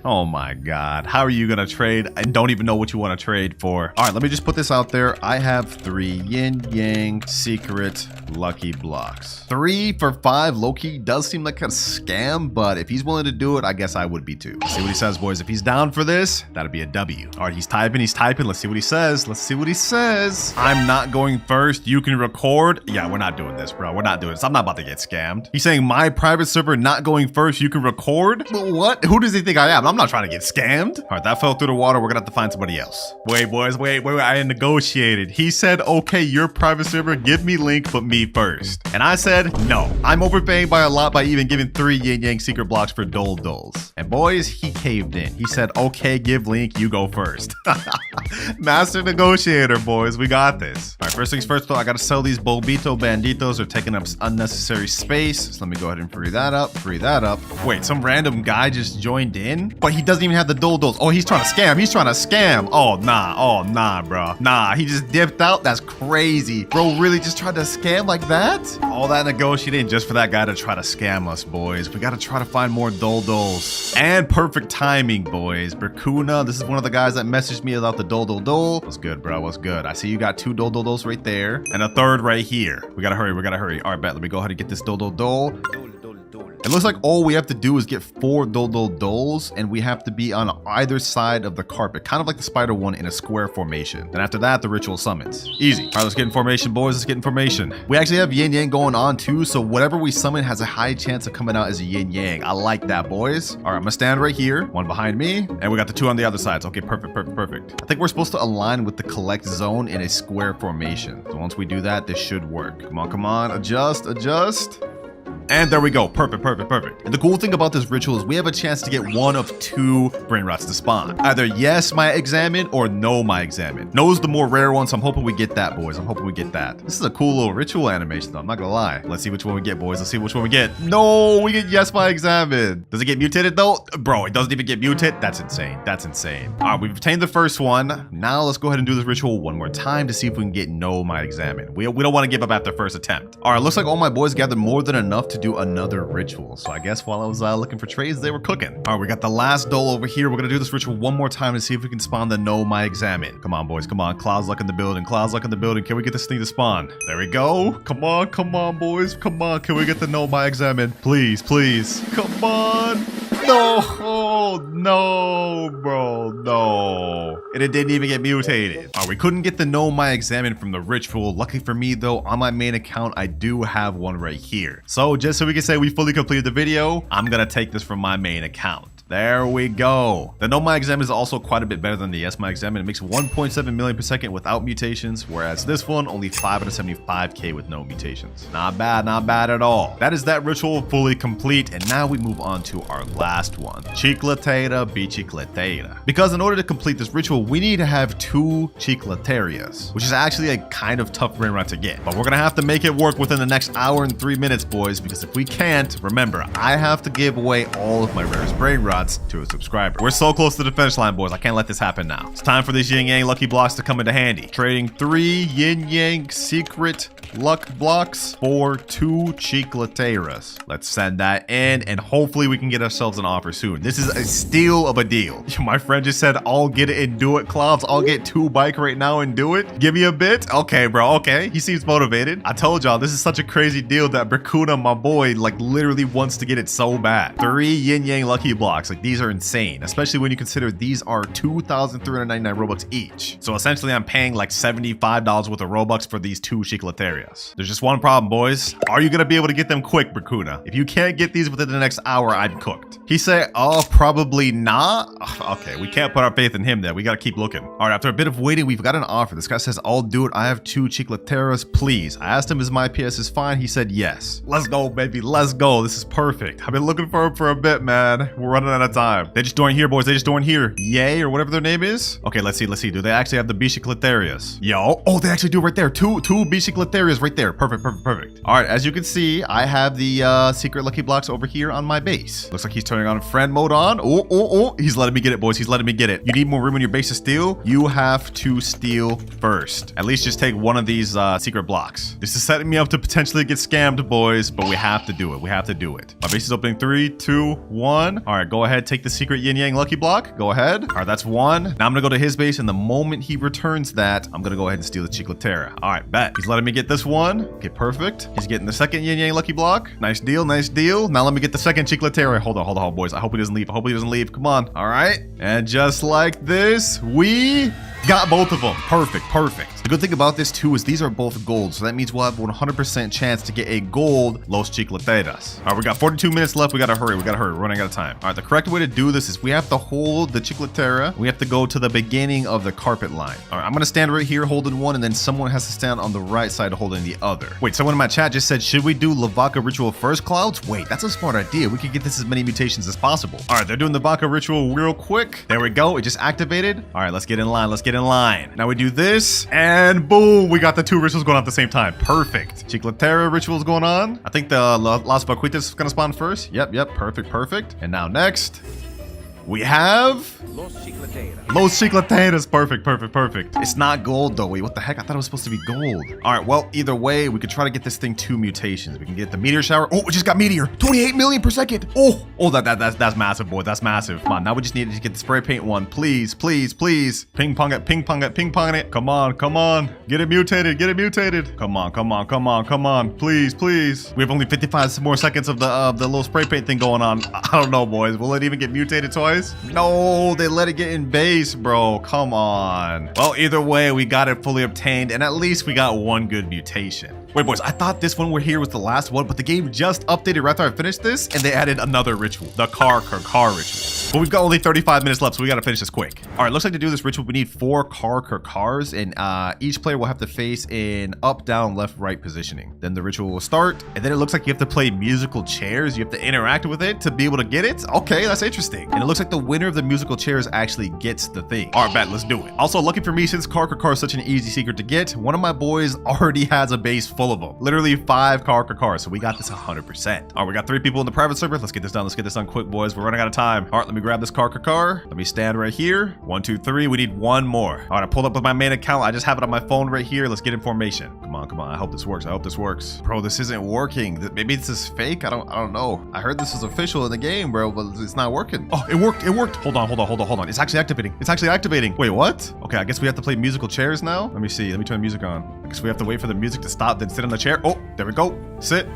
Oh my God. How are you going to trade? I don't even know what you want to trade for. All right, let me just put this out there. I have 3 yin yang secret lucky blocks. 3 for 5 low-key does seem like a scam, but if he's willing to do it, I guess I would be too. Let's see what he says, boys. If he's down for this, that'd be a W. All right, he's typing. Let's see what he says. I'm not going first. You can record. Yeah, we're not doing this, bro. We're not doing this. I'm not about to get scammed. He's saying my private server not going first. You can record. What? Who does he think I am? I'm not trying to get scammed. All right, that fell through the water. We're gonna have to find somebody else. Wait, boys, wait. I negotiated. He said, okay, your private server, give me link, but me first. And I said, no. I'm overpaying by a lot by even giving 3 yin yang secret blocks for duels. And boys, he caved in. He said, okay, give link, you go first. Master negotiator, boys. We got this. All right, first things first, though, I gotta sell these Bobito Banditos. They're taking up unnecessary space. So let me go ahead and free that up. Wait, some random guy just joined in? But he doesn't even have the duels. Oh, he's trying to scam. Oh, nah, bro. Nah, he just dipped out. That's crazy. Bro really just tried to scam like that? All that negotiating just for that guy to try to scam us, boys. We gotta try to find more duels. And perfect timing, boys. Berkuna, this is one of the guys that messaged me about the duel. What's good, bro? What's good? I see you got 2 duels right there. And a 3rd right here. We gotta hurry. All right, bet. Let me go ahead and get this duel. It looks like all we have to do is get 4 duels, and we have to be on either side of the carpet, kind of like the spider one in a square formation. Then after that, the ritual summons. Easy. All right, let's get in formation, boys. Let's get in formation. We actually have yin yang going on too, so whatever we summon has a high chance of coming out as a yin yang. I like that, boys. All right, I'm gonna stand right here, 1 behind me, and we got the 2 on the other sides. Okay, perfect. I think we're supposed to align with the collect zone in a square formation. So once we do that, this should work. Come on, adjust. And there we go. Perfect. And the cool thing about this ritual is we have a chance to get 1 of 2 Brainrots to spawn. Either yes, my examine, or no, my examine. No is the more rare one, so I'm hoping we get that, boys. This is a cool little ritual animation, though. I'm not gonna lie. Let's see which one we get, boys. No, we get yes, my examine. Does it get mutated, though? Bro, it doesn't even get muted. That's insane. All right, we've obtained the first one. Now let's go ahead and do this ritual one more time to see if we can get no, my examine. We don't want to give up after first attempt. All right, looks like all my boys gathered more than enough to do another ritual. So I guess while I was looking for trades, they were cooking. All right, we got the last duel over here. We're gonna do this ritual one more time to see if we can spawn the no, my examine. Come on, boys. Cloud's luck in the building. Can we get this thing to spawn? There we go. Come on, boys. Can we get the no, my examine? Please. Come on. No, bro, no. And it didn't even get mutated. All right, we couldn't get the no, my examine from the ritual. Luckily for me, though, on my main account, I do have one right here. So just so we can say we fully completed the video, I'm gonna take this from my main account. There we go. The no, my examine is also quite a bit better than the yes, my examine. It makes 1.7 million per second without mutations, whereas this one only 575k with no mutations. Not bad at all. That is that ritual fully complete, and now we move on to our last one. Chicletera bicicletera. Because in order to complete this ritual, we need to have 2 chicleterias, which is actually a kind of tough Brainrot to get. But we're gonna have to make it work within the next hour and 3 minutes, boys, because if we can't, remember, I have to give away all of my rarest Brainrots to a subscriber. We're so close to the finish line, boys. I can't let this happen now. It's time for these yin yang lucky blocks to come into handy. Trading 3 yin yang secret luck blocks for 2 chicleteras. Let's send that in, and hopefully we can get ourselves an offer soon. This is a steal of a deal. My friend just said, I'll get it and do it, Kloudz. I'll get 2 bike right now and do it. Give me a bit. Okay, bro. Okay. He seems motivated. I told y'all, this is such a crazy deal that Berkuna, my boy, like literally wants to get it so bad. 3 yin yang lucky blocks. Like, these are insane, especially when you consider these are 2,399 Robux each. So essentially, I'm paying like $75 worth of Robux for these 2 chicleterias. There's just one problem, boys. Are you gonna be able to get them quick, Berkuna? If you can't get these within the next hour, I'm cooked. He said, oh, probably not. Okay, we can't put our faith in him then. We gotta keep looking. All right, after a bit of waiting, we've got an offer. This guy says, I'll do it. I have 2 chicleteras, please. I asked him, is my PS is fine? He said, yes. Let's go, baby. Let's go. This is perfect. I've been looking for him for a bit, man. We're running out out of time. They just joined here, boys. They just joined here. Yay, or whatever their name is. Okay, let's see. Let's see. Do they actually have the bicicletarias? Yo. Oh, they actually do right there. Two bicicletarias right there. Perfect, perfect, perfect. All right, as you can see, I have the secret lucky blocks over here on my base. Looks like he's turning on friend mode on. Oh. He's letting me get it, boys. He's letting me get it. You need more room in your base to steal. You have to steal first. At least just take one of these secret blocks. This is setting me up to potentially get scammed, boys, but we have to do it. We have to do it. My base is opening 3, 2, 1. All right, go ahead. Take the secret yin yang lucky block. Go ahead. All right, that's 1. Now I'm gonna go to his base, and the moment he returns that, I'm gonna go ahead and steal the Chicletera. All right, bet. He's letting me get this one. Okay, perfect. He's getting the second yin yang lucky block. Nice deal, nice deal. Now let me get the second Chicletera. Hold on, boys. I hope he doesn't leave. I hope he doesn't leave. Come on. All right. And just like this, we got both of them. Perfect, perfect. The good thing about this too is these are both gold, so that means we'll have 100% chance to get a gold Los Chicleteras. All right, we got 42 minutes left. We gotta hurry. We're running out of time. All right, the correct way to do this is we have to hold the Chicletera. We have to go to the beginning of the carpet line. All right, I'm gonna stand right here holding one, and then someone has to stand on the right side holding the other. Wait, someone in my chat just said, should we do Lavaca ritual first, Clouds? Wait, that's a smart idea. We could get this as many mutations as possible. All right, they're doing the Vaca ritual real quick. There we go. It just activated. All right, let's get in line. Let's get in line. Now we do this, and boom, we got the 2 rituals going on at the same time. Perfect. Chicletera rituals going on. I think the Las Vaquitas is gonna spawn first. Yep. Perfect. And now next, we have Los Chicleteras. Los Chicleteras. Perfect. It's not gold though. Wait, what the heck? I thought it was supposed to be gold. All right, well, either way, we could try to get this thing 2 mutations. We can get the meteor shower. Oh, we just got meteor. 28 million per second. Oh, that's massive, boy. That's massive. Come on, now we just need to get the spray paint one. Please. Ping pong it. Come on. Get it mutated. Come on. Please. We have only 55 more seconds of the little spray paint thing going on. I don't know, boys. Will it even get mutated twice? No, they let it get in base, bro. Come on. Well, either way, we got it fully obtained, and at least we got 1 good mutation. Wait, boys, I thought this one we're here was the last one, but the game just updated right after I finished this, and they added another ritual, the car ritual. But we've got only 35 minutes left, so we gotta finish this quick. All right, looks like to do this ritual, we need 4 cars, and each player will have to face in up, down, left, right positioning. Then the ritual will start, and then it looks like you have to play musical chairs. You have to interact with it to be able to get it. Okay, that's interesting. And it looks like the winner of the musical chairs actually gets the thing. All right, bet, let's do it. Also, lucky for me, since car is such an easy secret to get, one of my boys already has a base full of them. Literally 5 cars, so we got this 100%. All right, we got 3 people in the private server. Let's get this done quick, boys. We're running out of time. All right, let me grab this car. Let me stand right here. 1, 2, 3. We need 1 more. All right, I pulled up with my main account. I just have it on my phone right here. Let's get information. Come on. I hope this works. Bro, this isn't working. Maybe this is fake. I don't know. I heard this was official in the game, bro, but it's not working. Oh, it worked. Hold on. It's actually activating. Wait, what? Okay, I guess we have to play musical chairs now. Let me see. Let me turn the music on. I guess we have to wait for the music to stop, then sit on the chair. Oh, there we go. Sit.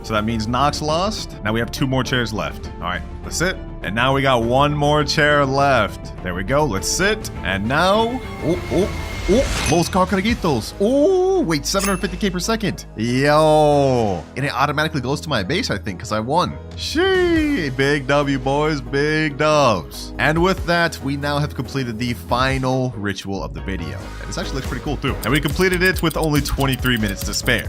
So that means Nox lost. Now we have 2 more chairs left. All right, let's sit. And now we got 1 more chair left. There we go. Let's sit. And now, Los Carcaritos. Oh, wait, 750k per second. Yo. And it automatically goes to my base, I think, because I won. Shee. Big W, boys. Big dubs. And with that, we now have completed the final ritual of the video. And this actually looks pretty cool, too. And we completed it with only 23 minutes to spare.